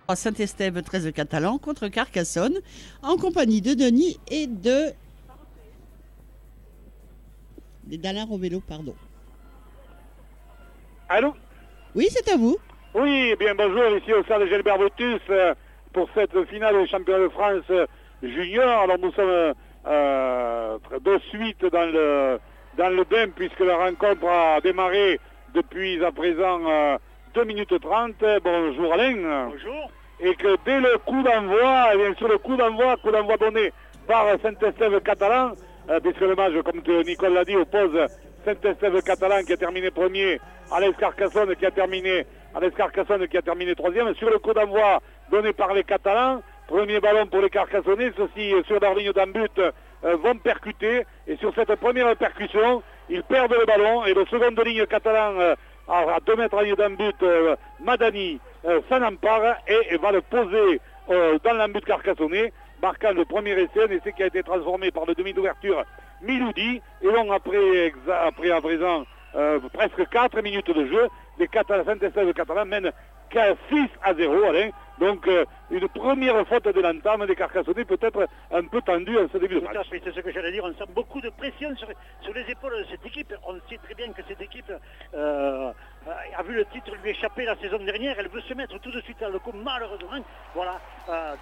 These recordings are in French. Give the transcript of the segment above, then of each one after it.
À Saint-Estève 13 Catalan contre Carcassonne en compagnie de Denis et d'Alain Robello, pardon. Allô? Oui, c'est à vous. Oui, eh bien bonjour, ici au stade Gilbert Brutus pour cette finale du championnat de France junior. Alors nous sommes de suite dans le bain puisque la rencontre a démarré depuis à présent 2 minutes 30. Bonjour Alain. Bonjour. Et que dès le coup d'envoi, eh bien sur le coup d'envoi donné par Saint-Estève Catalan, puisque le match, comme Nicole l'a dit, oppose Saint-Estève Catalan qui a terminé premier, Alex Carcassonne qui a terminé troisième. Sur le coup d'envoi donné par les Catalans, premier ballon pour les Carcassonnais, ceux-ci sur leur ligne d'en but vont percuter. Et sur cette première percussion, ils perdent le ballon et le second de ligne catalan à 2 mètres en ligne d'en but, Madani s'en empare et va le poser dans l'embut carcassonnais, marquant le premier essai, un essai qui a été transformé par le demi d'ouverture Miloudi. Et donc après à présent presque 4 minutes de jeu, les Saint-Estève catalans mènent 6-0, Alain. Donc une première faute de l'entame des Carcassonnais, peut-être un peu tendue en ce début de match. C'est ce que j'allais dire, on sent beaucoup de pression sur les épaules de cette équipe. On sait très bien que cette équipe a vu le titre lui échapper la saison dernière. Elle veut se mettre tout de suite à le coup, malheureusement. Voilà,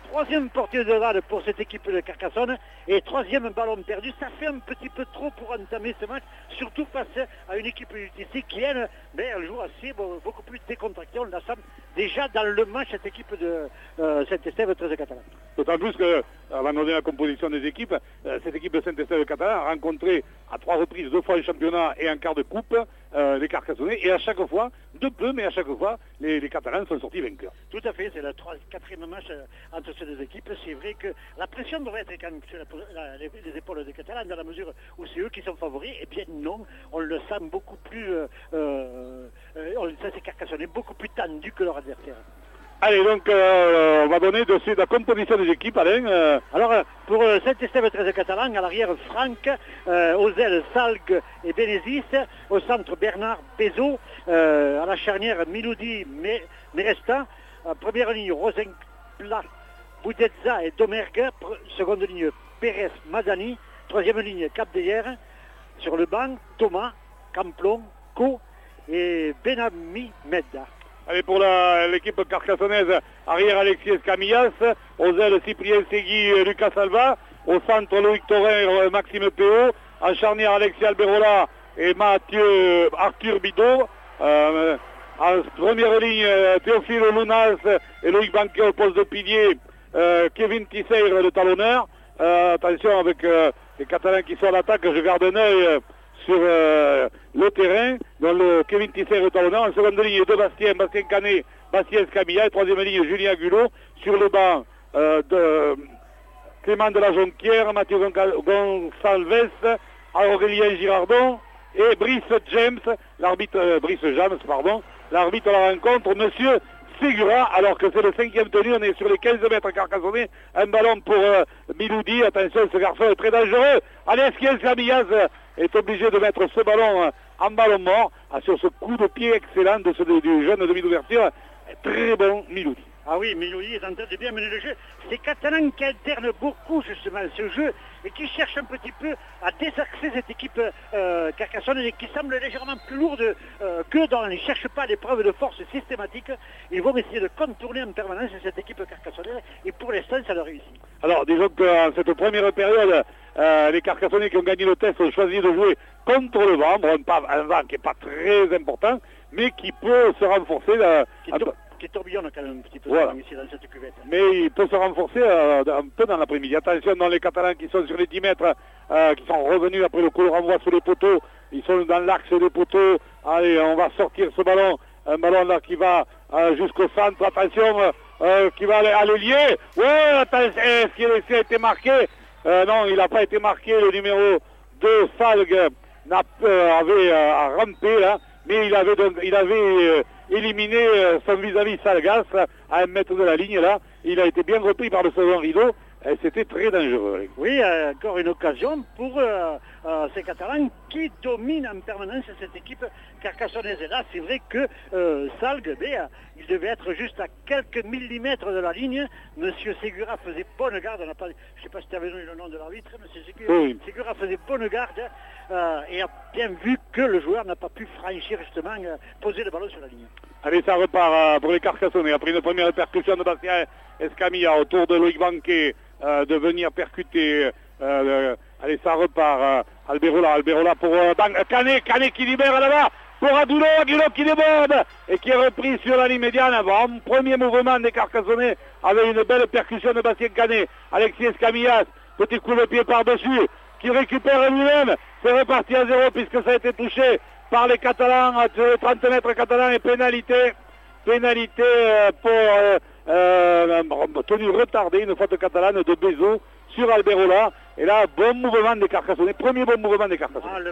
troisième portée de balle pour cette équipe de Carcassonne et troisième ballon perdu. Ça fait un petit peu trop pour entamer ce match, surtout face à une équipe UTC qui elle joue assez beaucoup plus décontractée. On la sent déjà dans le match, cette équipe de Saint-Estève 13 Catalan. D'autant plus que, avant de donner la composition des équipes, cette équipe de Saint-Estève Catalan a rencontré à 3 reprises, 2 fois en championnat et en quart de coupe, les Carcassonnais, et à chaque fois, de peu, mais à chaque fois, les Catalans sont sortis vainqueurs. Tout à fait, c'est le 4e match entre ces deux équipes. C'est vrai que la pression devrait être quand même sur les épaules des Catalans, dans la mesure où c'est eux qui sont favoris. Eh bien non, on le sent beaucoup plus, ces Carcassonnais beaucoup plus tendus que leur adversaire. Allez, donc on va donner de suite la composition des équipes, Alain. Alors, pour Saint-Estève 13 Catalan, à l'arrière, Franck, aux ailes, Salgue et Bénézis, au centre, Bernard, Bézot, à la charnière, Miloudi, Meresta, première ligne, Rosenplat, Boudetza et Domergue, seconde ligne, Pérez, Madani, troisième ligne, Capdeyer, sur le banc, Thomas, Camplon, Co et Benami Medda. Allez, pour l'équipe carcassonnaise, arrière Alexis Escamillas, aux ailes Cyprien Segui, Lucas Salva, au centre Loïc Thorin, Maxime Péot, en charnière Alexis Alberola et Arthur Bidot, en première ligne Théophile Lounas et Loïc Banquet au poste de pilier, Kevin Tisseire le talonneur. Attention avec les Catalans qui sont à l'attaque, je garde un œil sur le terrain, dans le Kevin Tisser au talonneur. En seconde ligne, Bastien Canet, Bastien Escamilla. Et troisième ligne, Julien Gulot. Sur le banc de Clément de la Jonquière, Mathieu Gonçalves, Aurélien Girardon et Brice James, l'arbitre de la rencontre, Monsieur Ségura, alors que c'est le 5e tenu, on est sur les 15 mètres carcassonnais, un ballon pour Miloudi. Attention, ce garçon est très dangereux. Allez, Escamillas est obligé de mettre ce ballon en ballon mort sur ce coup de pied excellent du jeune demi d'ouverture. Très bon Miloudi. Ah oui, Miloudi est en train de bien mener le jeu. C'est Catalan qui alterne beaucoup justement ce jeu et qui cherche un petit peu à désaxer cette équipe Carcassonne et qui semble légèrement plus lourde que dans... Ils ne cherchent pas l'épreuve de force systématique. Ils vont essayer de contourner en permanence cette équipe carcassonnaise et pour l'instant ça leur réussit. Alors disons que dans cette première période, les Carcassonnais qui ont gagné le test ont choisi de jouer contre le vent. Bon, un vent qui n'est pas très important, mais qui peut se renforcer. Qui tourbillonne quand même un petit peu ici dans cette cuvette. Mais il peut se renforcer un peu dans l'après-midi. Attention dans les Catalans qui sont sur les 10 mètres, qui sont revenus après le coup de renvoi sous les poteaux. Ils sont dans l'axe des poteaux. Allez, on va sortir ce ballon. Un ballon là qui va jusqu'au centre. Attention, qui va à l'ailier. Ouais, attention, est-ce qu'il a été marqué? Non, il n'a pas été marqué. Le numéro 2, Salgue, avait rampé là. Mais il avait éliminé son vis-à-vis Salgas à 1 mètre de la ligne là. Il a été bien repris par le second rideau. C'était très dangereux. Oui, encore une occasion pour ces Catalans qui dominent en permanence cette équipe carcassonnaise. Et là, c'est vrai que Salgue, il devait être juste à quelques millimètres de la ligne. Monsieur Segura faisait bonne garde. Je ne sais pas si tu avais donné le nom de l'arbitre. Monsieur Segura faisait bonne garde et a bien vu que le joueur n'a pas pu franchir justement, poser le ballon sur la ligne. Allez, ça repart pour les Carcassonnais. Après une première percussion de Bastien Escamilla autour de Loïc Banquet de venir percuter. Allez, ça repart. Alberola pour Canet qui libère là-bas. Pour Agulo qui déborde et qui est repris sur la ligne médiane. Bon, premier mouvement des Carcassonnais avec une belle percussion de Bastien Canet. Alexis Escamillas, petit coup de pied par-dessus, qui récupère lui-même. C'est reparti à 0 puisque ça a été touché par les Catalans, sur les 30 mètres catalans et pénalité pour tenue retardée, une faute catalane de Bezo sur Alberola. Et là, bon mouvement des Carcassonnais, premier bon mouvement des Carcassonnais.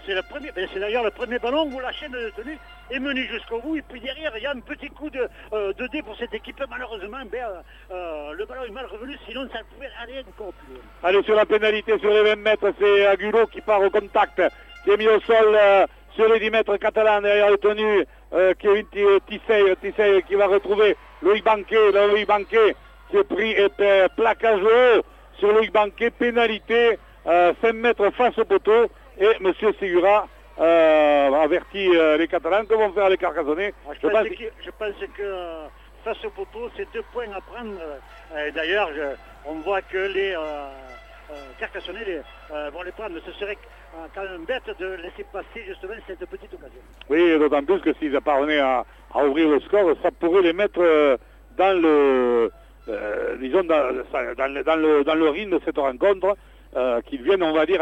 C'est d'ailleurs le premier ballon où la chaîne de tenue est menée jusqu'au bout. Et puis derrière, il y a un petit coup de dé pour cette équipe. Malheureusement, le ballon est mal revenu, sinon ça pouvait aller encore plus loin. Allez, sur la pénalité, sur les 20 mètres, c'est Agulo qui part au contact, qui est mis au sol sur les 10 mètres catalans derrière le tenu, Kevin Tissey qui va retrouver Loïc Banquet qui est pris et plaquage haut sur Loïc Banquet, pénalité 5 mètres face au poteau et M. Segura avertit les Catalans que vont faire les Carcassonnais. Je pense que face au poteau, c'est 2 points à prendre. D'ailleurs, on voit que les Carcassonnais vont les prendre. Ce serait quand même bête de laisser passer justement cette petite occasion. Oui, d'autant plus que s'ils parvenaient à ouvrir le score, ça pourrait les mettre dans le rythme de cette rencontre, qu'ils viennent, on va dire,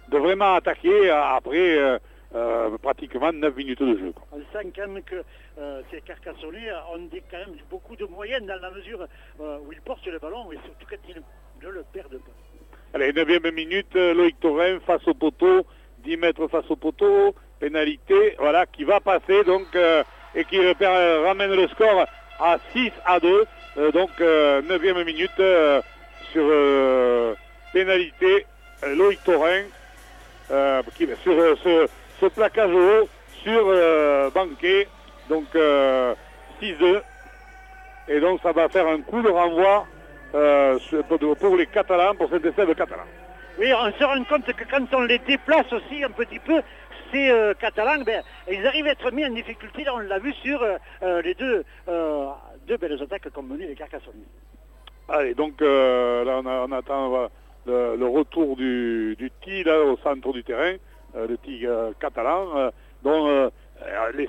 de vraiment attaquer après pratiquement 9 minutes de jeu. On sent quand même que ces Carcassonnais ont quand même beaucoup de moyens dans la mesure où ils portent le ballon et surtout quand ils ne le perdent pas. Allez, 9e minute, Loïc Taurin face au poteau, 10 mètres face au poteau, pénalité, voilà, qui va passer donc et qui ramène le score à 6-2. Donc 9e minute sur pénalité, Loïc Taurin sur ce plaquage haut sur Banquet, donc 6-2. Et donc ça va faire un coup de renvoi pour les Catalans, pour cet essai de Catalans. Oui, on se rend compte que quand on les déplace aussi un petit peu, ces Catalans, ils arrivent à être mis en difficulté. Là, on l'a vu sur les deux belles attaques qu'ont menées les Carcassonnais. Allez, donc là on attend le retour du TI là, au centre du terrain, le TI catalan, dont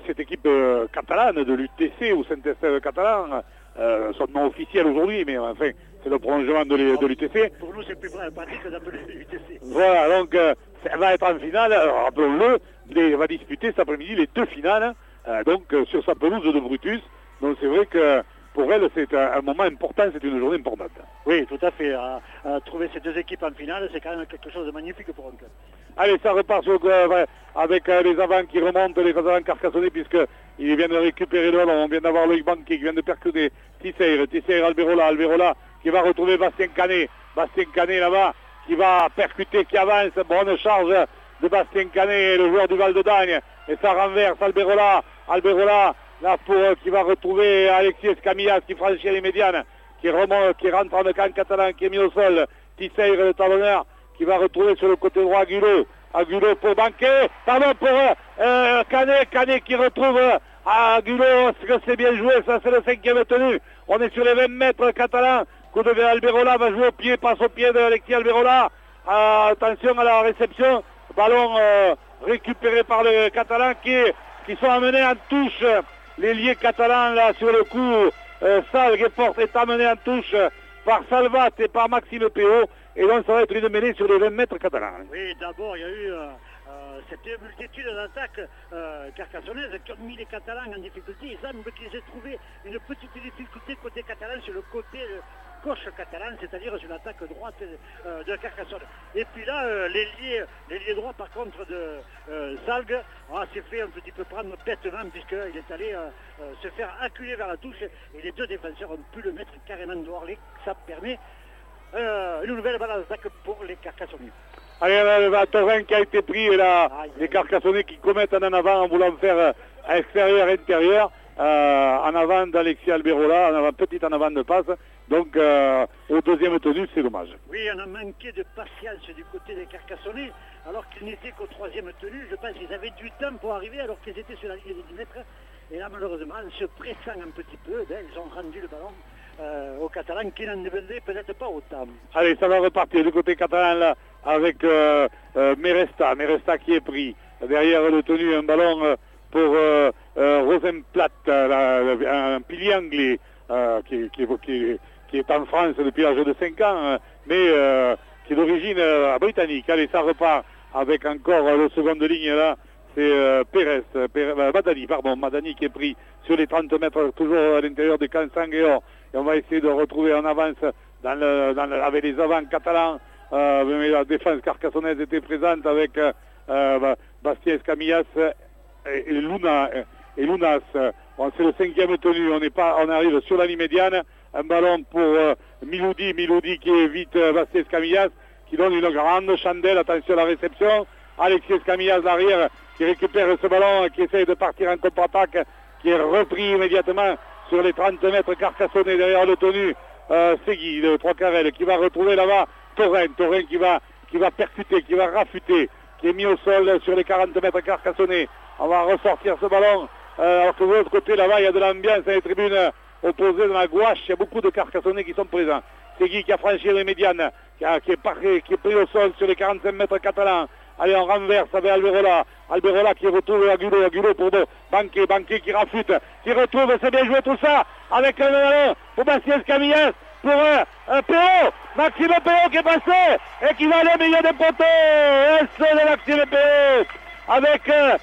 cette équipe catalane de l'UTC ou Saint-Estève catalan, son nom officiel aujourd'hui, mais enfin c'est le prolongement de l'UTC. Pour nous c'est plus pratique d'appeler l'UTC. Voilà, donc ça va être en finale, rappelons-le, il va disputer cet après-midi les 2 finales, donc sur sa pelouse de Brutus. Donc c'est vrai que pour elle, c'est un moment important, c'est une journée importante. Oui, tout à fait. Trouver ces 2 équipes en finale, c'est quand même quelque chose de magnifique pour un club. Allez, ça repart avec les avants qui remontent, les avants carcassonnés, puisqu'ils viennent de récupérer le ballon. On vient d'avoir Loïc Banquet qui vient de percuter Tissey, Alberola qui va retrouver Bastien Canet là-bas, qui va percuter, qui avance. Bonne charge de Bastien Canet, le joueur du Val de Dagne. Et ça renverse Alberola là qui va retrouver Alexis Escamillas qui franchit les médianes, qui rentre en camp catalan, qui est mis au sol. Tissey, le talonneur, qui va retrouver sur le côté droit Agulo pour Banquet, pour Canet qui retrouve Agulo, que c'est bien joué, ça c'est le 5e tenu. On est sur les 20 mètres catalans. Coup de Alberola va jouer au pied, passe au pied de Alexis Alberola. Attention à la réception, ballon récupéré par les Catalans qui sont amenés en touche. L'ailier catalan là sur le coup, Salgue est amené en touche par Salvat et par Maxime Péot. Et donc ça va être une mêlée sur les 20 mètres catalans. Oui, d'abord il y a eu cette multitude d'attaques carcassonnaises qui ont mis les Catalans en difficulté. Il semble qu'ils aient trouvé une petite difficulté côté catalan sur le côté gauche catalan, c'est-à-dire sur l'attaque droite de Carcassonne. Et puis là, l'ailier droit par contre de Salgue s'est fait un petit peu prendre bêtement puisqu'il est allé se faire acculer vers la touche et les 2 défenseurs ont pu le mettre carrément dehors. Ça permet une nouvelle balle d'attaque pour les Carcassonnais. Allez, Taurin qui a été pris et là, les Carcassonnais qui commettent en avant en voulant faire extérieur-intérieur. En avant d'Alexis Alberola, petit en avant de passe. Donc au deuxième tenue, c'est dommage. Oui, on a manqué de patience du côté des Carcassonnais, alors qu'ils n'étaient qu'au troisième tenue. Je pense qu'ils avaient du temps pour arriver alors qu'ils étaient sur la ligne des 10 mètres. Et là, malheureusement, en se pressant un petit peu, ils ont rendu le ballon aux Catalans qui n'en devenaient peut-être pas autant. Allez, ça va repartir du côté catalan là avec Meresta. Meresta qui est pris. Derrière le tenu, un ballon pour Rosenplatt, un pilier anglais qui est en France depuis l'âge de 5 ans, mais qui est d'origine britannique. Allez, ça repart avec encore le seconde ligne là. C'est Madani qui est pris sur les 30 mètres, toujours à l'intérieur de Cansangueor. Et on va essayer de retrouver en avance avec les avants catalans. Mais la défense carcassonnaise était présente avec Bastien Escamillas et Lunas. Bon, c'est le cinquième tenu, on arrive sur la ligne médiane. Un ballon pour Miloudi qui évite Bastien Escamillas, qui donne une grande chandelle. Attention à la réception. Alexis Escamillas l'arrière qui récupère ce ballon, qui essaye de partir en contre-attaque, qui est repris immédiatement sur les 30 mètres carcassonnés derrière le tenu. Segui, le 3 carrel, qui va retrouver là-bas Taurin qui va percuter, qui va rafuter, qui est mis au sol sur les 40 mètres carcassonnés. On va ressortir ce ballon, alors que de l'autre côté là-bas il y a de l'ambiance dans les tribunes opposées dans la gouache, il y a beaucoup de Carcassonnais qui sont présents. Segui qui a franchi les médianes, qui est pris au sol sur les 45 mètres catalans. Allez, on renverse avec Alberola qui retrouve Agulo pour Banquet qui rafute, qui retrouve, c'est bien joué tout ça, avec un ballon pour Bastien Escamillas, pour Péo, Maxime Péo qui est passé, et qui va aller au milieu des poteaux, de Maxime Péo, avec un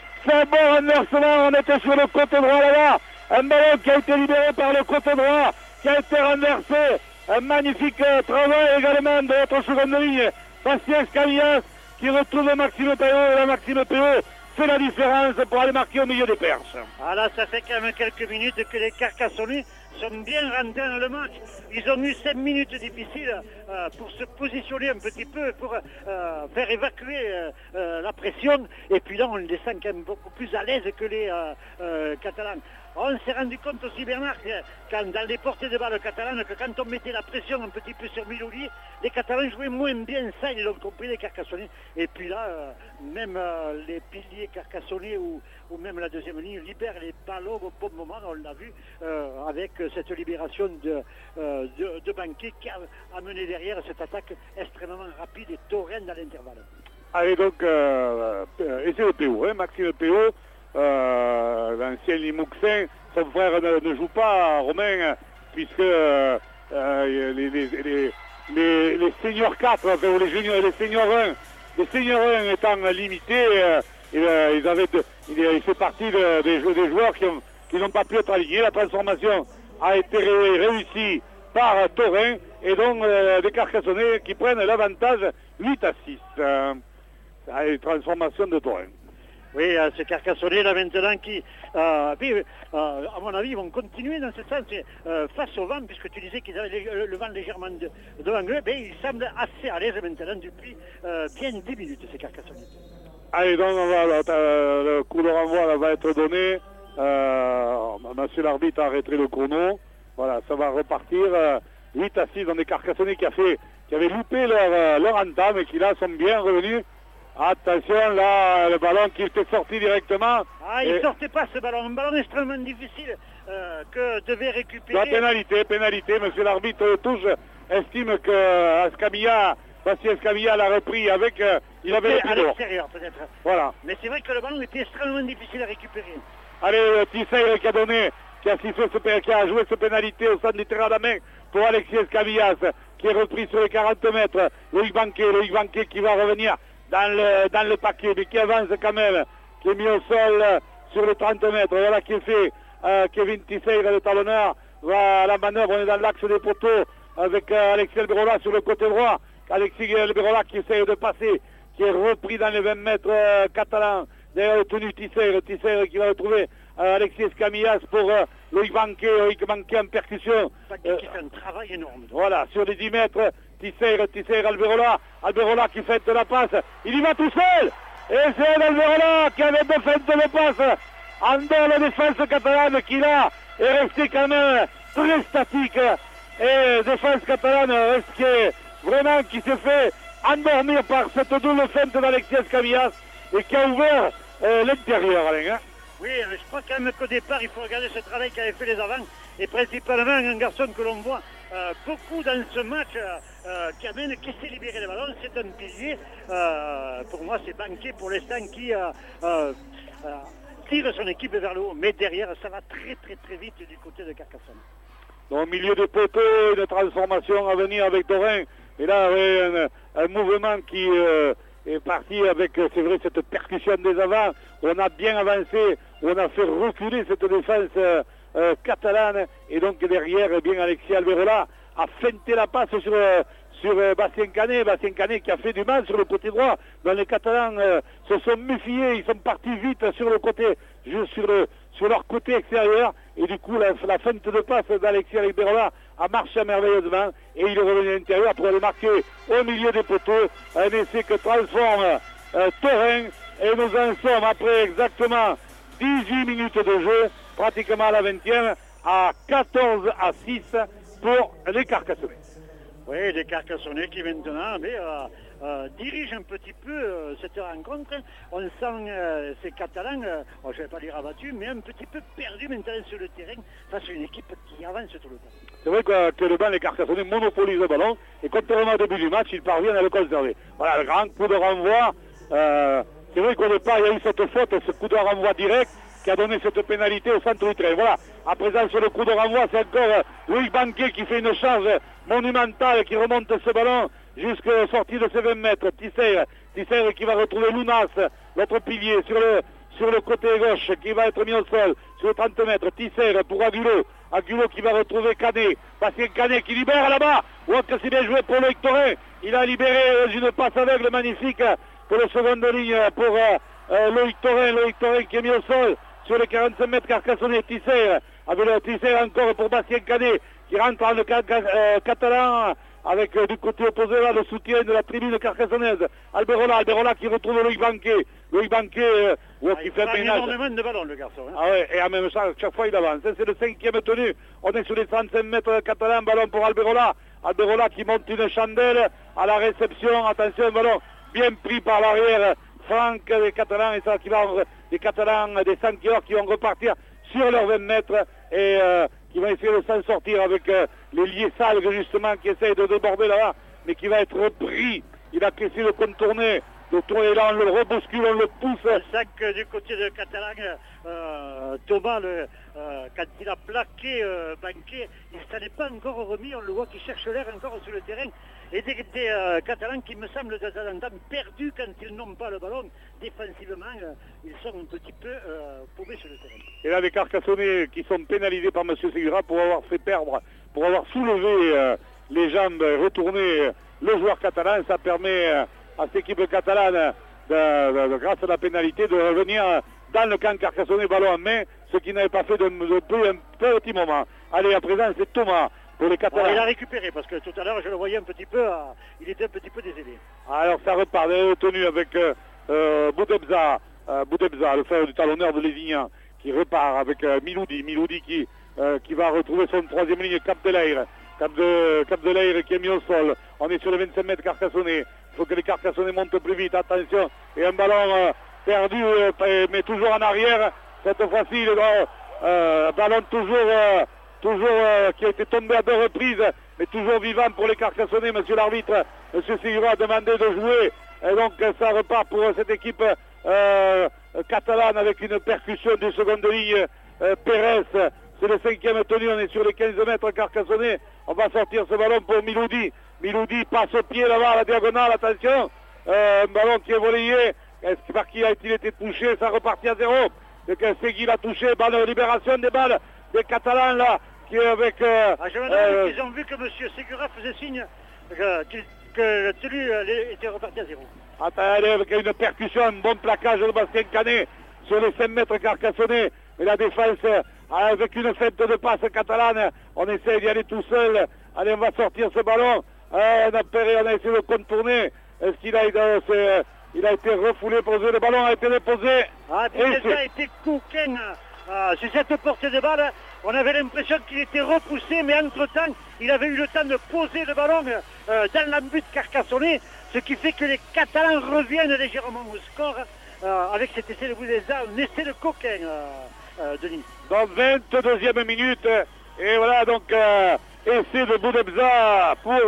bon renversement, on était sur le côté droit là-bas, un ballon qui a été libéré par le côté droit, qui a été renversé, un magnifique travail également de notre seconde ligne, Bastien Escamillas, qui retrouve Maxime Péo, et là Maxime Péo fait la différence pour aller marquer au milieu des perches. Voilà, ça fait quand même quelques minutes que les Carcassonnais sont bien rentrés dans le match. Ils ont eu 5 minutes difficiles pour se positionner un petit peu, pour faire évacuer la pression. Et puis là, on les sent quand même beaucoup plus à l'aise que les Catalans. On s'est rendu compte aussi, Bernard, dans les portées de balle catalanes, que quand on mettait la pression un petit peu sur Miloudi, les Catalans jouaient moins bien ça, ils l'ont compris, les Carcassonnais. Et puis là, même les piliers carcassonnais ou même la deuxième ligne libèrent les ballons au bon moment, on l'a vu, avec cette libération de Banquet qui a amené derrière cette attaque extrêmement rapide et torrente à l'intervalle. Allez donc, et c'est le PO, Maxime PO. L'ancien Limouxin, son frère ne joue pas, Romain, puisque les seniors 4, enfin, ou les seniors 1 étant limités, il fait partie des joueurs qui n'ont pas pu être alignés. La transformation a été réussie par Taurin, et donc des Carcassonnais qui prennent l'avantage 8-6. Allez, transformation de Taurin. Oui, ces Carcassonnais là maintenant qui, à mon avis, vont continuer dans ce sens face au vent, puisque tu disais qu'ils avaient le vent légèrement devant eux, mais ils semblent assez à l'aise maintenant depuis bien 10 minutes, ces Carcassonnais. Allez, donc le coup de renvoi là, va être donné. Monsieur l'arbitre a arrêté le chrono. Voilà, ça va repartir 8-6 dans des Carcassonnais qui avaient loupé leur entame et qui là sont bien revenus. Attention, là, le ballon qui était sorti directement. Ah, il ne sortait pas ce ballon. Un ballon extrêmement difficile que devait récupérer. La pénalité. Monsieur l'arbitre touche, estime que Bastien Escamilla l'a repris avec... il avait le à l'extérieur, peut-être. Voilà. Mais c'est vrai que le ballon était extrêmement difficile à récupérer. Allez, Tisseire qui a joué cette pénalité au centre du terrain à la main pour Alexis Escamillas, qui est repris sur les 40 mètres. Loïc Banquet qui va revenir dans le paquet, mais qui avance quand même, qui est mis au sol sur les 30 mètres. Voilà qui est fait. Kevin Tisseire, le talonneur, va à la manœuvre. On est dans l'axe des poteaux avec Alexis Alberola sur le côté droit. Alexis Alberola qui essaye de passer, qui est repris dans les 20 mètres catalans. D'ailleurs, le tenu Tisseire qui va retrouver Alexis Escamillas pour Loïc Banquet en percussion. Banquet qui fait un travail énorme. Voilà, sur les 10 mètres, Tisser, Alberola qui fait de la passe, il y va tout seul, et c'est Alberola qui avait deux feintes de passe, en dehors la défense catalane qui là est restée quand même très statique, et défense catalane vraiment qui s'est fait endormir par cette double feinte d'Alexias Camillas, et qui a ouvert l'intérieur, Alain, hein. Oui, je crois quand même qu'au départ, il faut regarder ce travail qu'avaient fait les avants, et principalement un garçon que l'on voit beaucoup dans ce match, qui sait libérer les ballons, c'est un pilier. Pour moi, c'est Banquet pour l'instant qui tire son équipe vers le haut, mais derrière, ça va très vite du côté de Carcassonne. Au milieu de poteau, une transformation à venir avec Dorin, et là, un mouvement qui est parti avec, c'est vrai, cette percussion des avants, où on a bien avancé, où on a fait reculer cette défense catalane, et donc derrière, eh bien, Alexis Alberola a feinté la passe sur Bastien Canet qui a fait du mal sur le côté droit. Dans les Catalans se sont méfiés, ils sont partis vite sur le côté, juste sur leur côté extérieur, et du coup la feinte de passe d'Alexis Alberola a marché merveilleusement, et il est revenu à l'intérieur pour aller marquer au milieu des poteaux, un essai que transforme Taurin, et nous en sommes après exactement 18 minutes de jeu, pratiquement à la 20e, à 14-6 pour les Carcassonnais. Oui, les Carcassonnais qui maintenant dirigent un petit peu cette rencontre. On sent ces Catalans, je ne vais pas dire abattus, mais un petit peu perdus maintenant sur le terrain face à une équipe qui avance tout le temps. C'est vrai qu'actuellement les Carcassonnais monopolisent le ballon, et contrairement au début du match, ils parviennent à le conserver. Voilà, le grand coup de renvoi. C'est vrai qu'au départ, il y a eu cette faute, ce coup de renvoi direct qui a donné cette pénalité au centre du terrain. Voilà, à présent sur le coup de renvoi, c'est encore Louis Banquet qui fait une charge monumentale, qui remonte ce ballon jusqu'à sortie de ses 20 mètres. Tisser qui va retrouver Lounas, l'autre pilier, sur le côté gauche, qui va être mis au sol sur 30 mètres. Tisser pour Agulo qui va retrouver Canet. Bastien Canet qui libère là-bas. Ouais, que c'est bien joué pour Loïc Taurin. Il a libéré une passe aveugle magnifique pour le second de ligne pour Loïc Taurin qui est mis au sol sur les 45 mètres Carcassonnais. Tisser encore pour Bastien Canet qui rentre en catalan avec du côté opposé là le soutien de la tribune carcassonnaise. Alberola qui retrouve Loïc Banquet qui fait un ménage. Énormément de ballons le garçon, hein. Ah ouais, et en même temps chaque fois il avance, c'est le 5e tenu, on est sur les 35 mètres catalans, ballon pour Alberola qui monte une chandelle à la réception, attention, ballon bien pris par l'arrière Franck des Catalans, et ça qui va des Catalans des Sankior qui vont repartir sur leurs 20 mètres et qui va essayer de s'en sortir avec les liés Salgues justement qui essayent de déborder là-bas, mais qui va être pris. Il a essayé de contourner, là on le rebouscule, on le pousse. C'est ça que du côté de Catalan, Thomas, quand il a plaqué Banquet, il ne s'en est pas encore remis, on le voit qu'il cherche l'air encore sur le terrain. Et des Catalans qui me semblent de temps en temps perdus quand ils n'ont pas le ballon. Défensivement, ils sont un petit peu paumés sur le terrain. Et là, les Carcassonnais qui sont pénalisés par M. Segura pour avoir fait perdre, pour avoir soulevé les jambes, retourné le joueur catalan. Ça permet à cette équipe catalane, grâce à la pénalité, de revenir dans le camp carcassonnais ballon en main, ce qu'il n'avait pas fait depuis un petit moment. Allez, à présent, c'est Thomas. Pour les Catalans. Il a récupéré parce que tout à l'heure je le voyais un petit peu, il était un petit peu décédé. Alors ça repart, tenu avec Boudebza, le frère du talonneur de Lézignan, qui repart avec Miloudi qui va retrouver son troisième ligne, Cap de Leire qui est mis au sol. On est sur les 25 mètres Carcassonnais. Il faut que les Carcassonnais montent plus vite, attention. Et un ballon perdu, mais toujours en arrière. Cette fois-ci, le ballon toujours qui a été tombé à 2 reprises, mais toujours vivant pour les Carcassonnais. Monsieur l'arbitre, monsieur Segura a demandé de jouer, et donc ça repart pour cette équipe catalane avec une percussion du second de ligne. Pérez, c'est le 5e tenu, on est sur les 15 mètres Carcassonnais. On va sortir ce ballon pour Miloudi passe au pied là-bas à la diagonale, attention, un ballon qui est volayé, par qui a-t-il été touché, ça repartit à 0. Segui l'a touché, balle de libération des balles des Catalans là, qui est avec... je me demande qu'ils ont vu que M. Segura faisait signe que celui était reparti à 0. Attends, avec une percussion, un bon plaquage de Bastien Canet sur les 5 mètres Carcassonnais. Et la défense, avec une fête de passe catalane, on essaie d'y aller tout seul. Allez, on va sortir ce ballon On a essayé de contourner. Est-ce qu'il a été refoulé, posé, le ballon a été déposé. Budeza a été coquin sur cette portée de balle. On avait l'impression qu'il était repoussé, mais entre-temps, il avait eu le temps de poser le ballon dans l'embut carcassonnais, ce qui fait que les Catalans reviennent légèrement au score avec cet essai de Budeza, un essai de coquin, Denis. Dans 22e minute, et voilà donc essai de Budeza pour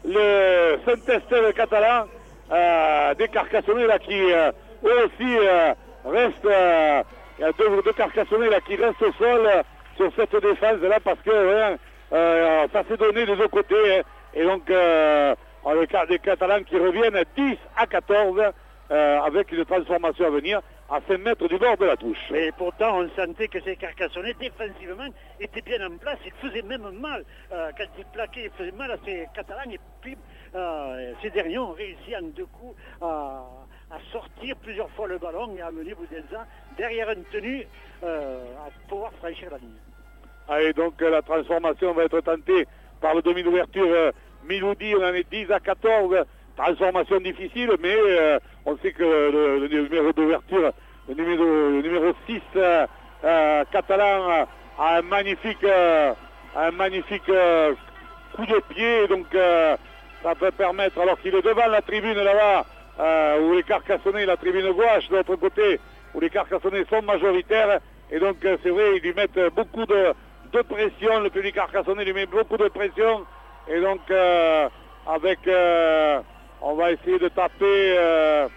le Saint-Estève catalan, des Carcassonnais là qui eux aussi restent, il y a deux Carcassonnais là qui restent au sol sur cette défense là parce que ça s'est donné des deux côtés, hein, et donc des Catalans qui reviennent 10-14 avec une transformation à venir à 5 mètres du bord de la touche. Mais pourtant, on sentait que ces Carcassonnais, défensivement, étaient bien en place. Ils faisaient même mal. Quand ils plaquaient, ils faisaient mal à ces Catalans. Et puis, ces derniers ont réussi en 2 coups à sortir plusieurs fois le ballon et à amener Budeza derrière une tenue à pouvoir franchir la ligne. Allez, donc la transformation va être tentée par le demi d'ouverture Miloudi. On en est 10-14. Transformation difficile, mais on sait que le numéro d'ouverture, le numéro 6 catalan a un magnifique coup de pied, donc ça peut permettre, alors qu'il est devant la tribune là-bas, où les Carcassonnais, la tribune gauche de l'autre côté, où les Carcassonnais sont majoritaires, et donc c'est vrai, ils lui mettent beaucoup de pression, le public carcassonnais lui met beaucoup de pression, et donc on va essayer de taper,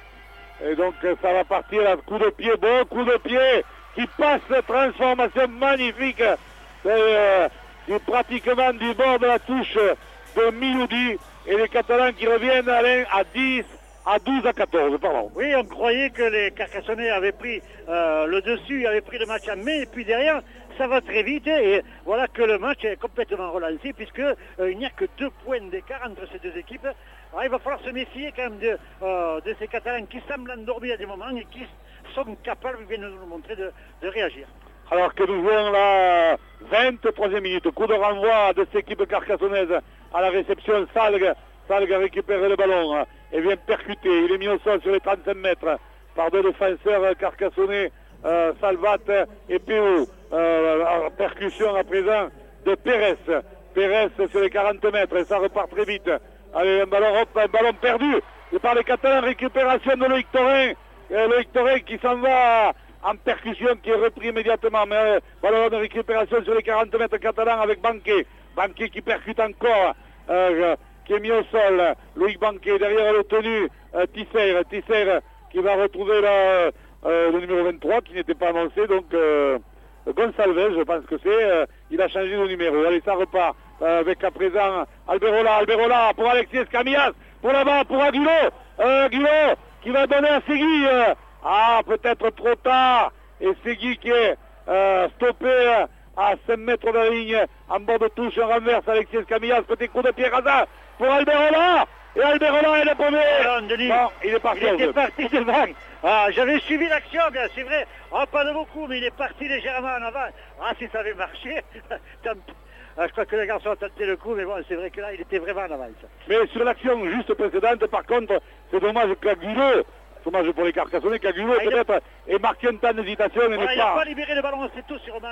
et donc ça va partir à coup de pied, bon coup de pied qui passe, transformation magnifique, pratiquement du bord de la touche de Miloudi, et les Catalans qui reviennent à 10, à 12-14, pardon. Oui, on croyait que les Carcassonnais avaient pris le dessus, avaient pris le match en main, et puis derrière, ça va très vite, et voilà que le match est complètement relancé, puisque il n'y a que 2 points d'écart entre ces deux équipes. Alors, il va falloir se méfier quand même de ces Catalans qui semblent endormis à des moments et qui sont capables, viennent nous montrer, de réagir. Alors que nous jouons la 23e minute, coup de renvoi de cette équipe carcassonnaise à la réception. Salgue a récupéré le ballon et vient percuter. Il est mis au sol sur les 35 mètres par 2 défenseurs carcassonnais, Salvat et Péo. Percussion à présent de Pérez. Pérez sur les 40 mètres et ça repart très vite. Allez, un ballon perdu par les Catalans, récupération de Loïc Thorin. Loïc Thorin qui s'en va en percussion, qui est repris immédiatement. Mais ballon de récupération sur les 40 mètres catalans avec Banquet. Banquet qui percute encore, qui est mis au sol. Loïc Banquet derrière le tenu, Tisser qui va retrouver le numéro 23 qui n'était pas annoncé, donc Gonçalves, je pense que c'est, il a changé de numéro. Allez, ça repart avec à présent Alberola pour Alexis Escamillas, pour là-bas, pour Aguilo, Aguilo qui va donner à Segui, peut-être trop tard, et Segui qui est stoppé à 5 mètres de la ligne, en bord de touche, renverse Alexis Escamillas, petit coup de pied rasant pour Alberola, et Alberola est le premier. Non, il est parti. Il était parti devant. J'avais suivi l'action, c'est vrai. Pas de beaucoup, mais il est parti légèrement en avant. Si ça avait marché, je crois que les garçons ont tenté le coup, mais bon, c'est vrai que là, il était vraiment en avance. Mais sur l'action juste précédente, par contre, c'est dommage qu'Aguilo, dommage pour les Carcassonnais, qu'Aguilo peut-être ait marqué un temps d'hésitation et n'est pas... Il n'a pas libéré le ballon, c'est tout sûrement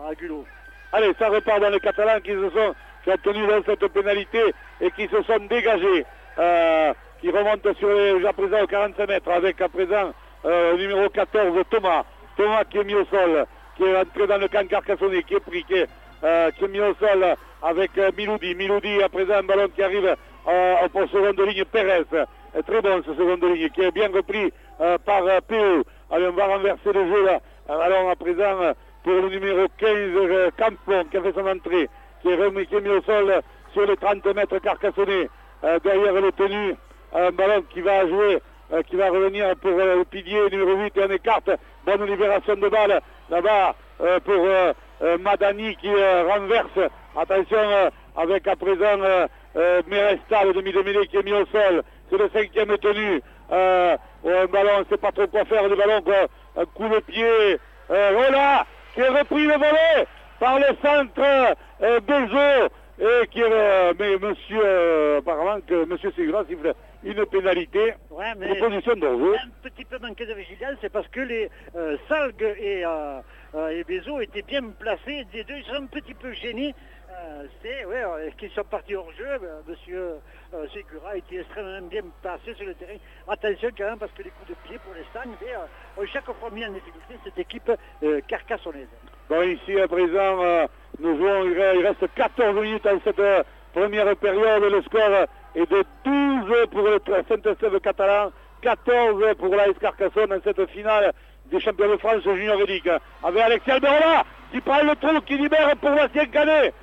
Aguilo. Allez, ça repart dans les Catalans qui ont tenu dans cette pénalité et qui se sont dégagés. Qui remonte sur à présent aux 45 mètres avec à présent numéro 14 Thomas qui est mis au sol, qui est entré dans le camp carcassonnais, qui est pris, qui est mis au sol avec Miloudi à présent, un ballon qui arrive pour seconde ligne. Pérez, très bon ce seconde ligne, qui est bien repris par Péo. Allez, on va renverser le jeu là. Alors à présent pour le numéro 15 Camplon qui a fait son entrée, qui est mis au sol sur les 30 mètres carcassonnais, derrière le tenu. Un ballon qui va jouer, qui va revenir pour le pilier numéro 8 et on écarte. Bonne libération de balle là-bas pour Madani qui renverse. Attention avec à présent Meresta, le demi de mêlée qui est mis au sol. C'est le 5e tenu. Un ballon, on ne sait pas trop quoi faire du ballon. Un coup de pied. Voilà, qui est repris le volet par le centre Bezo. et qui mais monsieur, apparemment que monsieur Segura siffle une pénalité, ouais, mais proposition d'enjeu. Un petit peu manqué de vigilance, c'est parce que les Salgues et Bezo étaient bien placés, les deux ils sont un petit peu gênés. Est-ce qu'ils sont partis hors jeu? Monsieur Segura était extrêmement bien placé sur le terrain. Attention quand même parce que les coups de pied pour l'instant ont chaque fois mis en difficulté cette équipe carcassonnaise. Bon, ici à présent, nous jouons, il reste 14 minutes dans cette première période. Le score est de 12 pour le Saint-Estève catalan, 14 pour l'AS Carcassonne dans cette finale des champions de France Junior Elite. Avec Alexis Alberola qui prend le trou, qui libère pour Bastien Canet.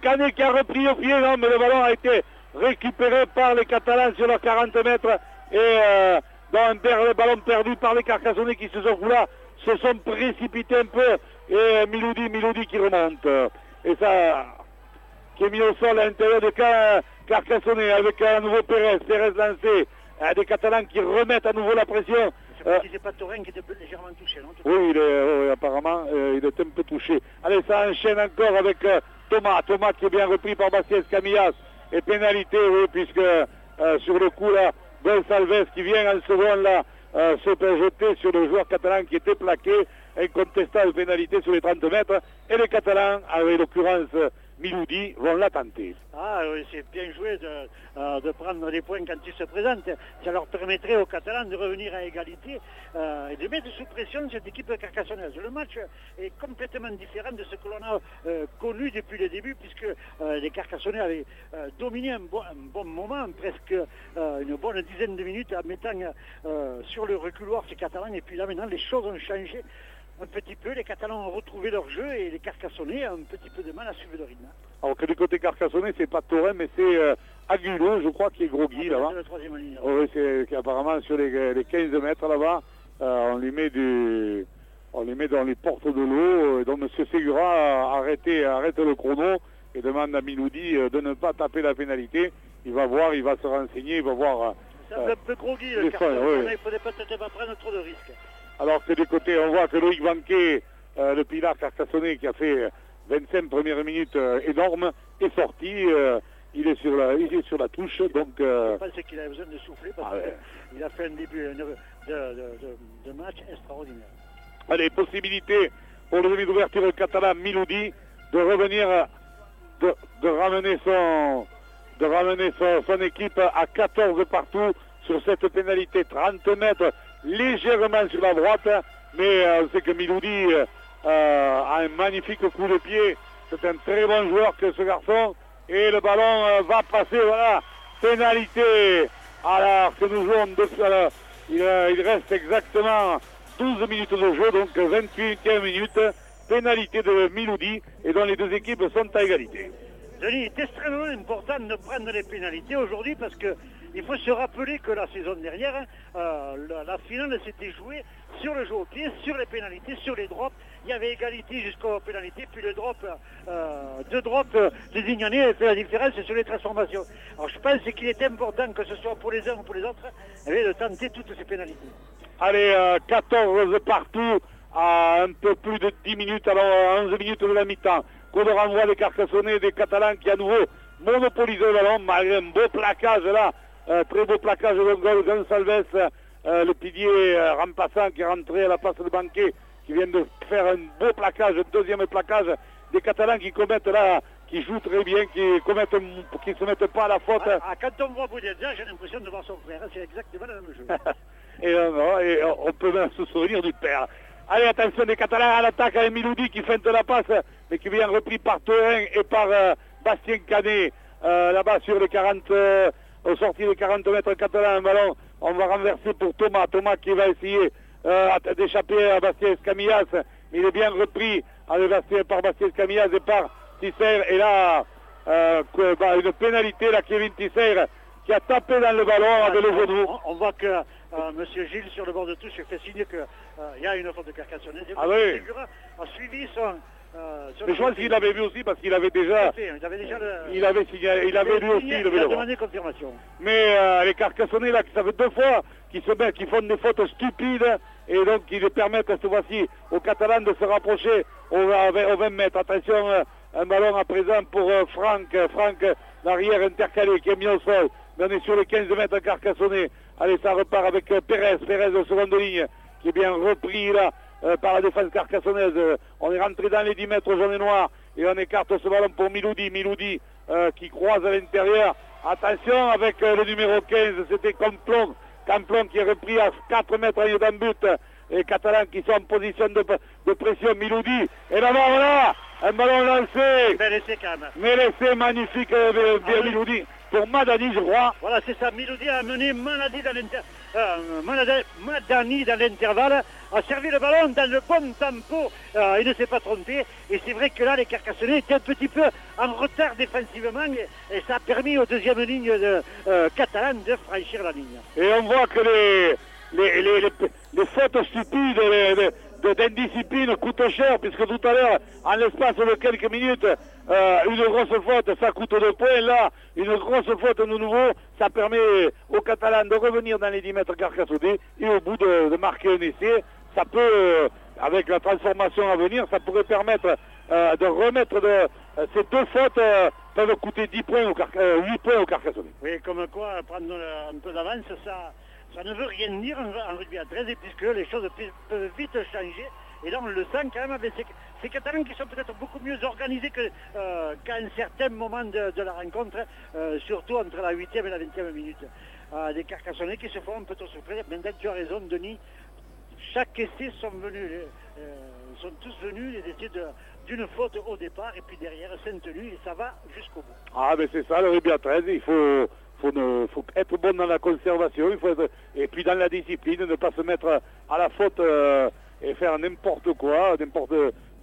Canet qui a repris au pied, non, mais le ballon a été récupéré par les Catalans sur leurs 40 mètres et dans un ballon perdu par les Carcassonnais qui se sont précipités un peu et Miloudi qui remonte et ça qui est mis au sol à l'intérieur des Carcassonnais avec un nouveau Pérez lancé, des Catalans qui remettent à nouveau la pression. C'est pas Taurin qui était légèrement touché, non? Oui, apparemment il est un peu touché. Allez, ça enchaîne encore avec Thomas qui est bien repris par Bastien Camillas et pénalité, oui, puisque sur le coup là, Gonçalves qui vient en seconde là se fait jeter sur le joueur catalan qui était plaqué, incontestable pénalité sur les 30 mètres, et les Catalans, avec l'occurrence Miloudi, vont la tenter. Ah oui, c'est bien joué de prendre des points quand ils se présentent. Ça leur permettrait aux Catalans de revenir à égalité et de mettre sous pression cette équipe carcassonnaise. Le match est complètement différent de ce que l'on a connu depuis le début, puisque les Carcassonnais avaient dominé un bon moment, presque une bonne dizaine de minutes, en mettant sur le reculoir ces Catalans. Et puis là maintenant, les choses ont changé un petit peu, les Catalans ont retrouvé leur jeu et les Carcassonnais ont un petit peu de mal à suivre le rythme. Alors que du côté Carcassonnais, c'est pas Taurin, mais c'est Aguilo, je crois, qui est groggy là-bas. C'est la troisième ligne. Oui, c'est apparemment sur les 15 mètres là-bas, on lui met dans les portes de l'eau. Donc M. Segura arrête le chrono et demande à Miloudi de ne pas taper la pénalité. Il va voir, il va se renseigner, il va voir. C'est un peu groggy le Carcassonnais, oui. Il ne faudrait peut-être pas prendre trop de risques. Alors que du côté, on voit que Loïc Banquet, le pilar carcassonnais qui a fait 25 premières minutes énormes, est sorti. Il est sur la touche. Donc, je pense qu'il a besoin de souffler parce qu'il a fait un début de match extraordinaire. Allez, possibilité pour le demi d'ouverture catalan Miloudi de revenir, de ramener son équipe à 14 partout sur cette pénalité 30 mètres. Légèrement sur la droite, mais on sait que Miloudi a un magnifique coup de pied. C'est un très bon joueur que ce garçon. Et le ballon va passer, voilà, pénalité. Alors que nous jouons, il reste exactement 12 minutes de jeu, donc 28e minute. Pénalité de Miloudi et dont les deux équipes sont à égalité. Denis, il est extrêmement important de prendre les pénalités aujourd'hui parce que il faut se rappeler que la saison dernière, la finale s'était jouée sur le jeu au pied, sur les pénalités, sur les drops. Il y avait égalité jusqu'aux pénalités, puis le drop, deux drops des Ignanais avaient fait la différence sur les transformations. Alors je pense qu'il est important que ce soit pour les uns ou pour les autres, de tenter toutes ces pénalités. Allez, 14 partout à un peu plus de 10 minutes, alors 11 minutes de la mi-temps. Coup de renvoi des Carcassonnais, des Catalans qui à nouveau monopolisent le ballon, malgré un beau plaquage là, très beau plaquage de Gonçalves, le pilier remplaçant qui est rentré à la place de Banquet, qui vient de faire un beau plaquage, un deuxième plaquage des Catalans qui commettent là, qui jouent très bien, qui se mettent pas à la faute. Quand on voit Boudienza, j'ai l'impression de voir son frère, c'est exactement le même jeu. et on peut même se souvenir du père. Allez, attention des Catalans à l'attaque avec Miloudi qui feinte la passe, mais qui vient repris par Taurin et par Bastien Canet. Là-bas sur les 40, au sorti des 40 mètres catalans, un ballon, on va renverser pour Thomas. Thomas qui va essayer d'échapper à Bastien Escamillas, mais il est bien repris par Bastien Escamillas et par Tisser. Et là, une pénalité, là, Kevin Tisser qui a tapé dans le ballon avec le genou. On voit que Monsieur Gilles sur le bord de touche fait signe qu'il y a une faute de Carcassonne. Ah oui. A suivi son... mais je pense qu'il l'avait vu aussi parce qu'il avait déjà... Il avait lui aussi levé le demandé confirmation. Mais les Carcassonnais, là, ça fait 2 fois qu'ils font des fautes stupides et donc ils permettent cette fois-ci aux Catalans de se rapprocher aux 20 mètres. Attention, Un ballon à présent pour Franck, l'arrière intercalé qui est mis au sol. Mais on est sur les 15 mètres Carcassonnais. Allez, ça repart avec Pérez de seconde ligne, qui est bien repris là par la défense carcassonnaise. On est rentré dans les 10 mètres jaune et noir et on écarte ce ballon pour Miloudi. Miloudi qui croise à l'intérieur. Attention avec le numéro 15, c'était Camplon qui est repris à 4 mètres en d'un but. Les Catalans qui sont en position de pression. Miloudi. Et là-bas, voilà, un ballon lancé. Mais laissez quand même. Mais laissé magnifique bien Miloudi. Pour Madani, je crois. Voilà, c'est ça. Miloudi a amené Madani dans l'intervalle, a servi le ballon dans le bon tempo. Il ne s'est pas trompé. Et c'est vrai que là, les Carcassonnais étaient un petit peu en retard défensivement. Et ça a permis aux deuxième ligne catalane de franchir la ligne. Et on voit que les fautes stupides, d'indiscipline coûtent cher, puisque tout à l'heure, en l'espace de quelques minutes, une grosse faute, ça coûte 2 points. Là, une grosse faute de nouveau, ça permet aux Catalans de revenir dans les 10 mètres carcassonnais et au bout de marquer un essai. Ça peut, avec la transformation à venir, ça pourrait permettre de remettre ces 2 fautes peuvent coûter 8 points aux Carcassonnais. Oui, comme quoi, prendre un peu d'avance, ça ne veut rien dire en rugby à 13, puisque les choses peuvent vite changer. Et là, on le sent quand même avec ces Catalans qui sont peut-être beaucoup mieux organisés qu'à un certain moment de la rencontre, surtout entre la 8e et la 20e minute. Des Carcassonnais qui se font un peu trop souffrir. Maintenant, tu as raison, Denis. Chaque essai sont tous venus les essais d'une faute au départ, et puis derrière, c'est tenu, et ça va jusqu'au bout. Ah, mais c'est ça, le rugby à 13, il faut être bon dans la conservation, et puis dans la discipline, ne pas se mettre à la faute et faire n'importe quoi, des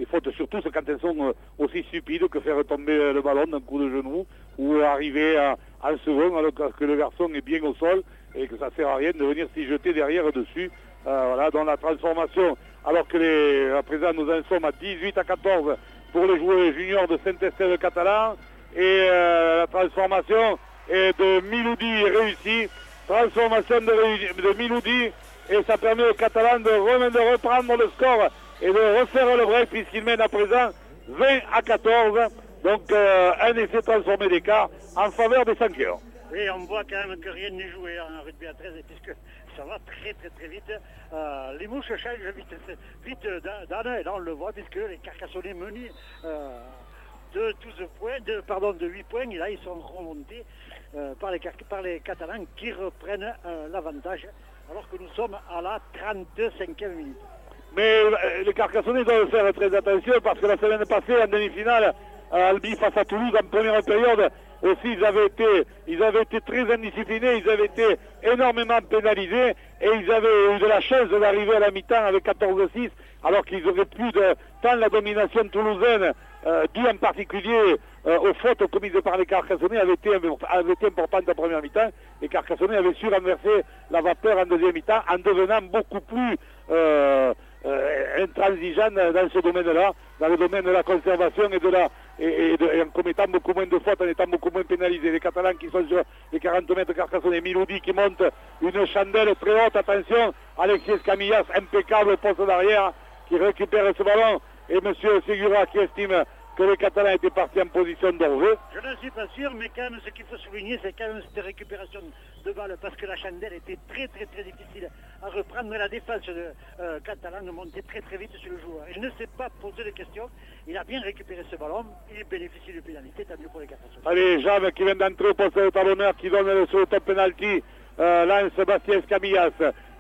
fautes surtout quand elles sont aussi stupides que faire tomber le ballon d'un coup de genou ou arriver en second alors que le garçon est bien au sol et que ça sert à rien de venir s'y jeter derrière dessus. Voilà, dans la transformation, alors que à présent nous en sommes à 18-14 pour les joueurs juniors de Saint-Estève catalan, et la transformation de Miloudi réussie, transformation de Miloudi, et ça permet aux Catalans de reprendre le score et de refaire le break, puisqu'ils mènent à présent 20-14, donc un essai transformé d'écart en faveur des Sanqueurs. Oui, on voit quand même que rien n'est joué en rugby à 13, puisque ça va très vite. Les mouches changent vite d'année, et là on le voit, puisque les Carcassonnais menés de 8 points, et là ils sont remontés par les Catalans qui reprennent l'avantage, alors que nous sommes à la 35e minute. Mais les Carcassonnais doivent faire très attention, parce que la semaine passée, en demi-finale, à Albi face à Toulouse, en première période, aussi ils avaient été très indisciplinés, ils avaient été énormément pénalisés, et ils avaient eu de la chance d'arriver à la mi-temps avec 14-6, alors qu'ils auraient plus de tant la domination toulousaine, due en particulier aux fautes commises par les Carcassonnais, avait été importante en première mi-temps. Les Carcassonnais avaient su renverser la vapeur en deuxième mi-temps en devenant beaucoup plus intransigeants dans ce domaine-là, dans le domaine de la conservation et en commettant beaucoup moins de fautes, en étant beaucoup moins pénalisés. Les Catalans qui sont sur les 40 mètres Carcassonnais, Miloudi qui monte une chandelle très haute, attention, Alexis Camillas, impeccable au poste d'arrière, qui récupère ce ballon, et M. Segura qui estime que les Catalans étaient partis en position d'enjeu. Je ne suis pas sûr, mais quand même ce qu'il faut souligner, c'est quand même cette récupération de balle, parce que la chandelle était très difficile à reprendre. La défense catalane montait très vite sur le joueur. Il ne s'est pas posé de questions, il a bien récupéré ce ballon, il bénéficie de pénalité, tant mieux pour les Carcassonnais. Allez, Jeanne qui vient d'entrer au poste de talonneur, qui donne sur le top penalty, lance Bastien Camillas,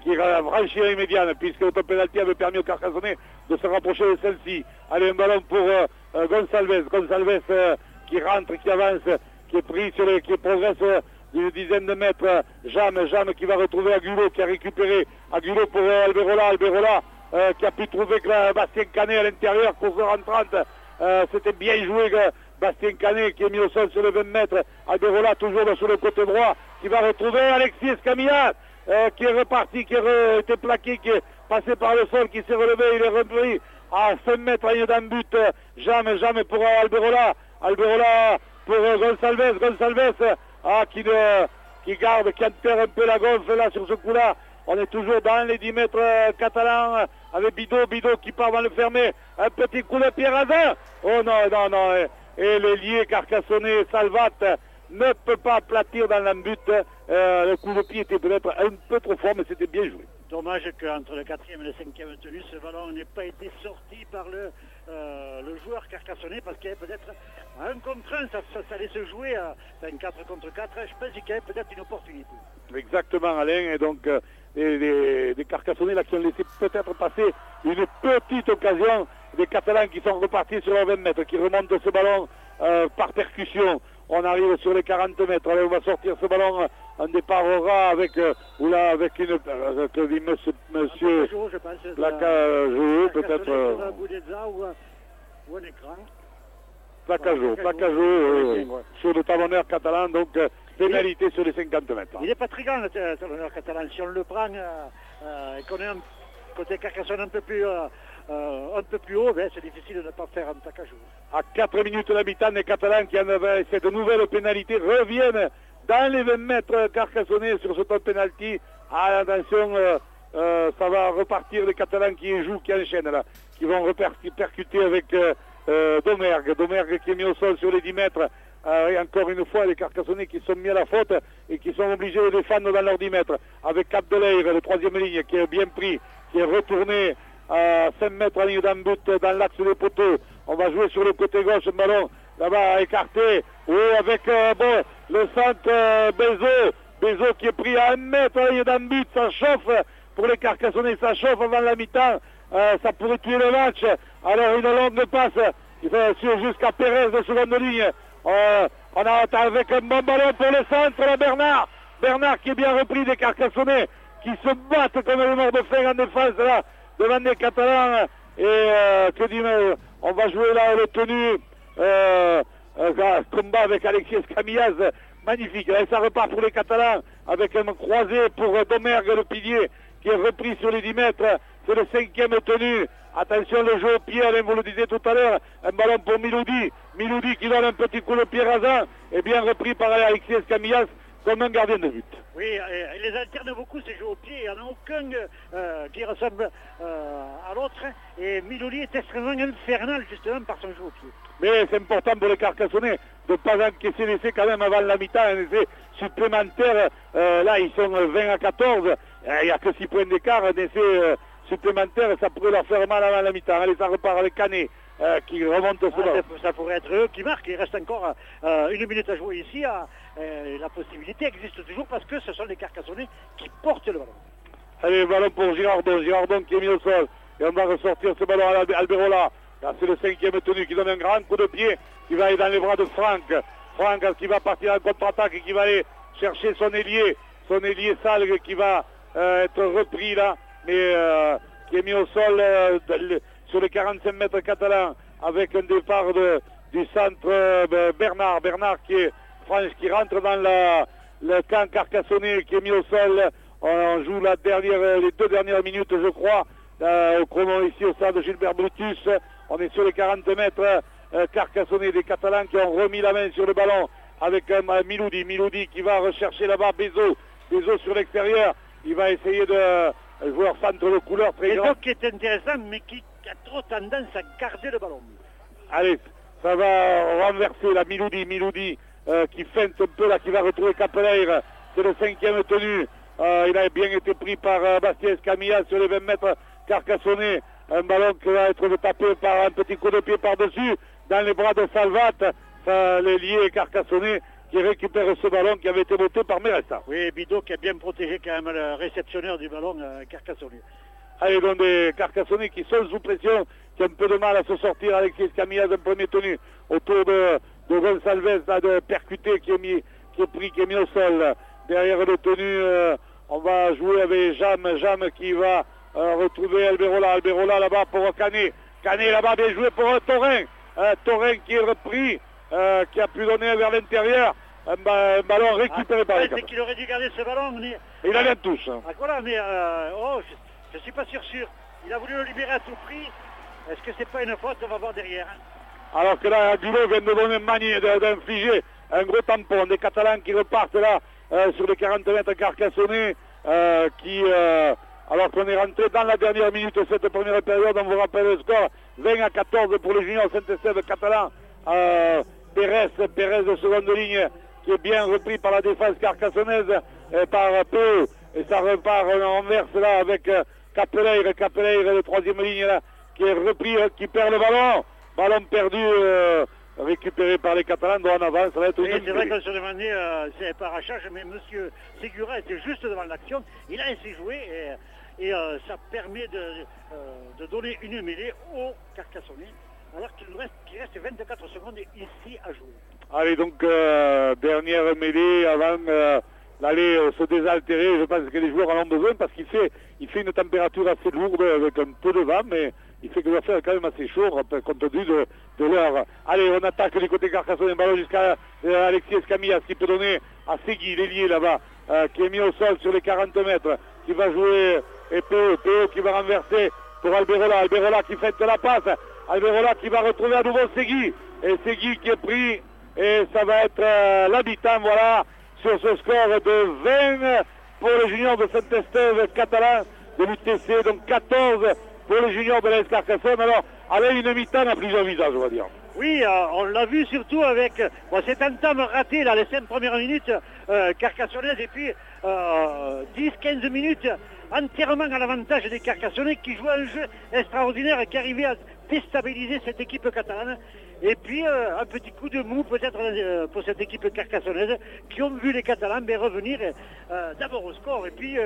qui franchit la médiane, puisque le top penalty avait permis aux Carcassonnais de se rapprocher de celle-ci. Allez, un ballon pour Gonçalves qui rentre, qui avance, qui est pris qui progresse d'une dizaine de mètres. Jam qui va retrouver Agulot, qui a récupéré Agulot pour Alberola qui a pu trouver que Bastien Canet à l'intérieur, course rentrante. C'était bien joué Bastien Canet qui est mis au sol sur le 20 mètres. Alberola toujours sur le côté droit, qui va retrouver Alexis Escamilla, qui est reparti, qui a été plaqué, qui est passé par le sol, qui s'est relevé, il est repris à 5 mètres à d'un but. Jamais pour Alberola pour Gonçalves qui garde, qui enterre un peu la gonfle là sur ce coup-là. On est toujours dans les 10 mètres catalans avec Bidot qui part dans le fermé. Un petit coup de pied rasant. Oh non, et l'ailier carcassonnais Salvat ne peut pas aplatir dans l'embut. Le coup de pied était peut-être un peu trop fort, mais c'était bien joué. Dommage qu'entre le 4e et le 5e tenu, ce ballon n'ait pas été sorti par le joueur carcassonnais, parce qu'il y avait peut-être un contre un, ça allait se jouer à 4 contre 4. Je pense qu'il y avait peut-être une opportunité. Exactement, Alain, et donc des Carcassonnais là, qui ont laissé peut-être passer une petite occasion, des Catalans qui sont repartis sur les 20 mètres, qui remontent ce ballon par percussion. On arrive sur les 40 mètres, allez, on va sortir ce ballon, un départ au ras avec monsieur Placajou, je pense. Placajou, peut-être. Ou un écran. Placajou, sur le talonneur catalan, donc pénalité sur les 50 mètres. Il n'est pas très grand le talonneur catalan. Si on le prend et qu'on est un côté Carcassonne un peu plus haut, ben, c'est difficile de ne pas faire un Placajou. À 4 minutes l'habitant des Catalans qui en avaient cette nouvelle pénalité reviennent dans les 20 mètres Carcassonnais sur ce top pénalty. Ah, attention, ça va repartir les Catalans qui jouent, qui enchaînent là, qui vont percuter avec Domergue qui est mis au sol sur les 10 mètres. Et encore une fois, les Carcassonnais qui sont mis à la faute et qui sont obligés de défendre dans leurs 10 mètres. Avec Capdelaire, le 3e ligne, qui est bien pris, qui est retourné à 5 mètres en ligne d'embut dans l'axe des poteaux. On va jouer sur le côté gauche, un ballon là-bas écarté. Oui, avec le centre Bézo qui est pris à 1 mètre en ligne d'embut. Ça chauffe pour les Carcassonnais, ça chauffe avant la mi-temps. Ça pourrait tuer le match. Alors une longue passe jusqu'à Pérez de seconde ligne. On a avec un bon ballon pour le centre, là, Bernard qui est bien repris des Carcassonnais, qui se battent comme les morts de faim en défense là, devant des Catalans. Et on va jouer là le tenu combat avec Alexis Camillas, magnifique. Et ça repart pour les Catalans avec un croisé pour Domergue, le pilier, qui est repris sur les 10 mètres. C'est le 5e tenu. Attention, le jeu au pied, Alain, vous le disiez tout à l'heure, un ballon pour Miloudi qui donne un petit coup de pied rasant, et bien repris par Alexis Camillas comme un gardien de but. Oui, il les alterne beaucoup ces jeux au pied, il n'y en a aucun qui ressemble à l'autre, et Miloudi est extrêmement infernal justement par son jeu au pied. Mais c'est important pour les Carcassonnais de ne pas encaisser l'essai quand même avant la mi-temps, un essai supplémentaire. Là, ils sont 20 à 14, il n'y a que 6 points d'écart, un essai supplémentaire, ça pourrait leur faire mal avant la mi-temps. Allez, ça repart avec Canet qui remonte ce ballon. Ça pourrait être eux qui marquent. Il reste encore 1 minute à jouer ici. La possibilité existe toujours parce que ce sont les Carcassonnais qui portent le ballon. Allez, ballon pour Girardon qui est mis au sol. Et on va ressortir ce ballon à Alberola. Là, c'est le 5e tenu qui donne un grand coup de pied qui va aller dans les bras de Franck. Franck qui va partir en contre-attaque et qui va aller chercher son ailier Salgue qui va être repris là, mais qui est mis au sol sur les 45 mètres catalans avec un départ du centre Bernard qui rentre dans le camp carcassonnais, qui est mis au sol. On joue les 2 dernières minutes, je crois, au chrono ici au stade Gilbert Brutus. On est sur les 40 mètres carcassonnais, des Catalans qui ont remis la main sur le ballon avec Miloudi qui va rechercher là-bas Bézo sur l'extérieur. Il va essayer de jouer en centre de couleur très grand. Bézo qui est intéressant mais qui a trop tendance à garder le ballon. Allez, ça va renverser la Miloudi qui feinte un peu là, qui va retrouver Capelaire. C'est le 5e tenu. Il a bien été pris par Bastien Camillas sur les 20 mètres carcassonnais. Un ballon qui va être tapé par un petit coup de pied par-dessus dans les bras de Salvat. L'ailier carcassonnais qui récupère ce ballon qui avait été voté par Méresta. Oui, Bidot qui a bien protégé quand même le réceptionneur du ballon carcassonnais. Allez, donc des Carcassonnais qui sont sous pression, qui ont un peu de mal à se sortir. Alexis Camillas en premier tenu autour de Gonçalves là, de percuté qui est mis au sol. Derrière le tenu, on va jouer avec Jam qui va retrouver Alberola là-bas pour Canet là-bas, bien joué pour Taurin qui est repris, qui a pu donner vers l'intérieur un ballon récupéré par les Catalans. C'est qu'il aurait dû garder ce ballon. Mais il a bien touche. Voilà, mais je suis pas sûr. Il a voulu le libérer à tout prix. Est-ce que c'est pas une faute? On va voir derrière. Alors que là, Aguilo vient de donner d'infliger un gros tampon. Des Catalans qui repartent là sur les 40 mètres carcassonnais alors qu'on est rentré dans la dernière minute de cette première période. On vous rappelle le score 20 à 14 pour les juniors Saint-Estève catalans Pérez de seconde ligne qui est bien repris par la défense carcassonnaise par Peu. Et ça repart en verse là avec Capeleire de troisième ligne là qui est repris, qui perd le ballon. Ballon perdu, récupéré par les Catalans, en avant, ça va être une... C'est vrai qu'on se demandait, c'est par charge, mais M. Segura était juste devant l'action. Il a essayé de jouer et ça permet de donner une mêlée aux Carcassonnais, alors qu'il reste 24 secondes ici à jouer. Allez, donc dernière mêlée avant d'aller se désaltérer. Je pense que les joueurs en ont besoin parce qu'il fait une température assez lourde avec un peu de vent, mais il fait que ça fait quand même assez chaud compte tenu de l'heure. Allez, on attaque du côté Carcassonne, un ballon jusqu'à Alexis Escamillas qui peut donner à Segui, l'ailier là-bas, qui est mis au sol sur les 40 mètres, qui va jouer, et Peu qui va renverser pour Alberola qui fait la passe, Alberola qui va retrouver à nouveau Segui, et Segui qui est pris, et ça va être l'habitant, voilà, sur ce score de 20 pour les juniors de Saint-Estève catalan de l'UTC, donc 14 pour les juniors de l'AS Carcassonne. Alors, avec une mi-temps à plusieurs visages, on va dire. Oui, on l'a vu surtout avec cette entame ratée, là, les 5 premières minutes carcassonnaises, et puis 10-15 minutes entièrement à l'avantage des Carcassonnais qui jouent un jeu extraordinaire et qui arrivait à déstabiliser cette équipe catalane. Et puis un petit coup de mou peut-être pour cette équipe carcassonnaise qui ont vu les Catalans revenir d'abord au score et puis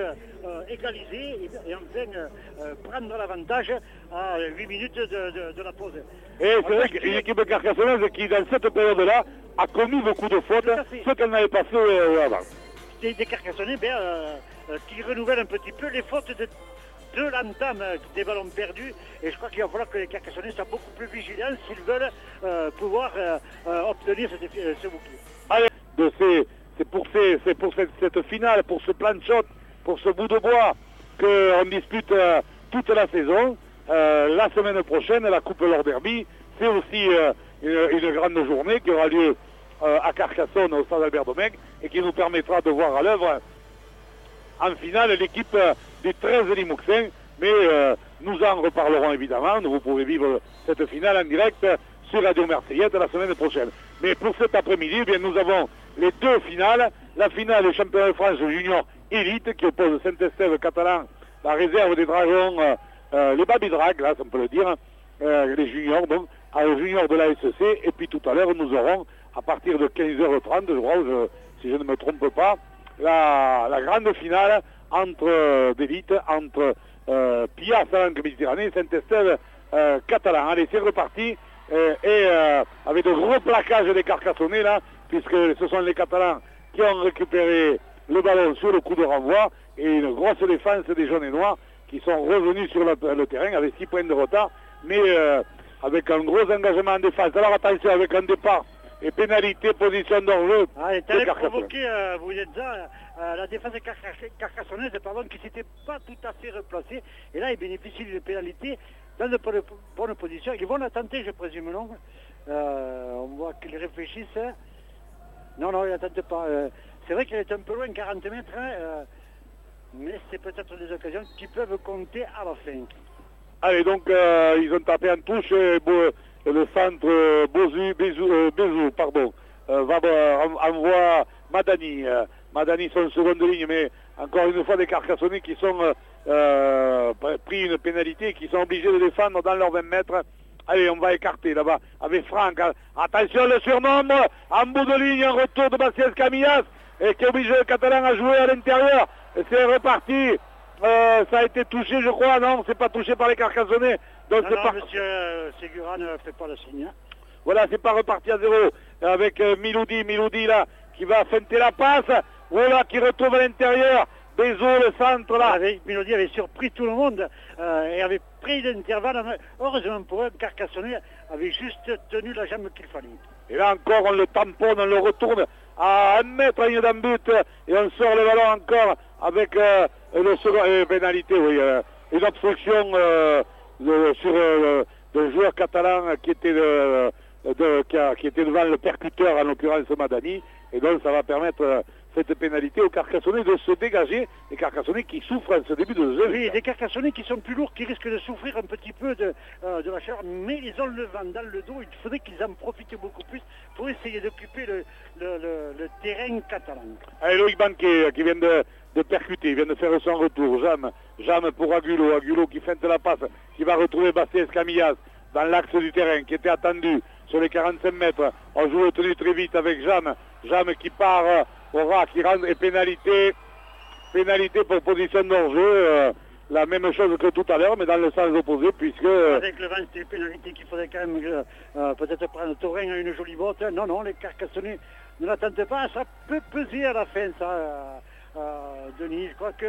égaliser et enfin prendre l'avantage à 8 minutes de la pause. Et c'est vrai qu'une équipe carcassonnaise qui dans cette période-là a commis beaucoup de fautes, ce qu'elle n'avait pas fait avant. Des Carcassonnais qui renouvellent un petit peu les fautes de l'entame des ballons perdus, et je crois qu'il va falloir que les Carcassonnais soient beaucoup plus vigilants s'ils veulent pouvoir obtenir ce bouclier. Allez, c'est pour cette finale, pour ce plan de shot, pour ce bout de bois qu'on dispute toute la saison. La semaine prochaine, la Coupe Lord Derby, c'est aussi une grande journée qui aura lieu à Carcassonne au stade Albert Domecq et qui nous permettra de voir à l'œuvre en finale l'équipe du 13 Limouxin, mais nous en reparlerons évidemment. Vous pouvez vivre cette finale en direct sur Radio Marseillette la semaine prochaine. Mais pour cet après-midi, eh bien, nous avons les deux finales. La finale du championnat de France junior élite qui oppose Saint-Estève catalan, la réserve des Dragons, les Baby Drag, là, on peut le dire, les juniors, donc, aux juniors de la SEC. Et puis tout à l'heure, nous aurons, à partir de 15h30, je crois, si je ne me trompe pas, la grande finale d'élite entre Pia Salanque Méditerranée et Saint-Estève catalan. Allez, c'est reparti. Avec de gros plaquages des Carcassonnais là, puisque ce sont les Catalans qui ont récupéré le ballon sur le coup de renvoi et une grosse défense des jaunes et noirs qui sont revenus sur le terrain avec 6 points de retard, mais avec un gros engagement en défense. Alors attention, avec un départ et pénalité, position d'hors-jeu. Allez, t'allais provoquer, vous êtes là, la défense carcassonnaise, qui s'était pas tout à fait replacée, et là, ils bénéficient d'une pénalité dans de bonnes positions. Ils vont la tenter, je présume, non? On voit qu'ils réfléchissent. Non, ils la tentent pas. C'est vrai qu'elle est un peu loin, 40 mètres, mais c'est peut-être des occasions qui peuvent compter à la fin. Allez, donc, ils ont tapé en touche, le centre Bézou, pardon, envoie Madani. Madani sont en seconde ligne, mais encore une fois des Carcassonnais qui sont pris une pénalité, qui sont obligés de défendre dans leurs 20 mètres. Allez, on va écarter là-bas avec Franck. Attention, le surnombre en bout de ligne, un retour de Bastien Camillas et qui oblige le Catalan à jouer à l'intérieur. C'est reparti. Ça a été touché, je crois. Non, c'est pas touché par les Carcassonnais. Donc non, monsieur Segura ne fait pas le signe. Voilà, c'est pas reparti à zéro avec Miloudi là, qui va feinter la passe. Voilà, qui retrouve à l'intérieur. Bézou, le centre là. Miloudi avait surpris tout le monde et avait pris l'intervalle. Heureusement pour eux, Carcassonnais avait juste tenu la jambe qu'il fallait. Et là encore, on le tamponne, on le retourne à 1 mètre à ligne d'un but et on sort le ballon encore avec le second pénalité, oui, une obstruction sur le joueur catalan qui était devant le percuteur, en l'occurrence Madani, et donc ça va permettre cette pénalité aux Carcassonnais de se dégager, les Carcassonnais qui souffrent en ce début de jeu. Oui, des Carcassonnais qui sont plus lourds, qui risquent de souffrir un petit peu de la chaleur, mais ils ont le vent dans le dos, il faudrait qu'ils en profitent beaucoup plus pour essayer d'occuper le terrain catalan. Allez, Loïc Banquet qui vient de percuter, il vient de faire son retour, Jam pour Agulo qui feinte la passe, qui va retrouver Bastien Escamillas dans l'axe du terrain, qui était attendu sur les 45 mètres. On joue le tenu très vite avec Jam qui part au ras, qui rentre, et pénalité pour position d'hors-jeu, la même chose que tout à l'heure, mais dans le sens opposé, puisque... Avec le vent, c'était pénalité qu'il faudrait quand même peut-être prendre Taurin à une jolie botte. Non, les Carcassonnais ne l'attendent pas, ça peut peser à la fin, ça, Denis. Je crois que...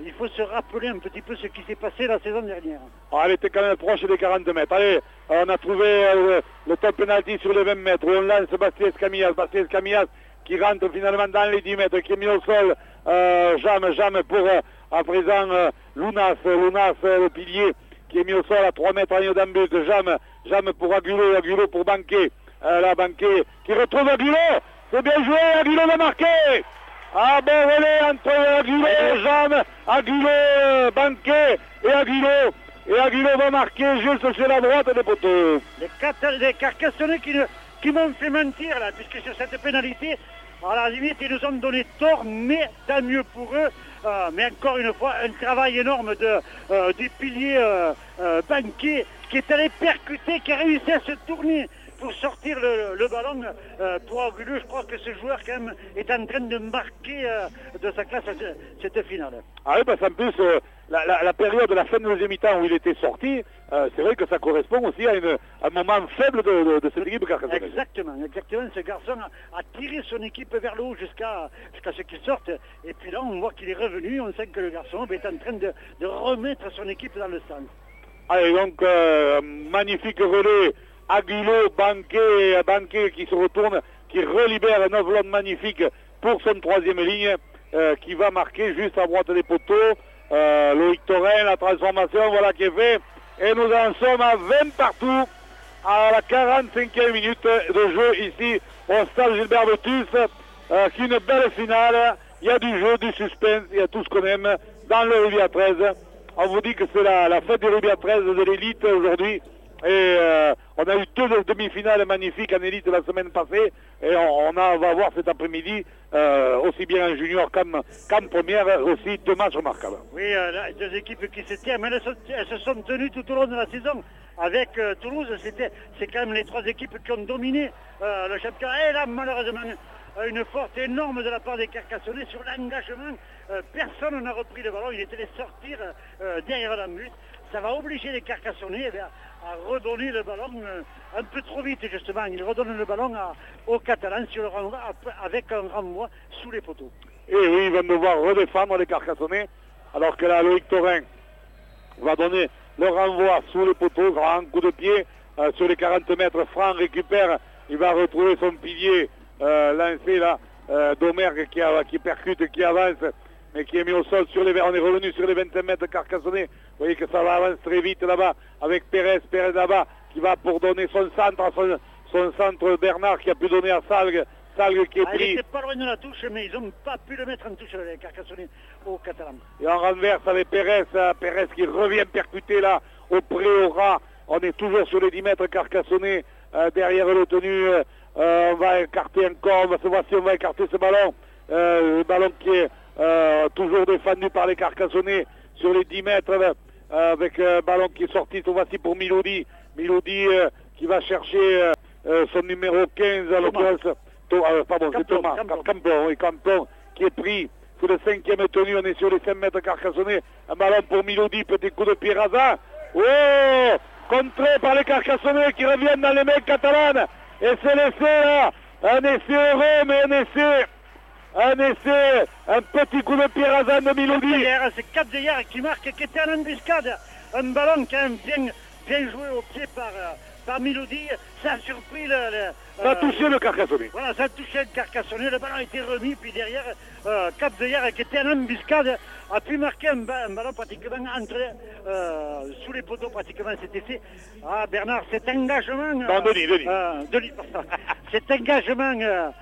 il faut se rappeler un petit peu ce qui s'est passé la saison dernière. Elle était quand même proche des 40 mètres. Allez, on a trouvé le top penalty sur les 20 mètres. On lance Bastien Escamillas qui rentre finalement dans les 10 mètres, qui est mis au sol. Jam pour à présent Lounas, le pilier, qui est mis au sol à 3 mètres en ligne d'embut. Jam pour Agulo pour Banquet. Là, Banquet qui retrouve Agulo. C'est bien joué, Agulo va marquer. Ah bon relais entre Agulo, Banquet et Agulo. Et Agulo va marquer juste sur la droite des poteaux. Les Carcassonnais qui m'ont fait mentir là, puisque sur cette pénalité, à la limite ils nous ont donné tort, mais tant mieux pour eux. Mais encore une fois, un travail énorme du pilier Banquet qui est allé percuter, qui a réussi à se tourner pour sortir le ballon pour Agulo. Je crois que ce joueur quand même est en train de marquer de sa classe cette finale. Ah oui, parce qu'en plus, la période de la fin de deuxième mi-temps où il était sorti, c'est vrai que ça correspond aussi à un moment faible de cette équipe carcassonnaise. Exactement. Ce garçon a tiré son équipe vers le haut jusqu'à ce qu'il sorte. Et puis là, on voit qu'il est revenu. On sait que le garçon est en train de remettre son équipe dans le sens. Allez, donc, magnifique relais. Agulo, Banquet qui se retourne, qui relibère un Novlon magnifique pour son troisième ligne, qui va marquer juste à droite des poteaux. Loïc Taurin, la transformation, voilà qui est fait. Et nous en sommes à 20 partout, à la 45e minute de jeu ici au stade Gilbert Betus. Qu'une belle finale, il y a du jeu, du suspense, il y a tout ce qu'on aime dans le rugby à 13. On vous dit que c'est la fête du rugby à 13 de l'élite aujourd'hui. Et on a eu 2 demi-finales magnifiques en élite la semaine passée et on va voir cet après-midi aussi bien en junior qu'en première aussi 2 matchs remarquables. Oui, 2 équipes qui se tiennent, mais elles se sont tenues tout au long de la saison. Avec Toulouse, c'est quand même les 3 équipes qui ont dominé le championnat. Et là, malheureusement, une faute énorme de la part des Carcassonnais sur l'engagement. Personne n'a repris le ballon, il était allé sortir derrière la but. Ça va obliger les Carcassonnais à redonner le ballon un peu trop vite justement. Ils redonnent le ballon aux Catalans sur le renvoi avec un renvoi sous les poteaux. Et oui, ils vont devoir redéfendre les Carcassonnais, alors que là, Loïc Taurin va donner le renvoi sous les poteaux, grand coup de pied sur les 40 mètres. Franc récupère, il va retrouver son pilier lancé là, Domergue qui percute, qui avance, mais qui est mis au sol on est revenu sur les 25 mètres Carcassonnais. Vous voyez que ça va avancer très vite là-bas avec Pérez là-bas qui va pour donner son centre Bernard qui a pu donner à Salgue qui est pris. Il n'était pas loin de la touche, mais ils n'ont pas pu le mettre en touche les Carcassonnais au Catalan. Et on renverse avec Pérez qui revient percuter là au ras. On est toujours sur les 10 mètres Carcassonnais derrière le tenu. On va écarter encore, on va écarter ce ballon. Le ballon qui est toujours défendu par les Carcassonnais sur les 10 mètres avec un ballon qui est sorti cette fois-ci pour Milodi qui va chercher son numéro 15 à l'occurrence c'est Thomas Camplon qui est pris sur le 5e tenu. On est sur les 5 mètres Carcassonnais, un ballon pour Milodi, petit coup de pied rasant, contré par les Carcassonnais qui reviennent dans les mains catalanes et c'est l'essai là, un essai heureux mais un petit coup de pied rasant de Milodi. C'est Capdeillard qui marque, qui était en embuscade. Un ballon quand même bien joué au pied par Milodi. Ça a surpris ça a touché le Carcassonnais. Voilà, ça a touché le Carcassonnais. Le ballon a été remis, puis derrière, Capdeillard qui était en embuscade a pu marquer un ballon pratiquement sous les poteaux pratiquement cet essai. Ah Bernard, cet engagement... Denis. Cet engagement...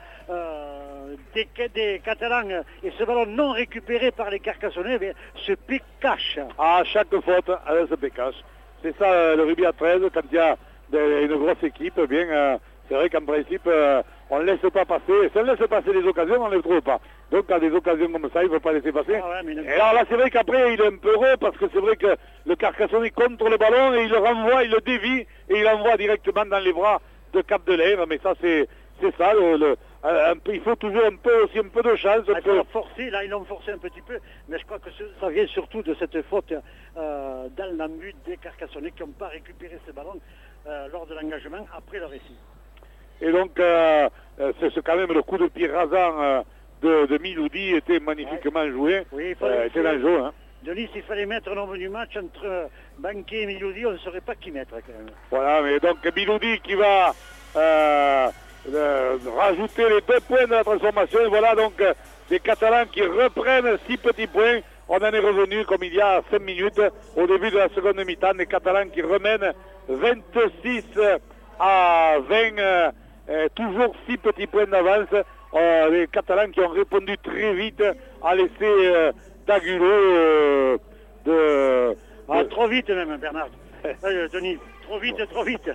des Catalans et ce ballon non récupéré par les Carcassonnais, se cache. À chaque faute, elle se cache. C'est ça le rugby à 13, quand il y a une grosse équipe, c'est vrai qu'en principe, on ne laisse pas passer. Si on laisse passer les occasions, on ne les trouve pas. Donc, à des occasions comme ça, il ne faut pas laisser passer. Ah ouais, et alors là, c'est vrai qu'après, il est un peu heureux parce que c'est vrai que le Carcassonne contre le ballon et il le renvoie, il le dévie et il l'envoie directement dans les bras de Cap de l'Air. Mais ça, c'est ça. Il faut toujours un peu de chance. Il faut forcer, là, ils l'ont forcé un petit peu. Mais je crois que ça vient surtout de cette faute dans l'embut des Carcassonnais qui n'ont pas récupéré ce ballon lors de l'engagement après leur essai. Et donc, c'est quand même le coup de pied rasant de Miloudi était magnifiquement joué. Oui, c'était dans le jeu. Hein. Denis, s'il fallait mettre un nombre du match entre Banquet et Miloudi, on ne saurait pas qui mettre quand même. Voilà, mais donc Miloudi qui va rajouter les 2 points de la transformation. Et voilà donc des Catalans qui reprennent 6 petits points. On en est revenu comme il y a 5 minutes au début de la seconde mi-temps. Des Catalans qui remènent 26 à 20, toujours 6 petits points d'avance. Les Catalans qui ont répondu très vite à l'essai d'Agulo trop vite même, Bernard. Denis, trop vite.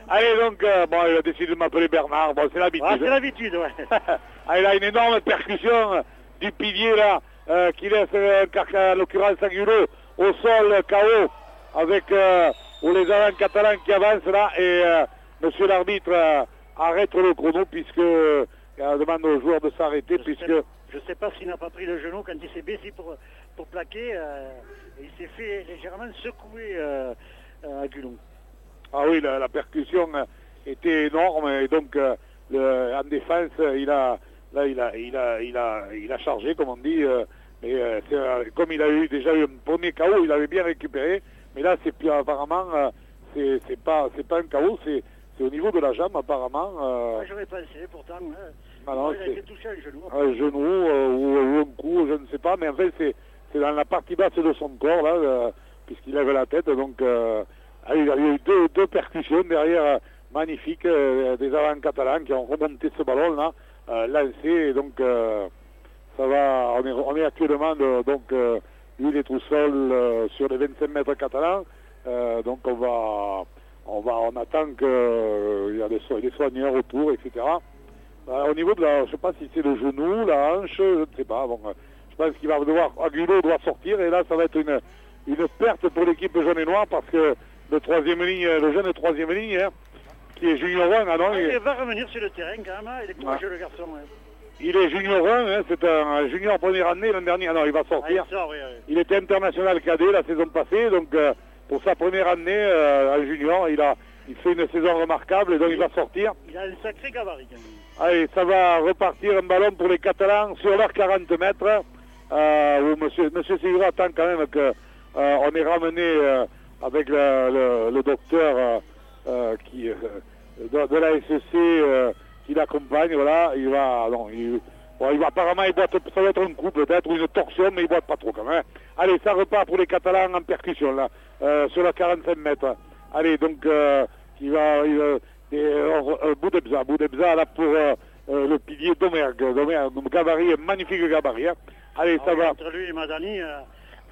Allez donc, il a décidé de m'appeler Bernard, c'est l'habitude. Ah, c'est l'habitude, ouais. Allez, là, une énorme percussion du pilier là, qui laisse en l'occurrence Agulo au sol KO avec ou les avants catalans qui avancent là et monsieur l'arbitre arrête le chrono puisque demande aux joueurs de s'arrêter puisque... Je ne sais pas s'il n'a pas pris le genou quand il s'est baissé pour plaquer. Il s'est fait légèrement secouer à Gulon. Ah oui, la percussion était énorme et donc en défense, il a chargé, comme on dit. Comme il a déjà eu un premier KO, il avait bien récupéré. Mais là, c'est plus apparemment, c'est pas un KO, c'est au niveau de la jambe apparemment. J'aurais pensé pourtant. Il a été touché à un genou. Un genou ou un cou, je ne sais pas, mais en fait c'est dans la partie basse de son corps là, puisqu'il lève la tête. Donc il y a eu deux percussions derrière magnifiques, des avants catalans qui ont remonté ce ballon là, lancé. Et donc ça va, on est actuellement lui il est tout seul sur les 25 mètres catalans. Donc on attend qu'il y a des soigneurs autour, etc. Au niveau de je ne sais pas si c'est le genou, la hanche, je ne sais pas. Bon, je pense qu'il va devoir, Agulo doit sortir et là ça va être une perte pour l'équipe jaune et noire parce que le jeune troisième ligne, hein, qui est junior 1, il va revenir sur le terrain quand même, il est courageux le garçon. Ouais. Il est junior 1, hein, c'est un junior première année l'an dernier, il va sortir. Il était international cadet la saison passée, donc pour sa première année en junior, il fait une saison remarquable et donc il va sortir. Il a un sacré gabarit. Allez, ça va repartir un ballon pour les Catalans sur leurs 40 mètres. Où monsieur Sévra attend quand même qu'on est ramené avec le docteur de la SEC qui l'accompagne. Voilà, il va apparemment, ça va être un coup peut-être, ou une torsion, mais il ne boite pas trop quand même. Allez, ça repart pour les Catalans en percussion là, sur leurs 45 mètres. Allez, donc, Boudebza là pour le pilier Domergue, gabarit, un magnifique gabarit. Hein. Allez, ça va. Entre lui et Madani,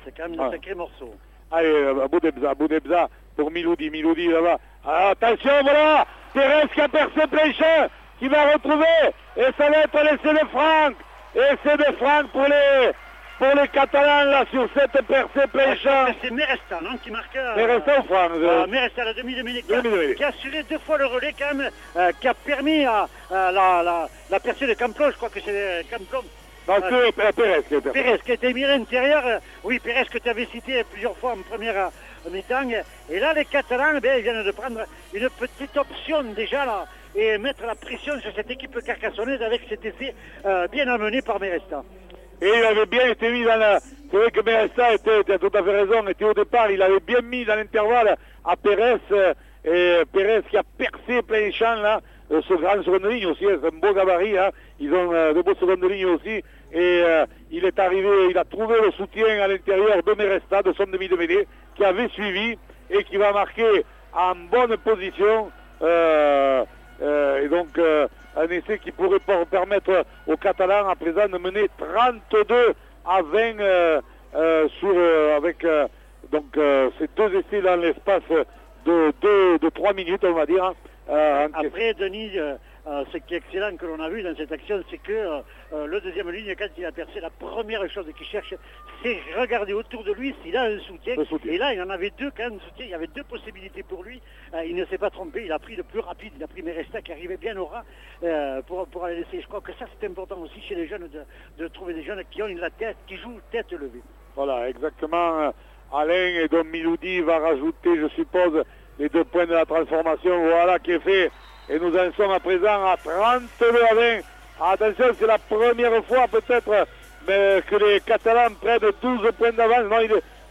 c'est quand même un sacré morceau. Allez, Boudebza pour Miloudi là-bas. Attention, voilà, Thérèse qui a percé plein champ, qui va retrouver, et ça va être l'essai de Franck. Essai de Franck pour les Catalans là sur cette percée plein champ. C'est Meresta qui marque. Meresta ou Franck Meresta, la demi-Dominique, qui a assuré 2 fois le relais quand même, qui a permis à la percée de Camplon, je crois que c'est Camplon. Non, c'est Pérez qui a été mis à l'intérieur. Oui, Pérez que tu avais cité plusieurs fois en première mi-temps. Et là, les Catalans, ils viennent de prendre une petite option déjà là et mettre la pression sur cette équipe carcassonnaise avec cet essai bien amené par Meresta. Et il avait bien été mis dans la... C'est vrai que Meresta tu as tout à fait raison, était au départ, il avait bien mis dans l'intervalle à Pérez, et Pérez qui a percé plein champ là, ce grand seconde ligne aussi, c'est un beau gabarit, hein. Ils ont de beaux secondes lignes aussi, et il est arrivé, il a trouvé le soutien à l'intérieur de Meresta, de son demi de mêlée, qui avait suivi et qui va marquer en bonne position, et donc un essai qui pourrait permettre aux Catalans à présent de mener 32 à 20 avec ces deux essais dans l'espace de 3 minutes, on va dire. Après, Denis, ce qui est excellent que l'on a vu dans cette action, c'est que le deuxième ligne, quand il a percé, la première chose qu'il cherche, c'est regarder autour de lui s'il a un soutien. Et là, il en avait deux quand même, soutien. Il y avait deux possibilités pour lui. Il ne s'est pas trompé. Il a pris le plus rapide. Il a pris Meresta qui arrivait bien au ras pour aller laisser. Je crois que ça, c'est important aussi chez les jeunes de trouver des jeunes qui ont la tête, qui jouent tête levée. Voilà, exactement. Alain et Dom Miloudi va rajouter, je suppose, les 2 points de la transformation. Voilà qui est fait. Et nous en sommes à présent à 32 à 20. Attention, c'est la première fois peut-être que les Catalans prennent 12 points d'avance. Non,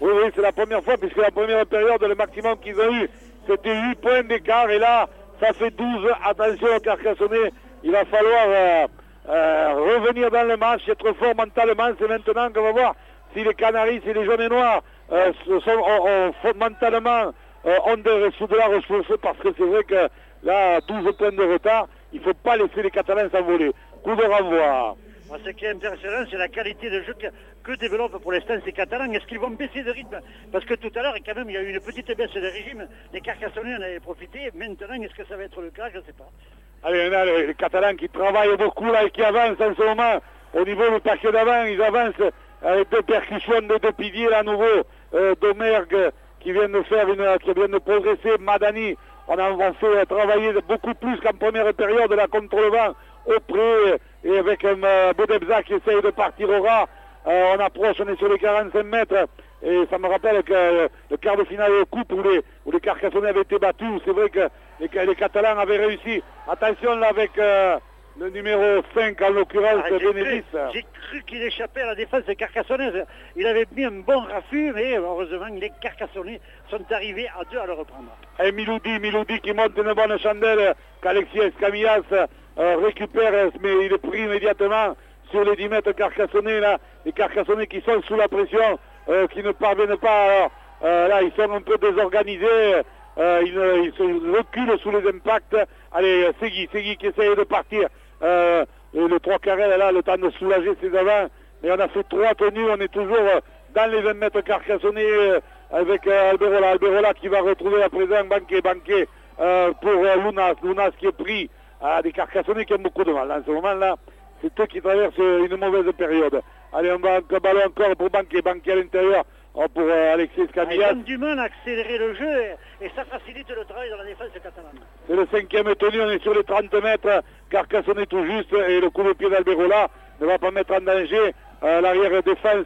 oui, c'est la première fois, puisque la première période, le maximum qu'ils ont eu, c'était 8 points d'écart. Et là, ça fait 12. Attention au Carcassonnais, il va falloir revenir dans le match, être fort mentalement. C'est maintenant qu'on va voir si les Canaries, si les jaunes et noirs mentalement ont de la ressource, parce que c'est vrai que là, 12 points de retard, il ne faut pas laisser les Catalans s'envoler. Coup de renvoi. Ce qui est impressionnant, c'est la qualité de jeu que développent pour l'instant ces Catalans. Est-ce qu'ils vont baisser de rythme? Parce que tout à l'heure, quand même, il y a eu une petite baisse de régime. Les Carcassonnais en avaient profité. Maintenant, est-ce que ça va être le cas? Je ne sais pas. Allez, on a les Catalans qui travaillent beaucoup là et qui avancent en ce moment. Au niveau du paquet d'avant, ils avancent avec 2 percussions de 2 piliers, à nouveau. Domergue qui vient de progresser. Madani, on a fait travailler beaucoup plus qu'en première période là contre le vent auprès et avec Bodebza qui essaye de partir au ras. On approche, on est sur les 45 mètres et ça me rappelle que le quart de finale de coupe où les Carcassonnais avaient été battus. C'est vrai que les Catalans avaient réussi. Attention là avec le numéro 5 en l'occurrence, Benedis. J'ai cru qu'il échappait à la défense carcassonnaise. Il avait mis un bon raffut, mais heureusement les Carcassonnais sont arrivés à 2 à le reprendre. Et Miloudi qui monte une bonne chandelle qu'Alexis Escamillas récupère, mais il est pris immédiatement sur les 10 mètres Carcassonnais là. Les Carcassonnais qui sont sous la pression, qui ne parviennent pas. Là, ils sont un peu désorganisés. Ils se reculent sous les impacts. Allez, Segui qui essaye de partir. Le 3 carrés là, le temps de soulager ses avants. Mais on a fait 3 tenues, on est toujours dans les 20 mètres Carcassonnais avec Alberola qui va retrouver à présent Banquet pour Lunas qui est pris. Des Carcassonnais qui ont beaucoup de mal. En ce moment-là, c'est eux qui traversent une mauvaise période. Allez, on va un ballon encore pour Banquet à l'intérieur. Pour Alexis Escamillas. Ils ont du mal à accélérer le jeu et ça facilite le travail dans la défense catalane. C'est le 5e tenu, on est sur les 30 mètres, Carcassonne tout juste et le coup de pied d'Alberola ne va pas mettre en danger l'arrière défense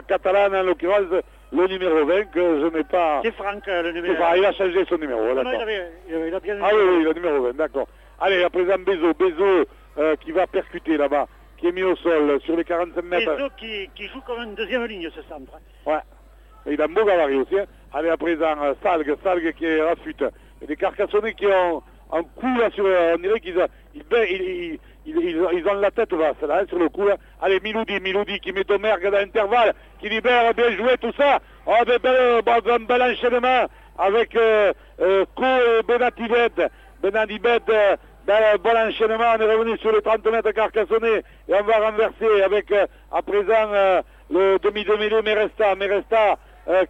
catalane, en l'occurrence le numéro 20 que je n'ai pas... C'est Franck le numéro 20. Il a changé son numéro, non, il a bien... Ah oui, le numéro 20, d'accord. Allez, à présent Bezo qui va percuter là-bas, qui est mis au sol sur les 45 mètres. Bezo qui joue comme une deuxième ligne ce centre. Ouais. Il a un beau gabarit aussi. Hein. Allez, à présent, Salgue qui est rafute. Et des Carcassonnais qui ont un coup là sur... On dirait qu'ils ont la tête basse là, hein, sur le coup. Là. Allez, Miloudi qui met Domergue dans l'intervalle, qui libère, bien joué, tout ça. Oh, un bel enchaînement avec Co et Benadibed. Bon enchaînement, on est revenu sur les 30 mètres Carcassonnais et on va renverser avec à présent le demi de mêlée Meresta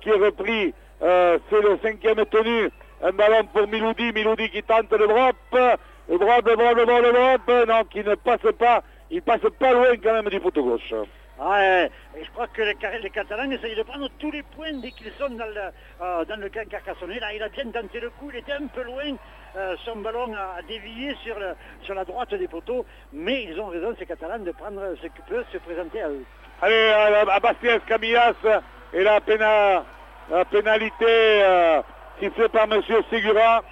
qui est repris, c'est le 5e tenu, un ballon pour Miloudi qui tente le drop, non, qui ne passe pas, il passe pas loin quand même du poteau gauche. Et je crois que les Catalans essayent de prendre tous les points dès qu'ils sont dans le camp carcassonnais. Là, il a bien tenté le coup, il était un peu loin, son ballon a dévié sur la droite des poteaux, mais ils ont raison, ces Catalans, de prendre ce qui peut se présenter à eux. Allez, à Bastien Camillas, et la pénalité sifflée par M. Segura.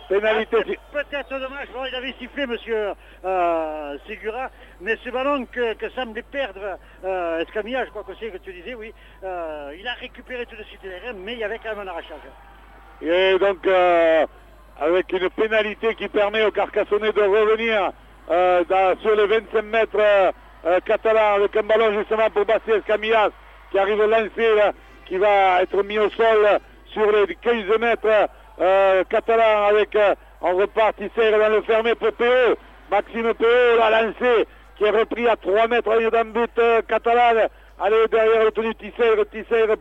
Pénalité. Peut-être dommage, il avait sifflé M. Segura, mais ce ballon que semblait perdre Escamilla, je crois que c'est que tu disais, oui, il a récupéré tout de suite les rênes, mais il y avait quand même un arrachage. Et donc, avec une pénalité qui permet aux Carcassonnais de revenir sur les 25 mètres catalans, avec un ballon justement pour Bastien Escamillas, qui arrive lancé, qui va être mis au sol sur les 15 mètres catalans avec on repart, il serre dans le fermé pour PO Maxime Péot l'a lancé, qui est repris à 3 mètres d'un but catalan. Allez, derrière le tenu Tisser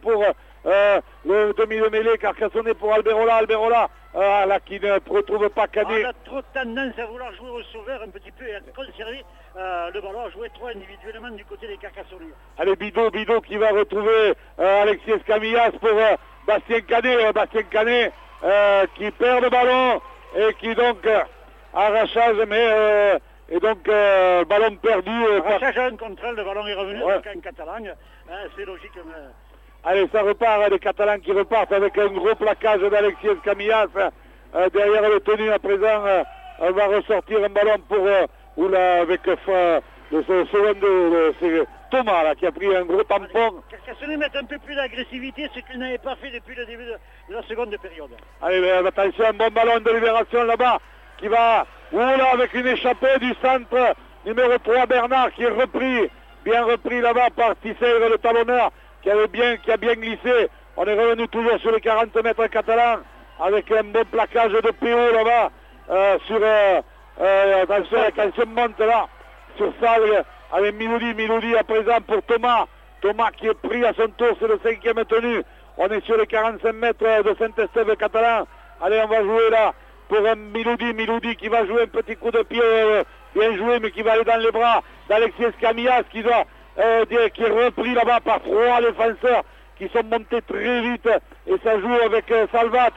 pour le demi de mêlée, Carcassonne pour Alberola, là qui ne retrouve pas Canet. On a trop tendance à vouloir jouer au sauveur un petit peu et à conserver le ballon, à jouer trop individuellement du côté des Carcassonnais. Allez, Bidot qui va retrouver Alexis Camillas pour Bastien Canet qui perd le ballon et qui donc arrachage, mais et donc ballon perdu. Arrachage à un contrôle, le ballon est revenu en catalan, c'est logique. Allez, ça repart, les Catalans qui repartent avec un gros plaquage d'Alexis Camillas. Derrière le tenu à présent, on va ressortir un ballon pour avec c'est Thomas là, qui a pris un gros tampon. Carcassonne met un peu plus d'agressivité, ce qu'il n'avait pas fait depuis le début de la seconde période. Allez, attention, un bon ballon de libération là-bas, qui va, avec une échappée du centre, numéro 3, Bernard, qui est bien repris là-bas par Tisser, le talonneur, qui a bien glissé. On est revenu toujours sur les 40 mètres catalans, avec un bon plaquage de PO là-bas, attention, monte là, sur Salgue, avec Miloudi à présent pour Thomas qui est pris à son tour, c'est le 5e tenu. On est sur les 45 mètres de Saint-Estève catalan. Allez, on va jouer là pour un Miloudi qui va jouer un petit coup de pied bien joué, mais qui va aller dans les bras d'Alexis Camillas, qui est repris là-bas par 3 défenseurs qui sont montés très vite, et ça joue avec Salvat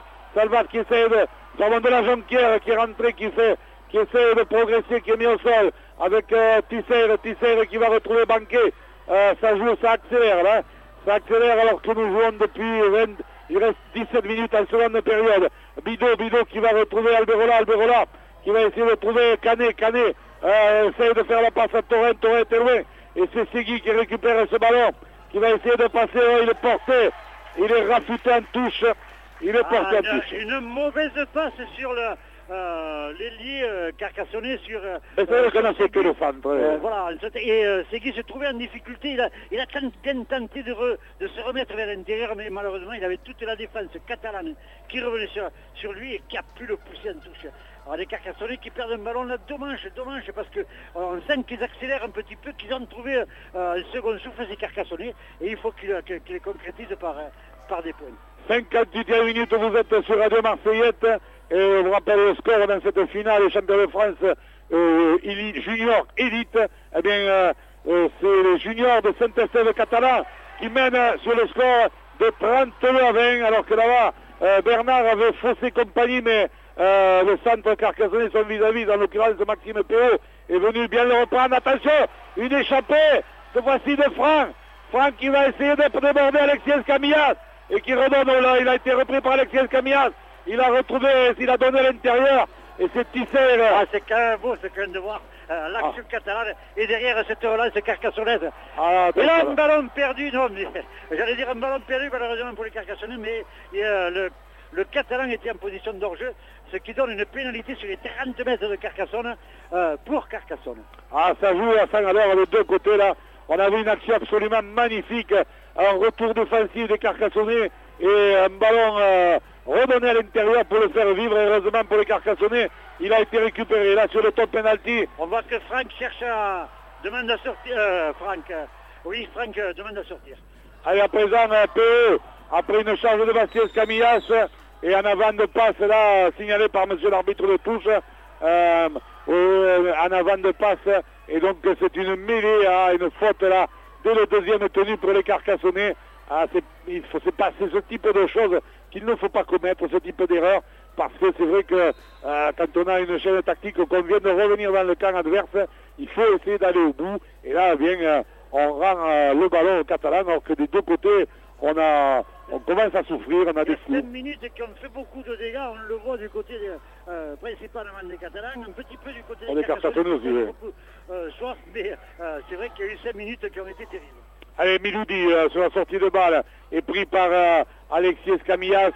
qui essaie de la Jonquière qui est rentré, qui essaie de progresser, qui est mis au sol avec Tisser qui va retrouver Banquet. Ça accélère là, alors que nous jouons depuis il reste 17 minutes en seconde période. Bidot qui va retrouver Alberola qui va essayer de trouver Canet essaie de faire la passe à Torrent est loin, et c'est Segui qui récupère ce ballon, qui va essayer de passer. Il est porté, il est raffuté en touche, une mauvaise passe sur l'ailier carcassonnais sur... c'est vrai qu'on a fait que le centre. Voilà, et Segui se trouvait en difficulté, il a tenté de se remettre vers l'intérieur, mais malheureusement il avait toute la défense catalane qui revenait sur lui et qui a pu le pousser en touche. Alors les Carcassonnais qui perdent un ballon là, dommage, parce qu'on sent qu'ils accélèrent un petit peu, qu'ils ont trouvé un second souffle, ces Carcassonnais, et il faut qu'ils les concrétisent par des points. 58e minute, vous êtes sur Radio Marseillette, et on vous rappelle le score dans cette finale championnat de France junior élite. Eh bien, c'est les juniors de Saint-Estève catalan qui mènent sur le score de 32 à 20, alors que là-bas, Bernard avait faussé compagnie, mais le centre carcassonnais, son vis-à-vis, dans l'occurrence Maxime Péot, est venu bien le reprendre. Attention, une échappée, cette fois-ci de Franck qui va essayer de déborder Alexis Camillas, et qui redonne, là, il a été repris par Alexis Camillas, il a donné à l'intérieur, et c'est Tisser. C'est quand même beau, c'est quand même de voir l'action catalane, et derrière cette relance carcassonnaise. Et là, un ballon perdu, j'allais dire un ballon perdu malheureusement pour les Carcassonnais, mais le Catalan était en position d'hors-jeu, ce qui donne une pénalité sur les 30 mètres de Carcassonne pour Carcassonne. Ça joue à 5 à l'heure, les deux côtés là. On a vu une action absolument magnifique, un retour défensif des Carcassonnais et un ballon redonné à l'intérieur pour le faire vivre. Heureusement pour les Carcassonnais, il a été récupéré là sur le top penalty. On voit que Franck demande à sortir. Franck demande à sortir. Allez, à présent, PE, après une charge de Bastien Camillas, et en avant de passe là, signalé par monsieur l'arbitre de touche, en avant de passe, et donc c'est une mêlée, une faute là, dès le deuxième tenu pour les Carcassonnais. C'est ce type de choses qu'il ne faut pas commettre, ce type d'erreur, parce que c'est vrai que quand on a une chaîne tactique, qu'on vient de revenir dans le camp adverse, il faut essayer d'aller au bout, et là, bien, on rend le ballon au Catalan, alors que des deux côtés, on commence à souffrir, on a des coups. 5 minutes qui ont fait beaucoup de dégâts, on le voit du côté principalement des Catalans, un petit peu du côté des Carcassonnais aussi. Soif, mais c'est vrai qu'il y a eu 5 minutes qui ont été terribles. Allez, Miloudi sur la sortie de balle est pris par Alexis Camillas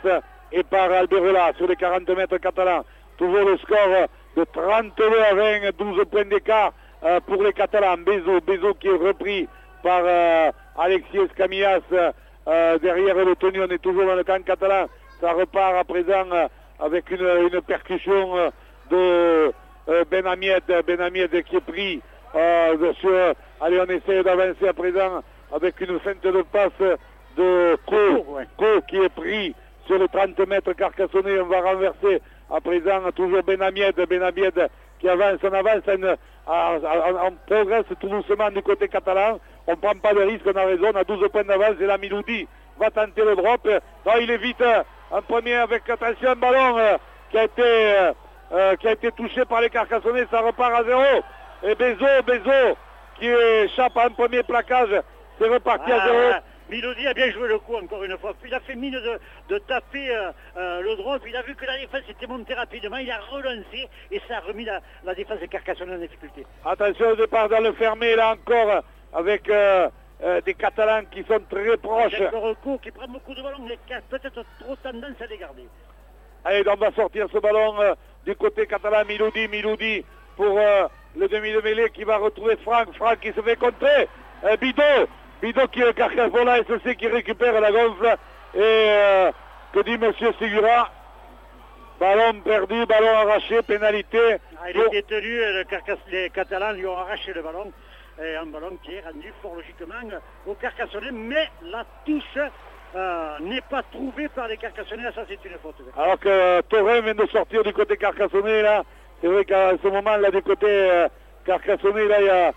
et par Alberola sur les 40 mètres catalans. Toujours le score de 32 à 20, 12 points d'écart pour les Catalans. Bezo qui est repris par Alexis Camillas. Derrière le tenu, on est toujours dans le camp catalan. Ça repart à présent avec une percussion de Ben Amied qui est pris allez, on essaie d'avancer à présent avec une feinte de passe de Co qui est pris sur les 30 mètres Carcassonnais. On va renverser à présent toujours Ben Amied qui avance, on progresse tout doucement du côté catalan. On ne prend pas de risque, on a raison, on a 12 points d'avance et la Miloudi va tenter le drop. Non, il évite un premier avec, attention, un ballon qui a été touché par les Carcassonnais, ça repart à 0. Et Bezo qui échappe à un premier plaquage, c'est reparti à 0. Miloudi a bien joué le coup encore une fois. Puis il a fait mine de taper le drone. Puis il a vu que la défense était montée rapidement. Il a relancé et ça a remis la défense de Carcassonne en difficulté. Attention au départ dans le fermé là encore avec des Catalans qui sont très proches. Le recours qui prend beaucoup de ballons mais qui a peut-être trop tendance à les garder. Allez, on va sortir ce ballon du côté catalan. Miloudi pour le demi de mêlée qui va retrouver Franck qui se fait contrer. Bidot qui est le Carcassonne SC qui récupère la gonfle. Et que dit monsieur Segura? Ballon perdu, ballon arraché, pénalité. Il était tenu, les Catalans lui ont arraché le ballon. Et un ballon qui est rendu fort logiquement aux Carcassonnais. Mais la touche n'est pas trouvée par les Carcassonnais. Ça c'est une faute. Alors que Taurin vient de sortir du côté Carcassonnais là. C'est vrai qu'à ce moment là du côté Carcassonnais là il y a...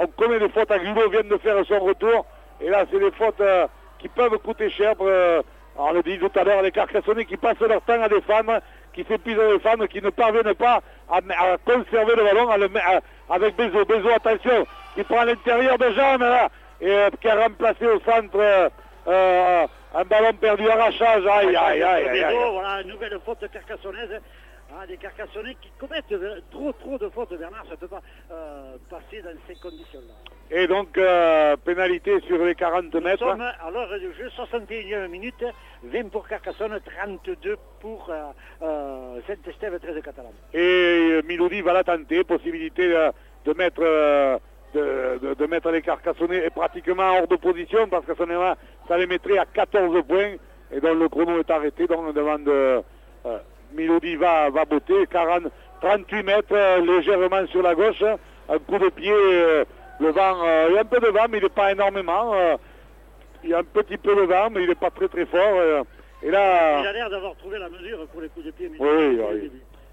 on connaît les fautes, Aguilo vient de faire son retour et là c'est des fautes qui peuvent coûter cher on le dit tout à l'heure, les Carcassonnais qui passent leur temps à défendre, qui s'épuisent à défendre, qui ne parviennent pas à conserver le ballon avec Bezo, attention, qui prend l'intérieur de Jeanne là, et qui a remplacé au centre un ballon perdu, arrachage, aïe. Voilà, une nouvelle faute carcassonnaise. Des Carcassonnais qui commettent trop de fautes, Bernard, ça ne peut pas passer dans ces conditions-là. Et donc, pénalité sur les 40 mètres. Nous sommes à l'heure du jeu, 61e minute, 20 pour Carcassonne, 32 pour Saint-Estève, 13 Catalan. Et Miloudi va la tenter, possibilité de mettre les Carcassonnais pratiquement hors de position, parce que ça les mettrait à 14 points, et donc le chrono est arrêté, donc on demande... Miloudi va botter, 38 mètres, légèrement sur la gauche, un coup de pied, le vent, il y a un peu de vent, mais il n'est pas énormément, il y a un petit peu de vent, mais il n'est pas très fort, et là... Il a l'air d'avoir trouvé la mesure pour les coups de pied. Oui,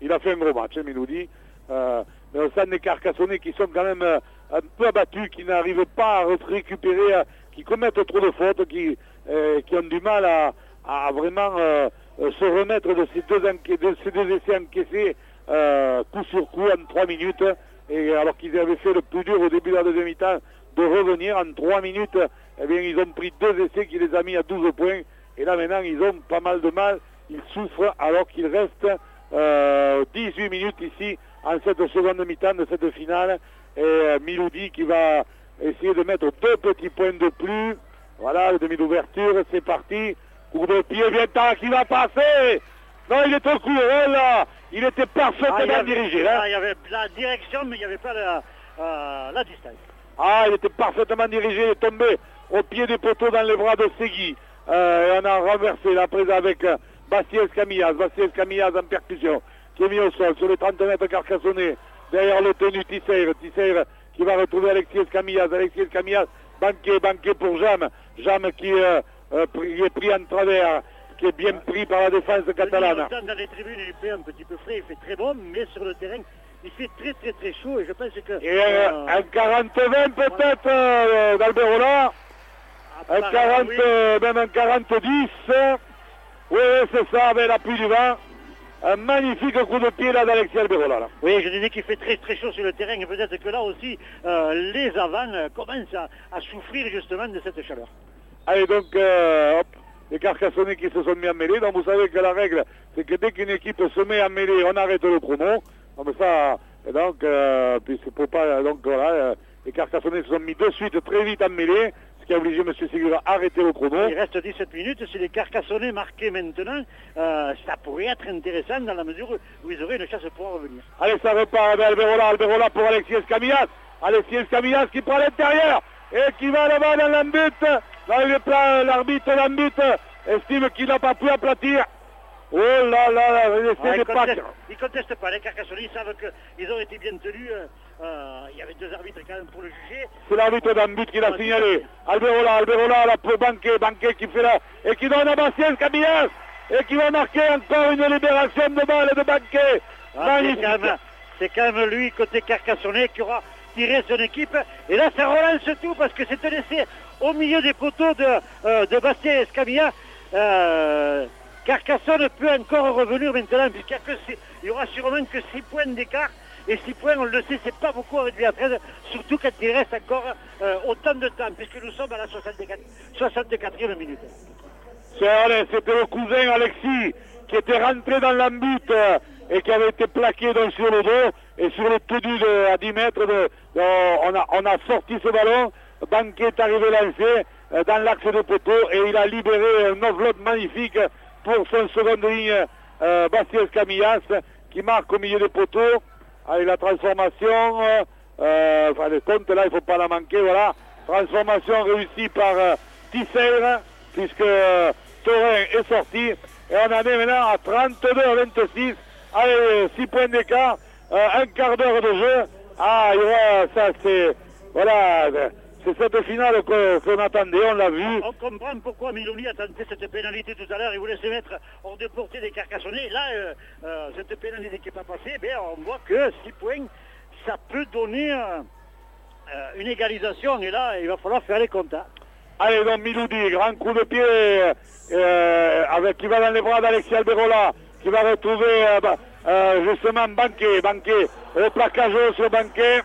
il a fait un gros match, Miloudi, mais au sein des Carcassonnais qui sont quand même un peu abattus, qui n'arrivent pas à récupérer, qui commettent trop de fautes, qui ont du mal à vraiment... se remettre de ces deux essais encaissés coup sur coup en 3 minutes, et alors qu'ils avaient fait le plus dur au début de la deuxième mi-temps de revenir en 3 minutes, eh bien ils ont pris 2 essais qui les a mis à 12 points, et là maintenant ils ont pas mal de mal, ils souffrent alors qu'il reste 18 minutes ici en cette seconde mi-temps de cette finale, et Miloudi qui va essayer de mettre 2 petits points de plus. Voilà, le demi d'ouverture, c'est parti. Coup de pied, Vienta qui va passer. Non, il est trop court, là. Il était parfaitement dirigé. Là. Il y avait la direction, mais il n'y avait pas la distance. Il était parfaitement dirigé. Il est tombé au pied des poteaux dans les bras de Segui. Et on a renversé la prise avec Bastien Camillas en percussion, qui est mis au sol sur les 30 mètres Carcassonnais. Derrière le tenu Tisseire qui va retrouver Alexis Camillas, banqué pour Jam qui... il est pris en travers, qui est bien pris par la défense catalane. Dans les tribunes, il fait un petit peu frais, il fait très bon, mais sur le terrain, il fait très chaud, et je pense que... Et un 40-20 peut-être d'Alberola, un 40, même un 40-10, oui, c'est ça, avec l'appui du vent. Un magnifique coup de pied là d'Alexis Alberola. Oui, je disais qu'il fait très chaud sur le terrain, et peut-être que là aussi, les avants commencent à souffrir justement de cette chaleur. Allez, donc, les Carcassonnais qui se sont mis en mêlée. Donc, vous savez que la règle, c'est que dès qu'une équipe se met en mêlée, on arrête le chrono. Donc, ça, et donc, puisque pour pas, donc, voilà, les Carcassonnais se sont mis de suite très vite en mêlée, ce qui a obligé M. Segura à arrêter le chrono. Il reste 17 minutes. Si les Carcassonnais marquaient maintenant, ça pourrait être intéressant dans la mesure où ils auraient une chance pour revenir. Allez, ça repart avec Alberola pour Alexis Camillas. Alexis Camillas qui prend l'intérieur et qui va là-bas dans l'embut. Là, il est plein, l'arbitre l'embut estime qu'il n'a pas pu aplatir. Oh là là, laissez des packs. Ils ne contestent pas, les Carcassonnais, ils savent qu'ils ont été bien tenus. Il y avait 2 arbitres quand même pour le juger. C'est l'arbitre d'un but qui l'a signalé. Alberola, là pour Banquet qui fait là, et qui donne à Bastien Camillas, et qui va marquer encore une libération de balle de Banquet. C'est quand même lui, côté Carcassonnais, qui aura tiré son équipe. Et là, ça relance tout, parce que c'est un essai au milieu des poteaux de Bastien Escamilla. Carcassonne peut encore revenir maintenant, puisqu'il y aura sûrement que 6 points d'écart. Et 6 points, on le sait, c'est pas beaucoup avec les 13, surtout quand il reste encore autant de temps, puisque nous sommes à la 64e minute. C'était le cousin Alexis qui était rentré dans l'embut et qui avait été plaqué donc, sur le dos. Et sur le tendu à 10 mètres, on a sorti ce ballon. Banquet est arrivé lancé dans l'axe de poteau et il a libéré un offload magnifique pour son seconde ligne, Bastien Camillas, qui marque au milieu des poteaux. Avec la transformation, le compte là, il ne faut pas la manquer, voilà. Transformation réussie par Tisser, puisque Taurin est sorti. Et on en est maintenant à 32 à 26, avec 6 points d'écart, un quart d'heure de jeu. Ah, ça c'est, voilà, c'est cette finale qu'on attendait, on l'a vu. On comprend pourquoi Miloni a tenté cette pénalité tout à l'heure, il voulait se mettre hors de portée des Carcassonnais. Là, cette pénalité qui n'est pas passée, on voit que 6 points, ça peut donner une égalisation. Et là, il va falloir faire les comptes. Allez, donc Miloudi, grand coup de pied, qui va dans les bras d'Alexis Alberola, qui va retrouver justement Banquet, au plaquage sur Banquet.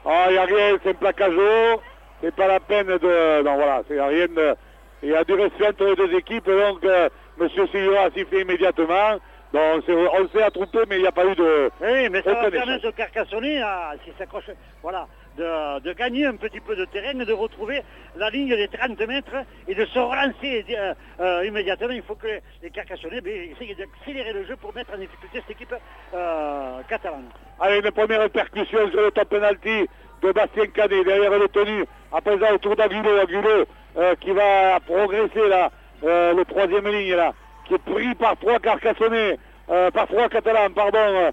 Il n'y a rien, c'est un plaquage haut. C'est pas la peine de... Non, voilà, il n'y a rien de... Il y a du respect entre les deux équipes, donc M. Sigura a sifflé immédiatement. Donc on s'est attroupé, mais il n'y a pas eu de... Oui, mais ça va permettre au Carcassonnais, s'il s'accroche, voilà, de gagner un petit peu de terrain, de retrouver la ligne des 30 mètres et de se relancer immédiatement. Il faut que les Carcassonnais essayent d'accélérer le jeu pour mettre en difficulté cette équipe catalane. Allez, une première percussion sur le top penalty de Bastien Canet, derrière le tenu. À présent, autour d'Agulo, qui va progresser là, le troisième ligne là, qui est pris par 3 Carcassonnais, par 3 Catalans, pardon.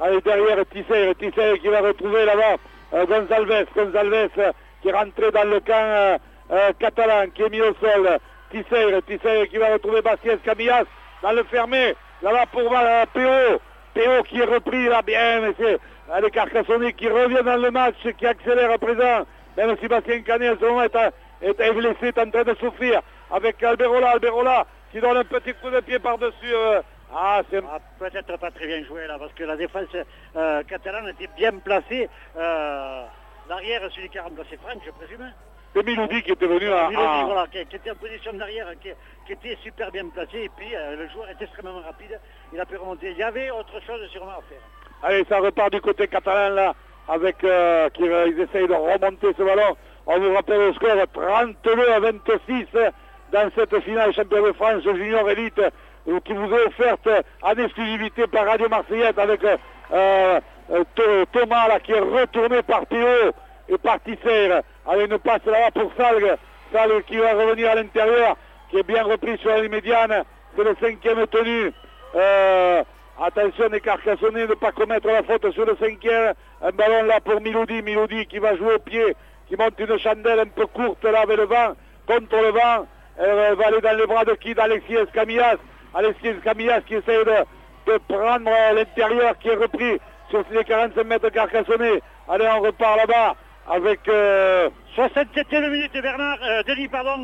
Allez, derrière Tisser qui va retrouver là-bas Gonzalez qui est rentré dans le camp catalan, qui est mis au sol. Tisser qui va retrouver Bastien Camillas dans le fermé, là-bas pour PO qui est repris là bien, mais c'est les Carcassonnais qui reviennent dans le match, qui accélère à présent, même si Bastien Canet à ce moment est blessé, est en train de souffrir, avec Alberola qui donne un petit coup de pied par-dessus. Peut-être pas très bien joué là, parce que la défense catalane était bien placée. L'arrière, celui qui a remplacé Franck, je présume. C'est Miloudi qui était venu voilà, qui était en position d'arrière, qui était super bien placé, et puis le joueur est extrêmement rapide, il a pu remonter. Il y avait autre chose sûrement à faire. Allez, ça repart du côté catalan là, avec ils essayent de remonter ce ballon. On vous rappelle le score 32 à 26 dans cette finale champion de France junior élite qui vous est offerte en exclusivité par Radio Marseillaise avec Thomas là, qui est retourné par Théo et par Tisser. Allez, une passe là-bas pour Salgue qui va revenir à l'intérieur, qui est bien repris sur la ligne médiane. C'est le 5e tenu. Attention les Carcassonnais de ne pas commettre la faute sur le 5e. Un ballon là pour Miloudi qui va jouer au pied, qui monte une chandelle un peu courte là avec le vent, contre le vent. Elle va aller dans les bras de qui? D'Alexis Camillas. Alexis Camillas qui essaie de prendre l'intérieur, qui est repris sur les 45 mètres Carcassonnais. Allez, on repart là-bas avec 67e minute, Denis, pardon.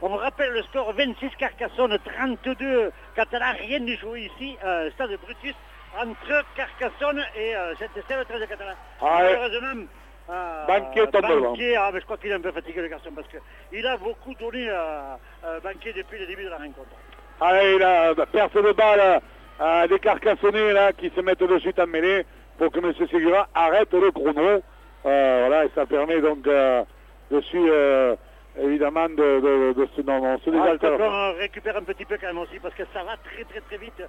On me rappelle le score 26 Carcassonne, 32 Catalans, rien n'est joué ici, stade Brutus, entre Carcassonne et cette 13 Catalans. Malheureusement, Banquet tombe devant. Mais je crois qu'il est un peu fatigué le garçon, parce qu'il a beaucoup donné à Banquet depuis le début de la rencontre. Allez, la perte de balle des Carcassonnais là, qui se mettent de suite en mêlée pour que M. Segura arrête le chrono. Voilà, et ça permet donc dessus évidemment de se désaltérer. On récupère un petit peu quand même aussi, parce que ça va très très très vite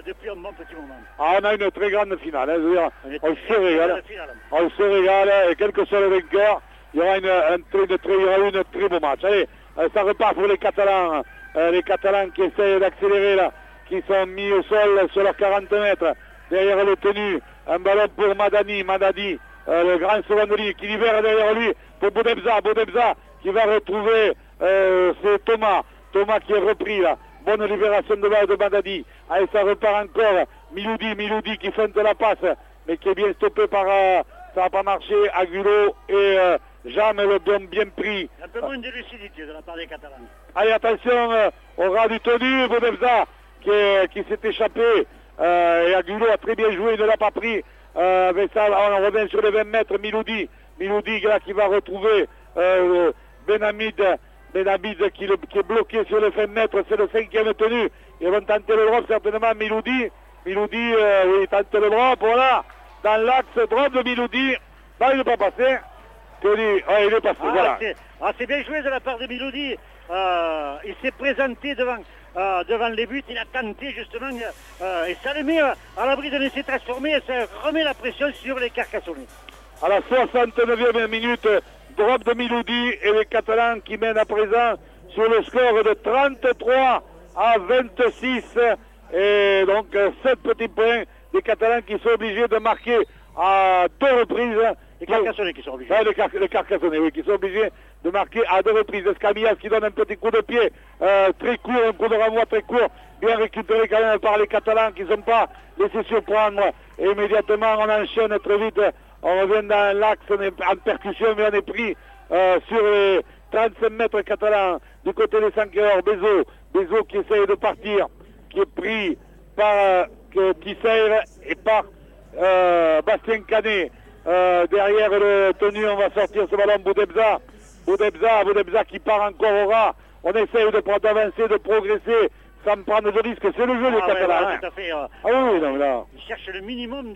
depuis un bon petit moment. On a une très grande finale, hein, je veux dire, on se régale, et quel que soit le vainqueur, il y aura un très beau match. Allez, ça repart pour les Catalans qui essayent d'accélérer là qui sont mis au sol sur leurs 40 mètres. Derrière le tenu, un ballon pour Madani, le grand Sauvandoli qui libère derrière lui pour Boudebza qui va retrouver c'est Thomas qui est repris là. Bonne libération de balle de Madani. Allez, ça repart encore. Miloudi qui feinte la passe, mais qui est bien stoppé par ça n'a pas marché. Agulo et Jam le bien pris. Un peu moins de lucidité de la part des Catalans. Allez, attention au ras du tenu, Boudebza qui s'est échappé. Et Agulo a très bien joué, il ne l'a pas pris. Avec ça, on revient sur les 20 mètres. Miloudi là, qui va retrouver Benhamid qui est bloqué sur les 20 mètres. C'est le 5e tenu. Ils vont tenter le drop certainement. Miloudi, oui, tente le drop. Voilà, dans l'axe drop de Miloudi. Non, il n'est pas passé. Il est passé, voilà. C'est bien joué de la part de Miloudi. Il s'est présenté devant les buts, il a tenté justement et ça le met à l'abri de laisser transformer et ça remet la pression sur les Carcassonnais. À la 69e minute, drop de Miloudi et les Catalans qui mènent à présent sur le score de 33 à 26 et donc 7 petits points des Catalans qui sont obligés de marquer à 2 reprises. Les Carcassonnais qui sont obligés. Les Carcassonnais, oui, qui sont obligés de marquer à 2 reprises. Escamillas qui donne un petit coup de pied très court, un coup de renvoi très court, bien récupéré quand même par les Catalans qui ne sont pas laissés surprendre. Et immédiatement, on enchaîne très vite. On revient dans l'axe, on est en percussion, mais on est pris sur les 35 mètres catalans du côté des Sanqueurs. Bezo qui essaye de partir, qui est pris par Tisser et par Bastien Canet. Derrière le tenu, on va sortir ce ballon. Boudebza qui part encore au ras. On essaye d'avancer, de progresser sans prendre de risques. C'est le jeu des Catalans. Ouais, tout à fait. Oui, non, là. Ils cherchent le minimum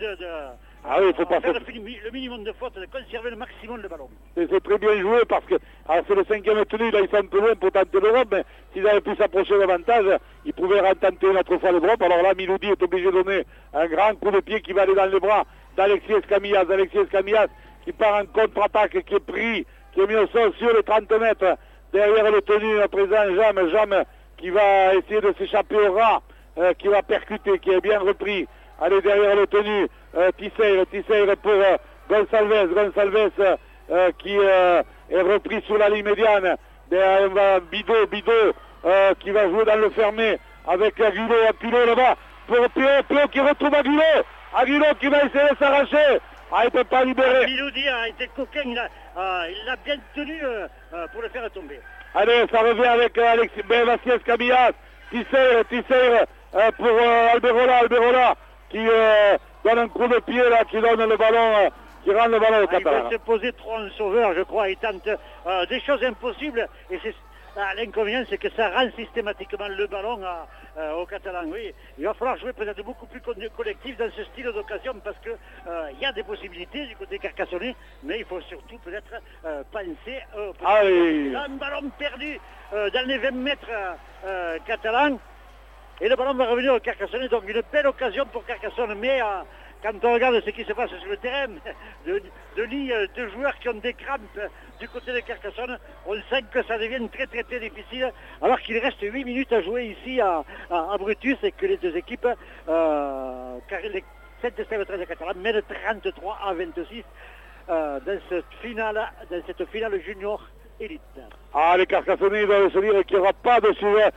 Ah oui, il faut pas faire le minimum de fautes, de conserver le maximum de ballon. C'est très bien joué parce que c'est le 5e tenu, là ils sont un peu loin pour tenter le drop, mais s'ils avaient pu s'approcher davantage, ils pouvaient retenter une autre fois le drop. Alors là, Miloudi est obligé de donner un grand coup de pied qui va aller dans les bras d'Alexis Escamillas. Alexis Escamillas qui part en contre-attaque, qui est pris, qui est mis au sol sur les 30 mètres. Derrière le tenu, à présent, Jam qui va essayer de s'échapper au ras, qui va percuter, qui est bien repris. Allez, derrière le tenu, Tisser pour Gonçalves qui est repris sur la ligne médiane. Derrière Bido qui va jouer dans le fermé avec Agulo là-bas pour Pio qui retrouve Agulo qui va essayer de s'arracher. Il ne peut pas libérer. Miloudi a été coquin, il l'a bien tenu pour le faire tomber. Allez, ça revient avec Alexis Escamillas. Tisser pour Alberola qui donne un coup de pied là, qui donne le ballon, qui rend le ballon au Catalan. Il va se poser trop en sauveur, je crois. Il tente des choses impossibles et c'est l'inconvénient, c'est que ça rend systématiquement le ballon aux Catalans. Oui, il va falloir jouer peut-être beaucoup plus collectif dans ce style d'occasion parce que il y a des possibilités du côté carcassonnais, mais il faut surtout peut-être penser un ballon perdu dans les 20 mètres catalans. Et le ballon va revenir au Carcassonne, donc une belle occasion pour Carcassonne. Mais quand on regarde ce qui se passe sur le terrain, deux joueurs qui ont des crampes du côté de Carcassonne, on sent que ça devient très difficile, alors qu'il reste 8 minutes à jouer ici à Brutus et que les deux équipes, car les 7 de Catalan mènent 33 à 26 dans cette finale junior élite. Les Carcassonnais doivent se dire qu'il n'y aura pas de sauveur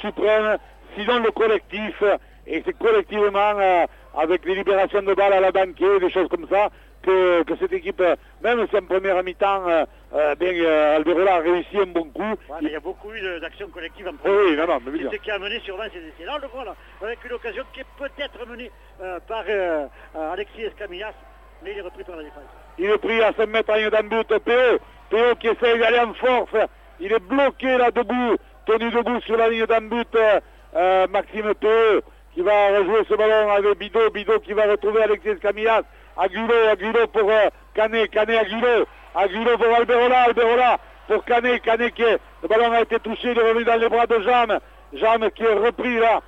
suprême. Sinon le collectif, et c'est collectivement avec les libérations de balles à la banquet, des choses comme ça, que cette équipe, même si en première mi-temps, Alberola a réussi un bon coup. Ouais, mais il y a beaucoup eu d'actions collectives en première. Oui, non, mais c'est ce qui a mené sûrement ces essais. Là, on le voit là, avec une occasion qui est peut-être menée par Alexis Escamillas, mais il est repris par la défense. Il est pris à 5 mètres en ligne d'un but, Péo qui essaye d'aller en force, il est bloqué là debout, tenu debout sur la ligne d'un but. Maxime Péo qui va rejouer ce ballon avec Bido qui va retrouver Alexis Escamillas. Agulo pour Canet, Agulo pour Alberola pour Canet qui est, le ballon a été touché, il est revenu dans les bras de Jam qui est repris là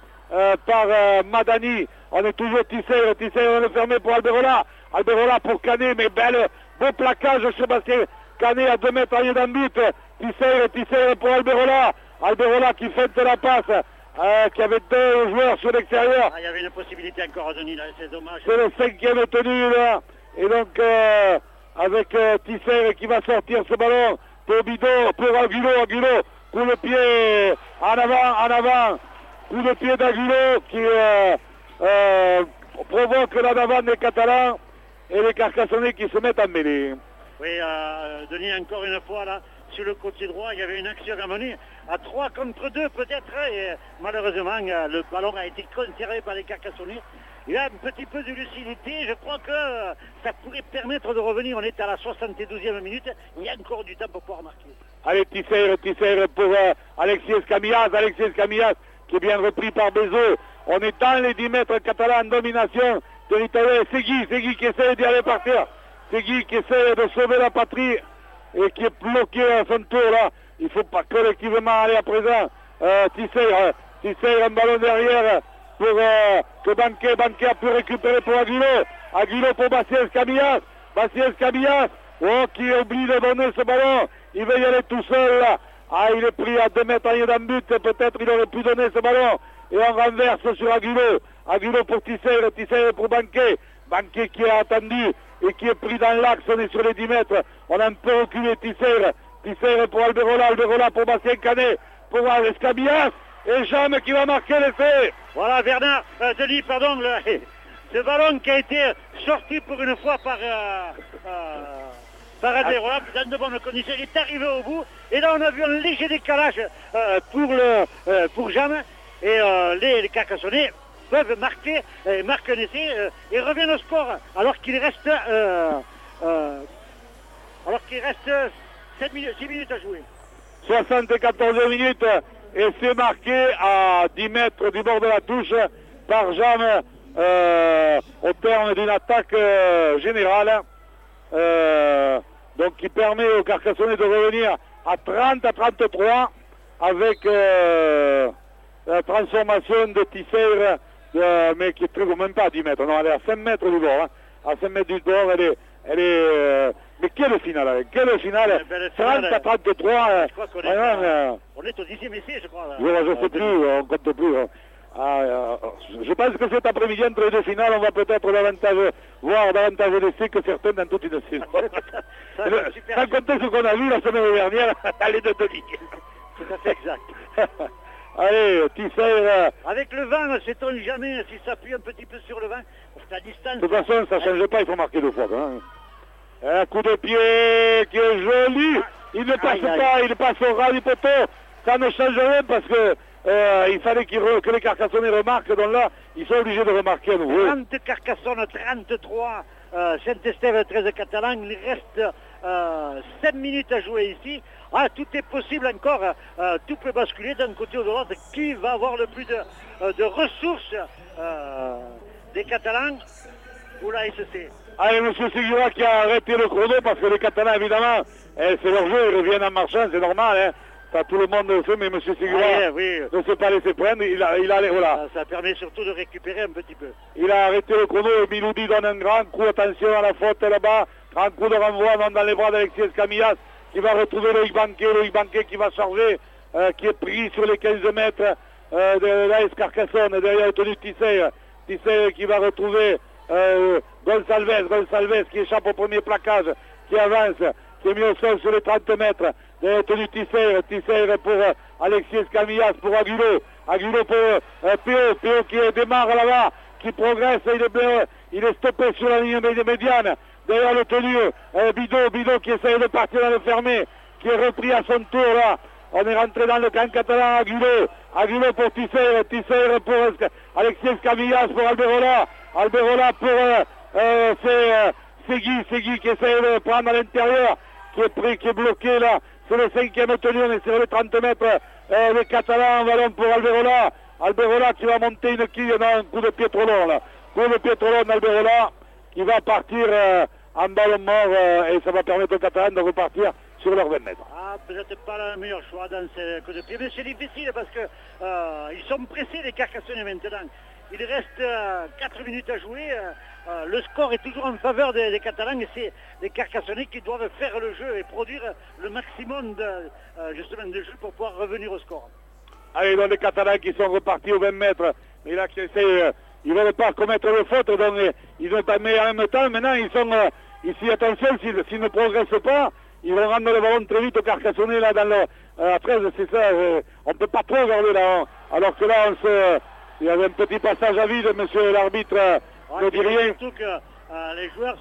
par Madani. On est toujours Tisser va le fermer pour Alberola pour Canet, mais beau plaquage Sébastien Canet à 2 mètres en ligne d'un but. Tisser pour Alberola qui feinte la passe qui avait 2 joueurs sur l'extérieur. Il y avait une possibilité encore, Denis, là, c'est dommage. C'est le 5e tenu là. Et donc avec Tisser qui va sortir ce ballon pour Bidot, pour Aguilo, coup de pied en avant, coup de pied d'Aguilo qui provoque la d'avant des Catalans et les Carcassonnais qui se mettent en mêlée. Oui, Denis, encore une fois là, sur le côté droit, il y avait une action à mener à 3 contre 2 peut-être, et malheureusement le ballon a été conservé par les Carcassonnais. Il a un petit peu de lucidité, je crois que ça pourrait permettre de revenir. On est à la 72e minute, il y a encore du temps pour pouvoir marquer. Allez, Tisser pour Alexis Escamillas qui est bien repris par Bézot. On est dans les 10 mètres catalans en domination territoriale. Segui qui essaie d'y aller par terre. Segui qui essaie de sauver la patrie et qui est bloqué à son tour là. Il faut pas collectivement aller à présent. Tisser un ballon derrière pour que Banquet a pu récupérer pour Aguilo pour Bastien Escamillas, qui oublie de donner ce ballon. Il va y aller tout seul là. Il est pris à 2 mètres en but, peut-être il aurait pu donner ce ballon. Et on renverse sur Aguilo pour Tisser pour Banquet qui a attendu et qui est pris dans l'axe. On est sur les 10 mètres, on a un peu reculé. Tisser pour Alberola pour Bastien Canet, pour Escamillas, et Jeanne qui va marquer l'essai. Voilà, Bernard, Denis, pardon, ce ballon qui a été sorti pour une fois par Alberola dans de bonnes conditions, il est arrivé au bout, et là on a vu un léger décalage pour Jeanne, et les Carcassonnais peuvent marquer, marquent un essai et reviennent au score, alors qu'il reste 6 minutes à jouer. 74 minutes, et c'est marqué à 10 mètres du bord de la touche par Jeanne au terme d'une attaque générale, donc qui permet aux Carcassonnais de revenir à 30-33 avec la transformation de Tisser, mais qui ne trouve même pas à 10 mètres. Non, elle est à 5 mètres du bord. À 5 mètres du bord, elle est mais quelle finale, 30-33. Je crois qu'on est, on est au 10e essai, je crois. Je ne sais plus, on ne compte plus. Je pense que cet après-midi, entre les deux finales, on va peut-être voir davantage d'essais que certains dans toute une saison. Sans compter ce qu'on a vu la semaine dernière dans les deux demi. Tout à fait exact. Allez, Tisser. Avec le vent, sait-on jamais si ça appuie un petit peu sur le vent, parce qu'à distance... De toute façon, ça ne change pas, il faut marquer 2 fois. Un coup de pied qui est joli. Il ne passe pas, il passe au ras du poteau. Ça ne change rien parce que il fallait que les Carcassonnais remarquent. Donc là, ils sont obligés de remarquer à nouveau. 30 Carcassonne, 33 Saint-Estève, 13 Catalans. Il reste 5 minutes à jouer ici. Tout est possible encore. Tout peut basculer d'un côté ou de l'autre. Qui va avoir le plus de ressources des Catalans ou la SEC? Allez, M. Segura qui a arrêté le chrono parce que les Catalans, évidemment, c'est leur jeu, ils reviennent en marchant, c'est normal. Ça, tout le monde le fait, mais M. Segura ne s'est pas laissé prendre. Voilà. Ça permet surtout de récupérer un petit peu. Il a arrêté le chrono et Miloudi donne un grand coup. Attention à la faute là-bas. Grand coup de renvoi dans les bras d'Alexis Escamillas qui va retrouver Loïc Banquet qui va charger, qui est pris sur les 15 mètres de l'AS Carcassonne, derrière le tenu Tisser qui va retrouver Gonçalves qui échappe au premier plaquage, qui avance, qui est mis au sol sur les 30 mètres, tenu Tisser pour Alexis Escamillas, pour Aguilo pour Péo qui démarre là-bas, qui progresse, il est stoppé sur la ligne médiane, derrière le tenu Bidot qui essaye de partir dans le fermé, qui est repris à son tour là. On est rentré dans le camp catalan. Aguilo pour Tisser pour Alexis Escamillas, pour Alberola pour Segui qui essaie de prendre à l'intérieur, qui est bloqué là. C'est le 5e tenu, on est sur les 30 mètres. Les Catalans, ballon pour Alberola qui va monter une quille, un coup de pied trop long là. Coup de pied trop long d'Alberola qui va partir en ballon mort et ça va permettre aux Catalans de repartir sur leurs 20 mètres. Peut-être pas le meilleur choix dans ces coups de pied, mais c'est difficile parce que ils sont pressés les Carcassonnais maintenant. Il reste 4 minutes à jouer. Le score est toujours en faveur des Catalans et c'est les Carcassonnais qui doivent faire le jeu et produire le maximum de jeu pour pouvoir revenir au score. Allez, donc les Catalans qui sont repartis aux 20 mètres. Mais là, qui essaient, ils ne veulent pas commettre de faute, donc ils ont pas mis en même temps. Maintenant, ils sont ici, attention, s'ils ne progressent pas, ils vont rendre le ballon très vite au Carcassonnais, là, dans la 13, c'est ça. On ne peut pas trop regarder là. Alors que là, il y avait un petit passage à vide, monsieur l'arbitre ne dit rien. Surtout que les joueurs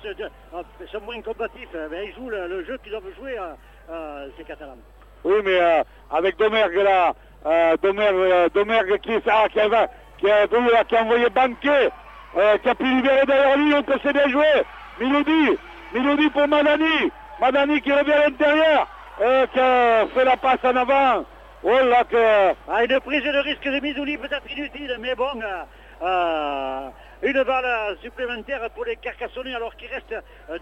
sont moins combatifs, mais ils jouent le jeu qu'ils doivent jouer, ces Catalans. Oui, mais avec Domergue là, Domergue qui a envoyé banquer, qui a pu libérer derrière lui, on peut c'est bien joué. Miloudi pour Madani qui revient à l'intérieur, qui a fait la passe en avant. Oh là que... une prise de risque de Miloudi peut-être inutile, mais bon, une balle supplémentaire pour les Carcassonnais alors qu'il reste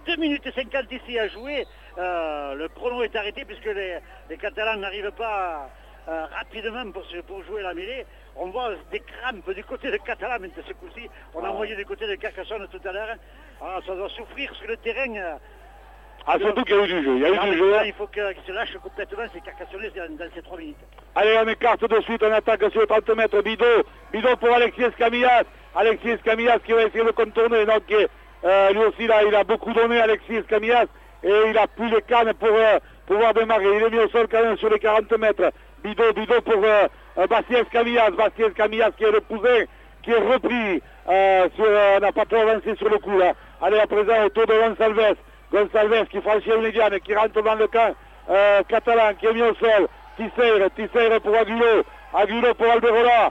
2 minutes 50 ici à jouer. Le chrono est arrêté puisque les Catalans n'arrivent pas rapidement pour jouer la mêlée. On voit des crampes du côté de Catalan de ce coup-ci. On a envoyé du côté de Carcassonne tout à l'heure. Ça doit souffrir sur le terrain. Surtout qu'il y a eu du jeu. Il faut qu'ils se lâchent complètement ces Carcassonnais dans ces 3 minutes. Allez, on écarte de suite, on attaque sur les 30 mètres. Bidot pour Alexis Camillas. Alexis Camillas qui va essayer de contourner. Donc, lui aussi, là, il a beaucoup donné, Alexis Camillas. Et il a plus les cannes pour pouvoir démarrer. Il est mis au sol quand même sur les 40 mètres. Bidot pour Bastien Camillas qui est le cousin, qui est repris. On n'a pas trop avancé sur le coup, là. Allez, à présent, autour de Gonçalves qui franchit une médiane, qui rentre dans le camp catalan, qui est mis au sol. Tisseire pour Aguilo pour Alberola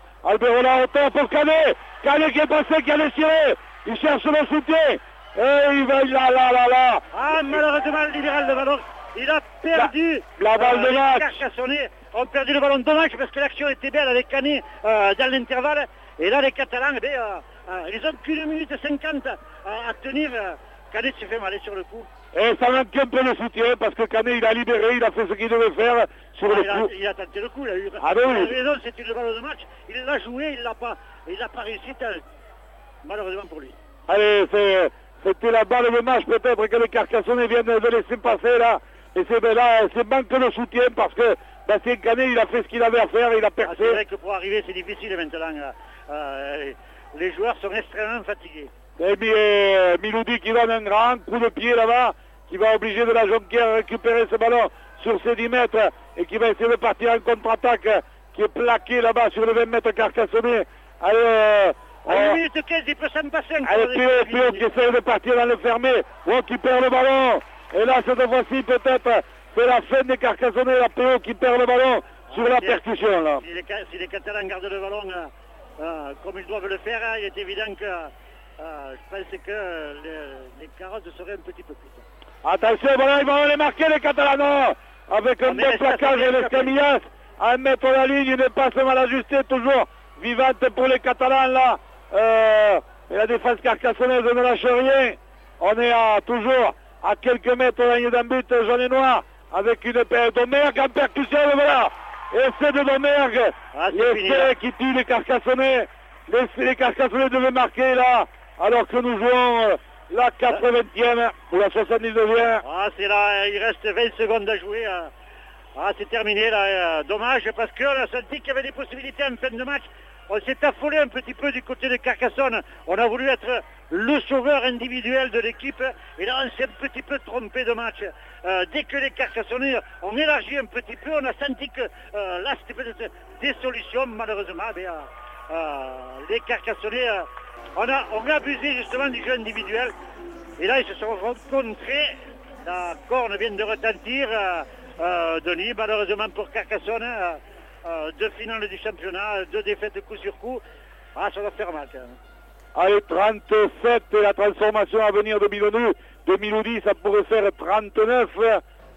autant pour Canet qui est passé, qui a déchiré, il cherche le soutien et il va là. Malheureusement le libéral de ballon, il a perdu la balle de match. Les Carcassonnais ont perdu le ballon, dommage parce que l'action était belle avec Canet dans l'intervalle, et là les Catalans ils ont qu'une minute 50 à tenir. Canet se fait mal sur le coup. Et ça manque un peu le soutien parce que Canet il a libéré, il a fait ce qu'il devait faire sur le coup. Il a tenté le coup, il a eu raison, c'est une balle de match, il l'a joué, il l'a pas réussi, malheureusement pour lui. Allez, c'était la balle de match peut-être que les Carcassonnais viennent de laisser passer là. Et c'est manque le soutien parce que Bastien Canet il a fait ce qu'il avait à faire, il a percé. C'est vrai que pour arriver c'est difficile maintenant. Les joueurs sont extrêmement fatigués. Et bien, Miloudi qui donne un grand coup de pied là-bas, qui va obliger de la Jonquière à récupérer ce ballon sur ses 10 mètres et qui va essayer de partir en contre-attaque, qui est plaqué là-bas sur les 20 mètres Carcassonnais. Allez, 1 minute 15, il peut s'en passer. Allez, Pio qui essaie de partir dans le fermé, qui perd le ballon. Et là, cette fois-ci, peut-être, c'est la fin des Carcassonnais, la Pio qui perd le ballon sur la percussion. Là. Si les Catalans gardent le ballon comme ils doivent le faire, il est évident que je pense que les carottes seraient un petit peu plus. Attention, voilà, ils vont les marquer les Catalans avec un bon plaquage et les Camillas à 1 mètre la ligne, une passe mal ajustée, toujours vivante pour les Catalans là. Et la défense carcassonnaise ne lâche rien. On est toujours à quelques mètres de la ligne d'un but jaune et noir avec une paire Domergue en percussion, voilà. Essai de Domergue, l'essai qui tue les Carcassonnais. Les Carcassonnais devaient marquer là, alors que nous jouons la 80e ou la 79e. C'est là, il reste 20 secondes à jouer. C'est terminé là, dommage parce qu'on a senti qu'il y avait des possibilités en fin de match. On s'est affolé un petit peu du côté de Carcassonne. On a voulu être le sauveur individuel de l'équipe. Et là, on s'est un petit peu trompé de match. Dès que les Carcassonnais ont élargi un petit peu, on a senti que là, c'était peut-être des solutions. Malheureusement, les Carcassonnais, on a abusé justement du jeu individuel. Et là, ils se sont rencontrés. La corne vient de retentir. Denis, malheureusement pour Carcassonne. 2 finales du championnat, 2 défaites coup sur coup. Ça va faire mal quand même. Allez, 37 et la transformation à venir de Miloudi, ça pourrait faire 39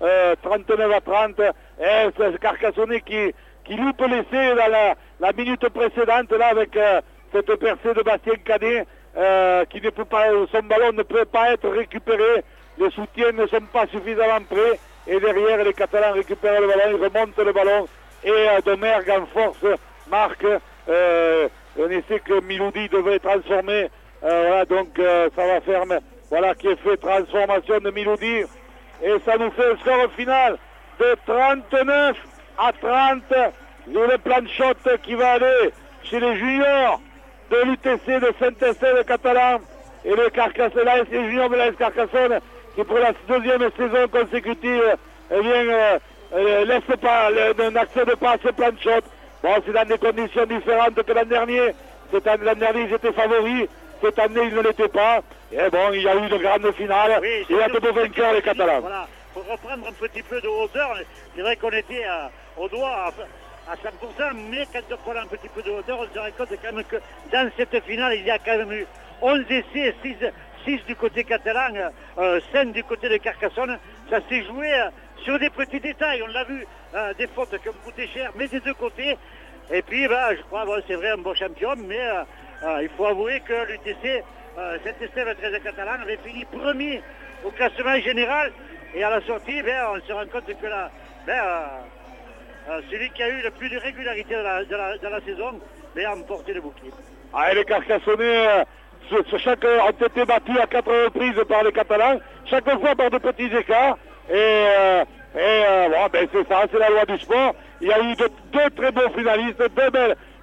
à 30. Et c'est Carcassonne qui loupe l'essai dans la minute précédente là avec cette percée de Bastien Canet qui ne peut pas, son ballon ne peut pas être récupéré. Les soutiens ne sont pas suffisamment prêts et derrière les Catalans récupèrent le ballon, ils remontent le ballon. Et Domergue en force marque un essai que Miloudi devait transformer. Voilà, donc ça va faire, voilà qui est fait, transformation de Miloudi. Et ça nous fait un score final de 39 à 30 Le plan de shot qui va aller chez les juniors de l'UTC de Saint-Estève Catalan et le Carcassonne, les juniors de l'AS Carcassonne qui pour la deuxième saison consécutive n'accède pas à ce plan de shot. Bon, c'est dans des conditions différentes que l'an dernier. L'an dernier, ils étaient favoris. Cette année, ils ne l'étaient pas. Et bon, il y a eu de grandes finales. Oui, il y a de beaux vainqueurs, les Catalans. Voilà, pour reprendre un petit peu de hauteur, c'est vrai qu'on était au doigt à 100%, mais quand on prend un petit peu de hauteur, on se rend compte quand même que dans cette finale, il y a quand même eu 11 essais, 6 du côté catalan, 5 du côté de Carcassonne. Ça s'est joué sur des petits détails. On l'a vu, des fautes qui ont coûté cher, mais des deux côtés. Et puis, je crois, c'est vrai, un bon champion, mais il faut avouer que l'UTC, Saint-Estève 13 Catalan, avait fini premier au classement général. Et à la sortie, on se rend compte que celui qui a eu le plus de régularité de la saison a emporté le bouclier. Les Carcassonnais ont été battus à 4 reprises par les Catalans, chaque fois par de petits écarts. C'est ça, c'est la loi du sport. Il y a eu deux très beaux finalistes,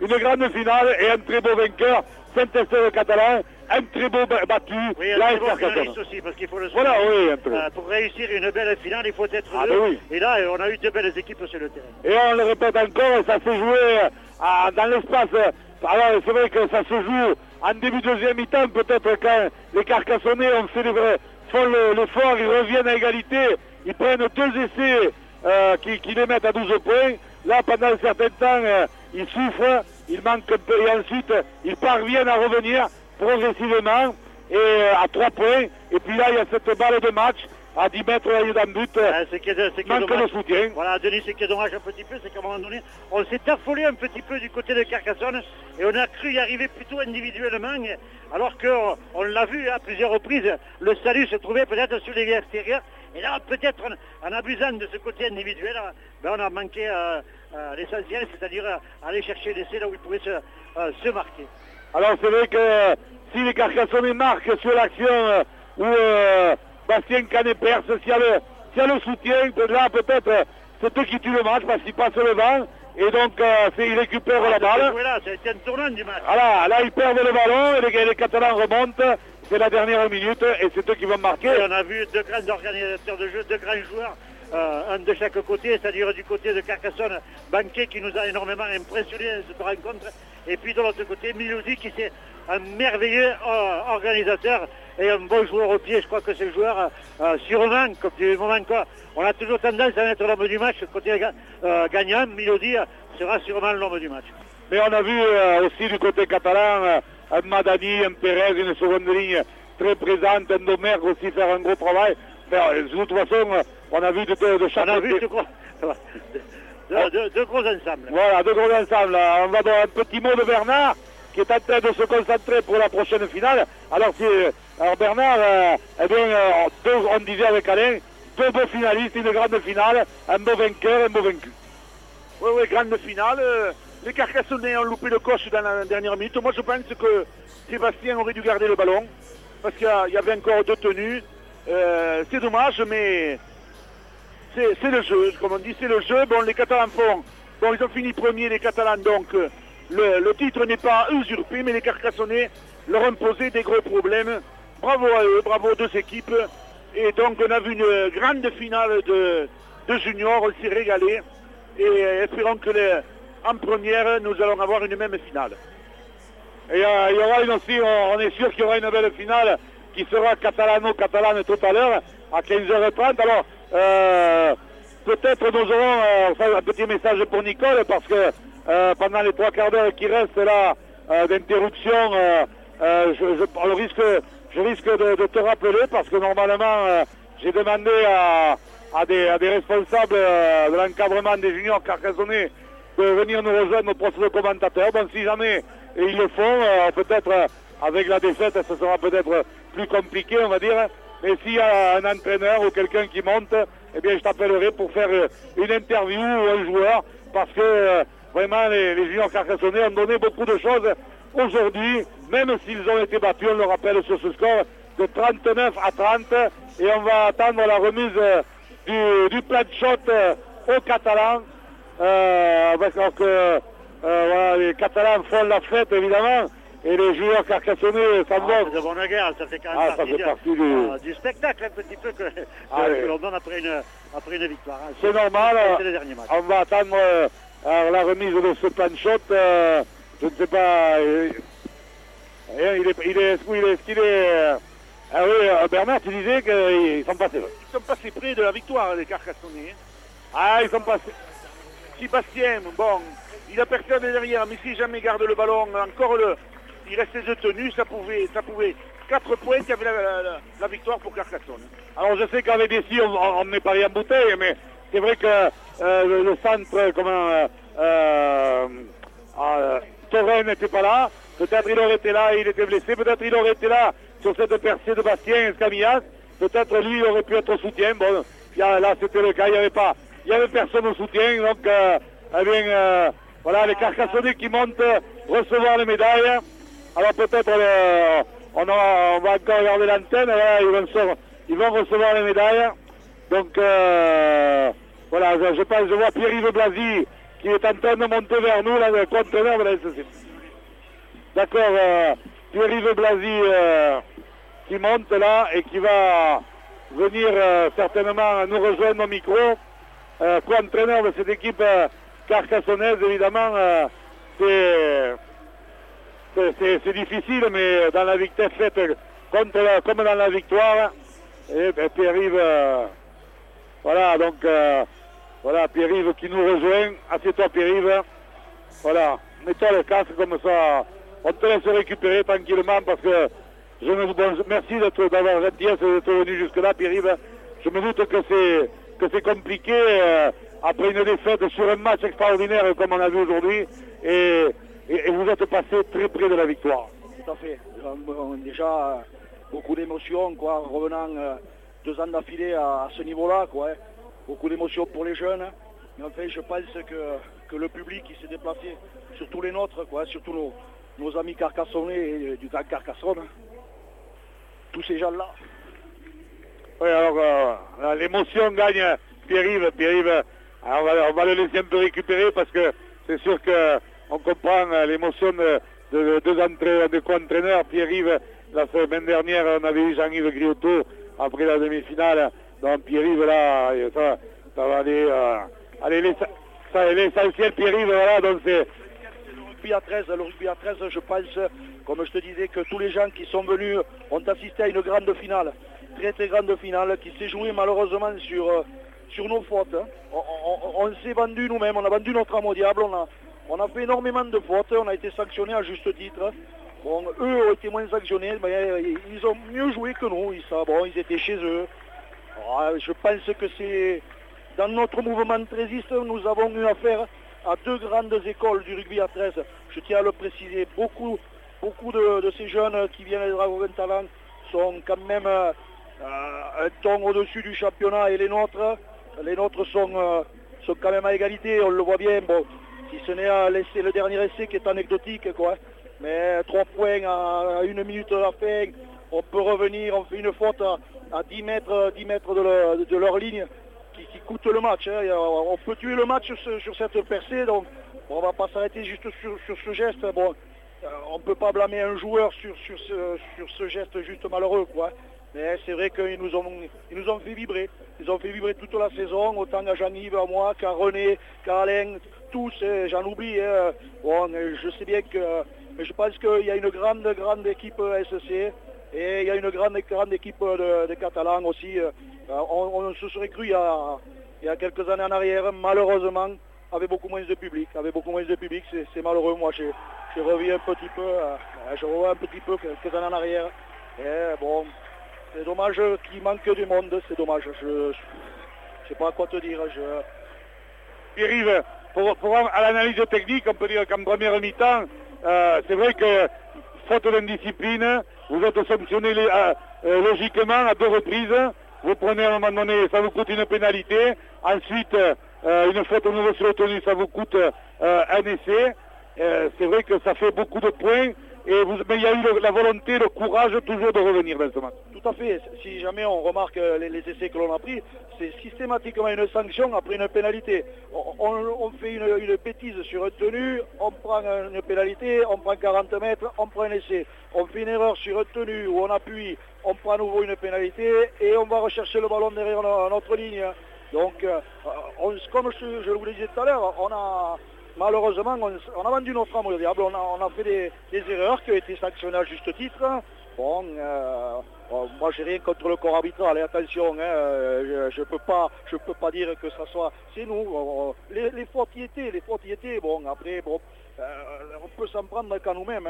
une grande finale et un très beau vainqueur, Saint-Estève Catalan, un très beau battu. Oui, un très beau finaliste aussi, parce qu'il faut le voilà, oui, pour réussir une belle finale, il faut être deux. Ben oui. Et là, on a eu deux belles équipes sur le terrain. Et on le répète encore, ça s'est joué dans l'espace. Alors c'est vrai que ça se joue en début de deuxième mi-temps, peut-être quand les Carcassonnais font l'effort, ils reviennent à égalité, ils prennent 2 essais qui les mettent à 12 points. Là, pendant un certain temps, ils souffrent, ils manquent un peu, et ensuite, ils parviennent à revenir progressivement et à 3 points. Et puis là, il y a cette balle de match à 10 mètres la ligne d'un but. Manque de soutien. Voilà, Denis, ce qui est dommage un petit peu, c'est qu'à un moment donné, on s'est affolé un petit peu du côté de Carcassonne et on a cru y arriver plutôt individuellement, alors qu'on l'a vu à plusieurs reprises, le salut se trouvait peut-être sur les lignes extérieures. Et là, peut-être en abusant de ce côté individuel, on a manqué l'essentiel, c'est-à-dire aller chercher l'essai là où il pouvait se marquer. Alors c'est vrai que si les Carcassonnais marquent sur l'action où Bastien Canet perce, s'il y a le soutien, là peut-être c'est eux qui tuent le match parce qu'ils passent le vent et donc ils récupèrent la balle. Voilà, c'est un tournant du match. Voilà, là ils perdent le ballon et les Catalans remontent. C'est la dernière minute et c'est eux qui vont marquer. Et on a vu 2 grands organisateurs de jeu, 2 grands joueurs, un de chaque côté, c'est-à-dire du côté de Carcassonne, Banquet qui nous a énormément impressionné dans cette rencontre, et puis de l'autre côté, Miloudi qui c'est un merveilleux organisateur et un bon joueur au pied. Je crois que ce joueur, sûrement, comme du moment quoi, on a toujours tendance à mettre l'homme du match, côté gagnant, Miloudi sera sûrement l'homme du match. Mais on a vu aussi du côté catalan un Madani, un Pérez, une seconde ligne très présente, un Domergue aussi faire un gros travail. Mais, de toute façon, on a vu de chaque côté. Deux gros ensembles. Voilà, 2 gros ensembles. On va dans un petit mot de Bernard qui est en train de se concentrer pour la prochaine finale. Alors Bernard, on disait avec Alain, 2 beaux finalistes, une grande finale, un beau vainqueur, un beau vaincu. Oui, grande finale. Les Carcassonnais ont loupé le coche dans la dernière minute. Moi, je pense que Sébastien aurait dû garder le ballon parce qu'il y avait encore 2 tenues. C'est dommage, mais c'est le jeu. Comme on dit, c'est le jeu. Bon, les Catalans ils ont fini premier, les Catalans, donc le titre n'est pas usurpé, mais les Carcassonnais leur ont posé des gros problèmes. Bravo à eux, bravo aux 2 équipes. Et donc, on a vu une grande finale de juniors. On s'est régalé. Et espérons que en première, nous allons avoir une même finale. Et il y aura aussi, on est sûr qu'il y aura une belle finale qui sera catalano-catalane tout à l'heure, à 15h30. Alors, peut-être nous aurons un petit message pour Nicole, parce que pendant les 3 quarts d'heure qui restent là d'interruption, je risque de te rappeler, parce que normalement, j'ai demandé à des responsables de l'encadrement des juniors carcassonnais de venir nous rejoindre au poste de commentateur. Bon, si jamais ils le font, peut-être avec la défaite, ce sera peut-être plus compliqué, on va dire. Mais s'il y a un entraîneur ou quelqu'un qui monte, eh bien, je t'appellerai pour faire une interview ou un joueur, parce que vraiment, les juniors carcassonnais ont donné beaucoup de choses aujourd'hui, même s'ils ont été battus, on le rappelle, sur ce score de 39 à 30, et on va attendre la remise du plat de shot aux Catalans alors que voilà, les Catalans font la fête évidemment, et les joueurs carcassonnais s'en vont. C'est de bonne guerre, ça fait quand même partie du spectacle un petit peu que l'on donne après une victoire. Hein. C'est normal, C'est les derniers matchs. on va attendre la remise de ce plan shot, je ne sais pas, est-ce qu'il est... Ah oui, Bernard, tu disais qu'ils sont passés là. Ils sont passés près de la victoire, les Carcassonnais. Ah, ils sont passés. Si Bastien, bon, il a personne derrière, mais si jamais garde le ballon, encore il restait de tenue, ça pouvait 4 points, il y avait la victoire pour Carcassonne. Alors je sais qu'avec Dessy, on met pas rien en bouteille, mais c'est vrai que le centre, Torren n'était pas là. Peut-être il aurait été là et il était blessé. Peut-être il aurait été là sur cette percée de Bastien Escamillas. Peut-être lui, il aurait pu être au soutien. Bon, là, c'était le cas. Il y avait personne au soutien. Donc, voilà, les Carcassonnais qui montent recevoir les médailles. Alors peut-être on va encore regarder l'antenne. Voilà, ils vont recevoir les médailles. Donc, voilà, je vois Pierre-Yves Blasi qui est en train de monter vers nous, là, le conteneur de la SCC. D'accord, Pierre-Yves Blasi qui monte là et qui va venir certainement nous rejoindre au micro. Co-entraîneur de cette équipe carcassonnaise, évidemment, c'est difficile, mais dans la victoire faite comme dans la victoire, et Pierre-Yves, voilà, donc voilà, Pierre-Yves qui nous rejoint. Assieds-toi, Pierre-Yves. Voilà, mets-toi le casque comme ça. On te laisse récupérer tranquillement parce que merci d'avoir gentillesse d'être venu jusque-là, Pierre-Yves. Je me doute que c'est compliqué après une défaite sur un match extraordinaire comme on a vu aujourd'hui. Et vous êtes passé très près de la victoire. Tout à fait. Déjà, beaucoup d'émotions, quoi, en revenant 2 ans d'affilée à ce niveau-là, quoi. Beaucoup d'émotions pour les jeunes. Mais en fait, je pense que le public qui s'est déplacé, surtout les nôtres, quoi, surtout nos amis carcassonnais et du Grand Carcassonne, tous ces gens-là. Oui, alors l'émotion gagne Pierre-Yves. Alors, on va le laisser un peu récupérer parce que c'est sûr qu'on comprend l'émotion de 2 co-entraîneurs. Pierre-Yves, la semaine dernière, on avait eu Jean-Yves Griotto après la demi-finale. Donc Pierre-Yves, là, ça va aller... l'essentiel, Pierre-Yves, voilà, donc c'est... Le rugby à 13, je pense, comme je te disais, que tous les gens qui sont venus ont assisté à une grande finale, très très grande finale, qui s'est jouée malheureusement sur nos fautes. On s'est vendu nous-mêmes, on a vendu notre âme au diable, on a fait énormément de fautes, on a été sanctionnés à juste titre. Bon, eux ont été moins sanctionnés, mais ils ont mieux joué que nous, ils étaient chez eux. Alors, je pense que c'est... Dans notre mouvement trésiste, nous avons eu affaire à 2 grandes écoles du rugby à 13. Je tiens à le préciser, beaucoup de ces jeunes qui viennent des Dragons Talent sont quand même un ton au-dessus du championnat et les nôtres. Les nôtres sont quand même à égalité, on le voit bien. Bon, si ce n'est le dernier essai qui est anecdotique, quoi. Mais 3 points à 1 minute de la fin, on peut revenir, on fait une faute à 10 mètres de leur ligne. Qui coûte le match. Hein. On peut tuer le match sur cette percée, donc on va pas s'arrêter juste sur ce geste. Bon, on ne peut pas blâmer un joueur sur ce geste juste malheureux, quoi. Mais c'est vrai qu'ils nous ont fait vibrer. Ils ont fait vibrer toute la saison, autant à Jean-Yves, à moi, qu'à René, qu'à Alain, tous, j'en oublie. Hein. Bon, je sais bien mais je pense qu'il y a une grande équipe SC et il y a une grande équipe de Catalans aussi. On se serait cru il y a quelques années en arrière, malheureusement, avec beaucoup moins de public. C'est malheureux. Moi, je reviens un petit peu, je revois un petit peu quelques années en arrière. Et bon, c'est dommage qu'il manque du monde, c'est dommage. Je sais pas quoi te dire. Pierre-Yves, à l'analyse technique, on peut dire qu'en première mi-temps, c'est vrai que, faute d'indiscipline, vous êtes sanctionné logiquement à 2 reprises. Vous prenez à un moment donné, ça vous coûte une pénalité. Ensuite, une faute au nouveau sur le tenue, ça vous coûte un essai. C'est vrai que ça fait beaucoup de points. Mais il y a eu la volonté, le courage toujours de revenir dans ce match. Tout à fait. Si jamais on remarque les essais que l'on a pris, c'est systématiquement une sanction après une pénalité. On fait une bêtise sur un tenu, on prend une pénalité, on prend 40 mètres, on prend un essai. On fait une erreur sur un tenu où on appuie, on prend à nouveau une pénalité et on va rechercher le ballon derrière notre ligne. Donc, comme je vous le disais tout à l'heure, malheureusement, on a vendu notre âme au diable, on a fait des erreurs qui ont été sanctionnées à juste titre. Bon, moi j'ai rien contre le corps arbitral, attention, je peux pas dire que ça soit, c'est nous, les fautes y étaient, bon, après, bon, on peut s'en prendre qu'à nous-mêmes,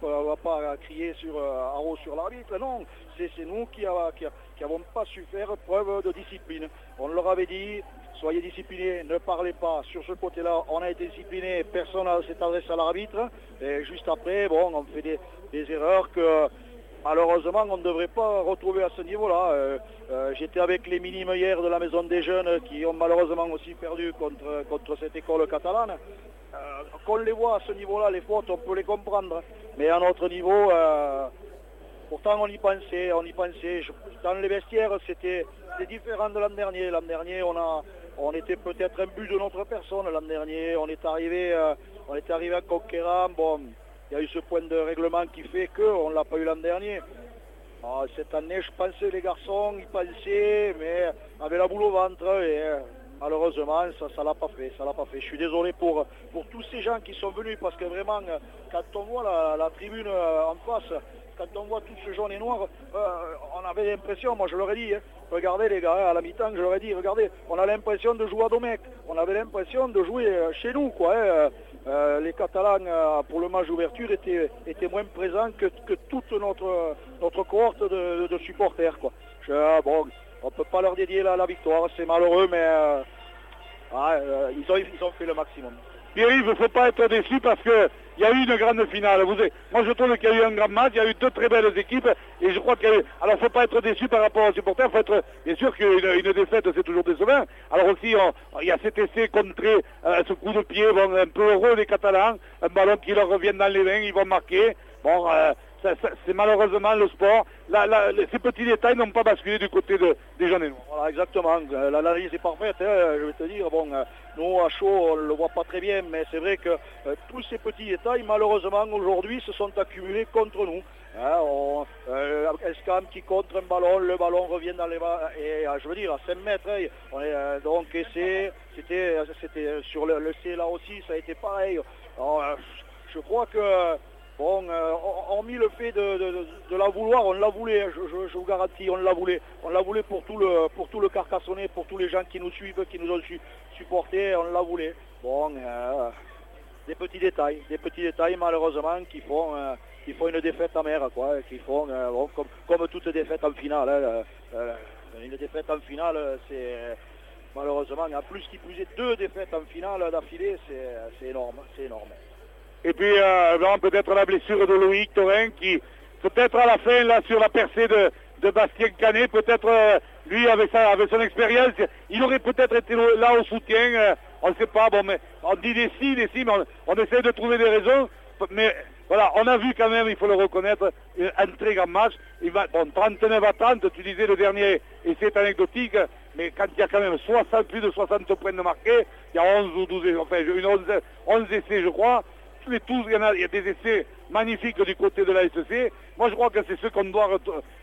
on va pas crier à haut sur l'arbitre, non, c'est nous qui n'avons pas su faire preuve de discipline. On leur avait dit, soyez disciplinés, ne parlez pas. Sur ce côté-là, on a été disciplinés, personne ne s'est adressé à l'arbitre. Et juste après, bon, on fait des erreurs que malheureusement on ne devrait pas retrouver à ce niveau-là. J'étais avec les minimes hier de la Maison des Jeunes qui ont malheureusement aussi perdu contre cette école catalane. Qu'on les voit à ce niveau-là, les fautes, on peut les comprendre. Mais à notre niveau, pourtant on y pensait. Dans les vestiaires, c'était différent de l'an dernier. L'an dernier, on était peut-être un but de notre personne. L'an dernier, on est arrivé à conquérant. Bon, il y a eu ce point de règlement qui fait qu'on ne l'a pas eu l'an dernier. Cette année, je pensais les garçons, ils pensaient, mais avaient la boule au ventre et malheureusement, ça l'a pas fait. Je suis désolé pour tous ces gens qui sont venus parce que vraiment, quand on voit la tribune en face, quand on voit tout ce jaune et noir, on avait l'impression, moi je leur ai dit, regardez les gars, à la mi-temps, je leur ai dit, regardez, on a l'impression de jouer à Domecq, on avait l'impression de jouer chez nous, quoi. Les Catalans, pour le match d'ouverture, étaient moins présents que toute notre cohorte de supporters, quoi. Bon, on ne peut pas leur dédier la victoire, c'est malheureux, mais ils ont fait le maximum. Pierre-Yves, il ne faut pas être déçu parce qu'il y a eu une grande finale. Moi, je trouve qu'il y a eu un grand match, il y a eu deux très belles équipes. Et je crois qu'il y a eu... Alors, il ne faut pas être déçu par rapport aux supporters. Il faut être... Bien sûr qu'une défaite, c'est toujours décevant. Alors aussi, il y a cet essai contré, ce coup de pied, bon, un peu heureux des Catalans. Un ballon qui leur revient dans les mains, ils vont marquer. Bon, c'est malheureusement le sport. Ces petits détails n'ont pas basculé du côté des jeunes et noirs. Voilà, exactement. L'analyse est parfaite, je vais te dire. Bon, nous, à chaud, on ne le voit pas très bien, mais c'est vrai que tous ces petits détails, malheureusement, aujourd'hui, se sont accumulés contre nous. Escam qui contre un ballon, le ballon revient dans les mains, et je veux dire, à 5 mètres, donc c'était sur le C là aussi, ça a été pareil. Alors, je crois que... Bon, hormis le fait de la vouloir, on l'a voulu, je vous garantis, on l'a voulu. On l'a voulu pour tout le Carcassonnais, pour tous les gens qui nous suivent, qui nous ont supportés, on l'a voulu. Bon, des petits détails malheureusement qui font une défaite amère, quoi, qui font, bon, comme toute défaite en finale. Une défaite en finale, c'est malheureusement, en plus qui plus est 2 défaites en finale d'affilée, c'est énorme. Et puis, peut-être la blessure de Loïc Taurin qui, peut-être à la fin, là, sur la percée de Bastien Canet, peut-être, lui, avec son expérience, il aurait peut-être été là au soutien, on ne sait pas, bon, mais on dit des si, mais on essaie de trouver des raisons, mais voilà, on a vu quand même, il faut le reconnaître, un très grand match. 39 à 30, tu disais le dernier essai est anecdotique, mais quand il y a quand même plus de 60 points de marqués, il y a 11 ou 12, enfin, 11 essais, je crois. Il y a des essais magnifiques du côté de la SEC. Moi, je crois que c'est ce qu'on doit...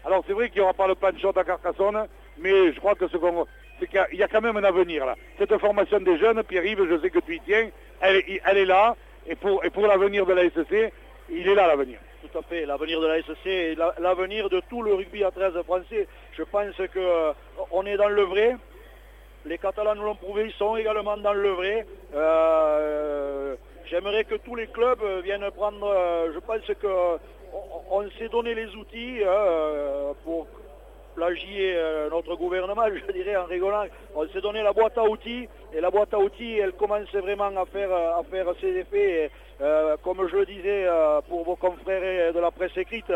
Alors, c'est vrai qu'il n'y aura pas le plan de shot à Carcassonne, mais je crois que c'est qu'il y a quand même un avenir, là. Cette formation des jeunes, Pierre-Yves, je sais que tu y tiens, elle est là, et pour l'avenir de la SEC, il est là, l'avenir. Tout à fait, l'avenir de la SEC et l'avenir de tout le rugby à 13 français. Je pense qu'on est dans le vrai. Les Catalans nous l'ont prouvé, ils sont également dans le vrai. J'aimerais que tous les clubs viennent prendre, je pense qu'on s'est donné les outils pour plagier notre gouvernement, je dirais en rigolant. On s'est donné la boîte à outils, et la boîte à outils, elle commence vraiment à faire ses effets. Et, comme je le disais pour vos confrères de la presse écrite,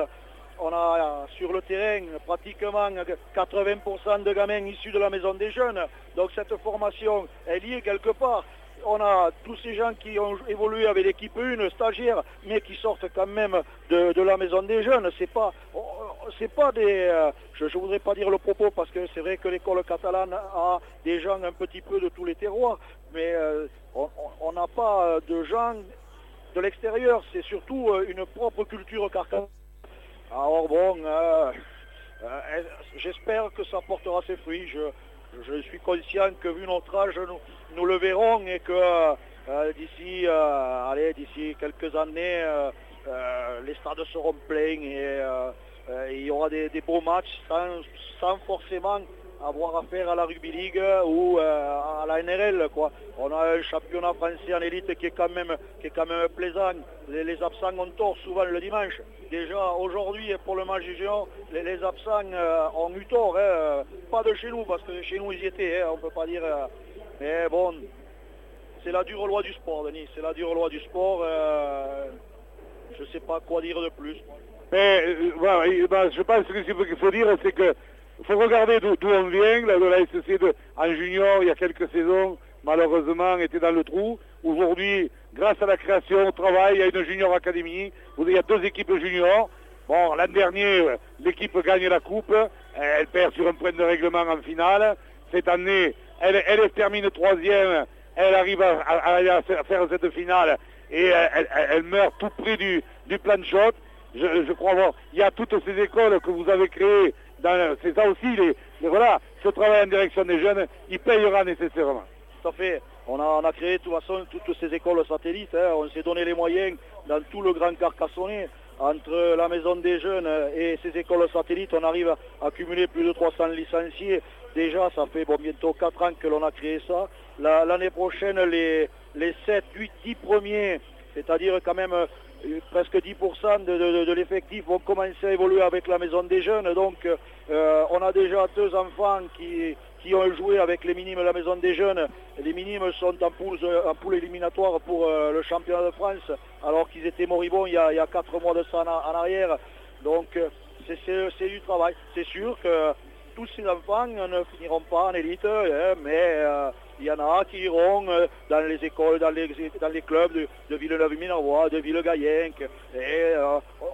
on a sur le terrain pratiquement 80% de gamins issus de la Maison des Jeunes. Donc cette formation, elle y est quelque part. On a tous ces gens qui ont évolué avec l'équipe 1, stagiaires, mais qui sortent quand même de la Maison des Jeunes. C'est pas, c'est pas des... je voudrais pas dire le propos parce que c'est vrai que l'école catalane a des gens un petit peu de tous les terroirs, mais on n'a pas de gens de l'extérieur, c'est surtout une propre culture carcassonnaise. Alors bon, j'espère que ça portera ses fruits. Je suis conscient que vu notre âge, nous le verrons et que d'ici quelques années, les stades seront pleins et il y aura des beaux matchs sans forcément avoir affaire à la Rugby League ou à la NRL, quoi. On a un championnat français en élite qui est quand même plaisant. Les absents ont tort souvent le dimanche. Déjà aujourd'hui pour le match du géant, les absents ont eu tort, hein. Pas de chez nous parce que chez nous ils y étaient, hein, on peut pas dire. Mais bon, c'est la dure loi du sport, Denis. C'est la dure loi du sport. Je sais pas quoi dire de plus. Mais voilà, je pense que ce qu'il faut dire, c'est que faut regarder d'où on vient. La SC en junior, il y a quelques saisons, malheureusement, était dans le trou. Aujourd'hui, grâce à la création, au travail, il y a une junior académie. Il y a 2 équipes juniors. Bon, l'an dernier, l'équipe gagne la coupe. Elle perd sur un point de règlement en finale. Cette année, elle termine 3e. Elle arrive à faire cette finale et elle meurt tout près du plan de shot. Je crois voir, il y a toutes ces écoles que vous avez créées. C'est ça aussi, voilà, ce travail en direction des jeunes, il payera nécessairement. Tout à fait. On a créé de toute façon toutes ces écoles satellites. Hein. On s'est donné les moyens dans tout le Grand Carcassonnais. Entre la maison des jeunes et ces écoles satellites, on arrive à cumuler plus de 300 licenciés. Déjà, ça fait bientôt 4 ans que l'on a créé ça. L'année prochaine, les 7, 8, 10 premiers, c'est-à-dire quand même presque 10% de l'effectif vont commencer à évoluer avec la maison des jeunes. Donc on a déjà 2 enfants qui ont joué avec les minimes de la maison des jeunes. Les minimes sont en poule éliminatoire pour le championnat de France, alors qu'ils étaient moribonds il y a 4 mois de ça en arrière. Donc c'est du travail. C'est sûr que tous ces enfants ne finiront pas en élite, mais il y en a qui iront dans les écoles, dans les clubs de Villeneuve-Minervois, de Villegayenc. Et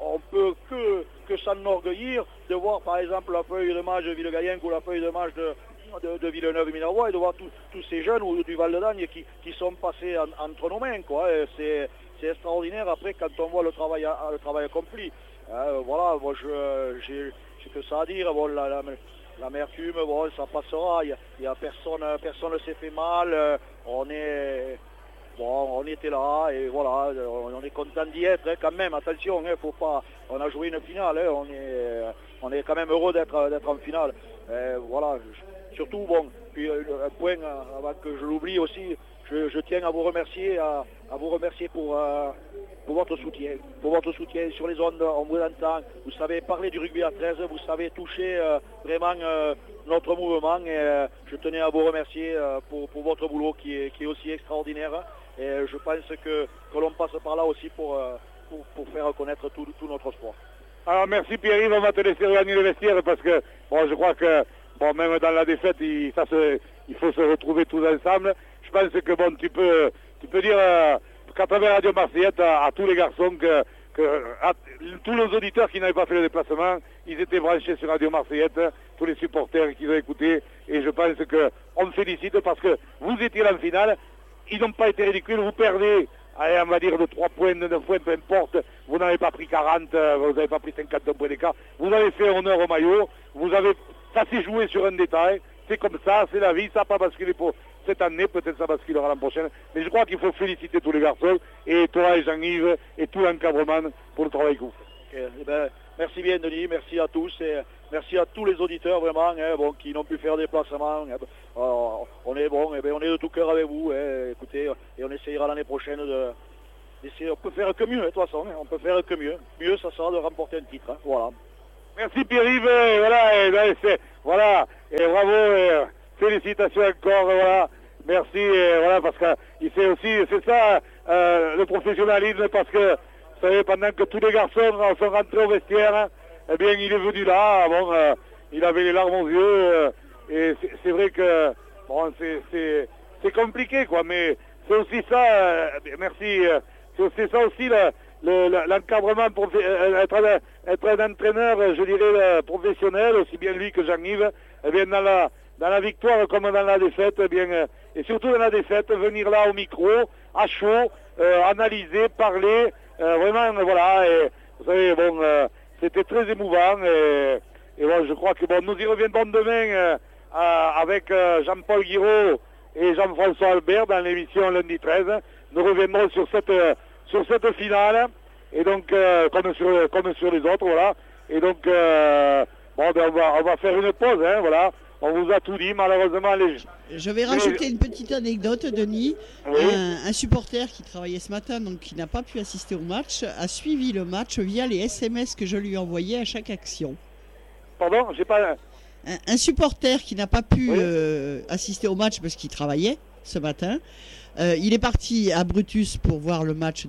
on peut que s'enorgueillir de voir par exemple la feuille de match de Villegayenc ou la feuille de match de Villeneuve-Minervois et de voir tous ces jeunes ou du Val-de-Dagne qui sont passés entre nos mains, quoi. C'est extraordinaire après quand on voit le travail accompli. Voilà, moi j'ai que ça à dire. Bon, l'amertume, bon, ça passera. Il y a personne ne s'est fait mal. On était là et voilà, on est content d'y être, hein, quand même. Attention, hein, faut pas. On a joué une finale, hein, on est quand même heureux d'être en finale. Voilà. Surtout, bon, puis un point avant que je l'oublie aussi, je tiens à vous remercier, pour votre soutien sur les ondes. On vous entend, vous savez parler du rugby à 13, vous savez toucher vraiment notre mouvement et je tenais à vous remercier pour votre boulot qui est aussi extraordinaire et je pense que l'on passe par là aussi pour faire connaître tout notre sport. Alors merci Pierre-Yves, on va te laisser regagner le vestiaire parce que bon, je crois que bon, même dans la défaite, il faut se retrouver tous ensemble. Je pense que bon, tu peux dire qu'à travers Radio Marseillette à tous les garçons à tous les auditeurs qui n'avaient pas fait le déplacement, ils étaient branchés sur Radio Marseillette, tous les supporters qui ont écouté, et je pense qu'on me félicite parce que vous étiez en finale, ils n'ont pas été ridicules, vous perdez, allez, on va dire de 3 points, de 9 points, peu importe, vous n'avez pas pris 40, vous n'avez pas pris 50 points d'écart, vous avez fait honneur au maillot, ça s'est joué sur un détail, c'est comme ça, c'est la vie, ça n'a pas basculé pour cette année, peut-être ça basculera l'an prochain, mais je crois qu'il faut féliciter tous les garçons, et toi et Jean-Yves, et tout l'encadrement pour le travail que vous faites. Eh ben, merci bien Denis, merci à tous, et merci à tous les auditeurs vraiment, hein, bon, qui n'ont pu faire des déplacements. On est bon, on est de tout cœur avec vous, écoutez, et on essayera l'année prochaine d'essayer, on peut faire que mieux, de toute façon, hein, on peut faire que mieux. Mieux, ça sera de remporter un titre, hein, voilà. Merci Pierre-Yves, voilà, et bravo, félicitations encore, voilà, merci, voilà, parce que c'est ça le professionnalisme, parce que vous savez, pendant que tous les garçons sont rentrés au vestiaire, hein, eh bien il est venu là, bon, il avait les larmes aux yeux, et c'est vrai que bon, c'est compliqué, quoi, mais c'est aussi ça, merci, c'est aussi ça aussi l'encadrement pour être un entraîneur, je dirais, professionnel, aussi bien lui que Jean-Yves, eh bien, dans la victoire comme dans la défaite, eh bien, et surtout dans la défaite, venir là au micro, à chaud, analyser, parler, vraiment, voilà, et vous savez, bon, c'était très émouvant, et bon, je crois que bon, nous y reviendrons demain avec Jean-Paul Guiraud et Jean-François Albert dans l'émission lundi 13. Nous reviendrons sur cette finale, et donc comme sur les autres, voilà. Et donc bon, ben, on va faire une pause, hein, voilà. On vous a tout dit, malheureusement. Je vais rajouter une petite anecdote, Denis. Oui. Un supporter qui travaillait ce matin, donc qui n'a pas pu assister au match, a suivi le match via les SMS que je lui envoyais à chaque action. Pardon, j'ai pas. Un supporter qui n'a pas pu assister au match parce qu'il travaillait ce matin, il est parti à Brutus pour voir le match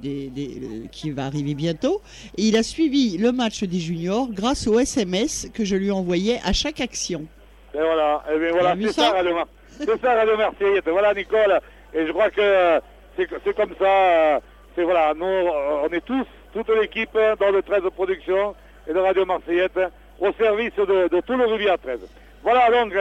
qui va arriver bientôt, et il a suivi le match des juniors grâce aux SMS que je lui envoyais à chaque action. Et voilà, c'est ça Radio Marseillette. Voilà, Nicole, et je crois que c'est comme ça, voilà, nous, on est toute l'équipe dans le 13 Productions et de Radio Marseillette, au service de tout le rugby à 13. Voilà donc...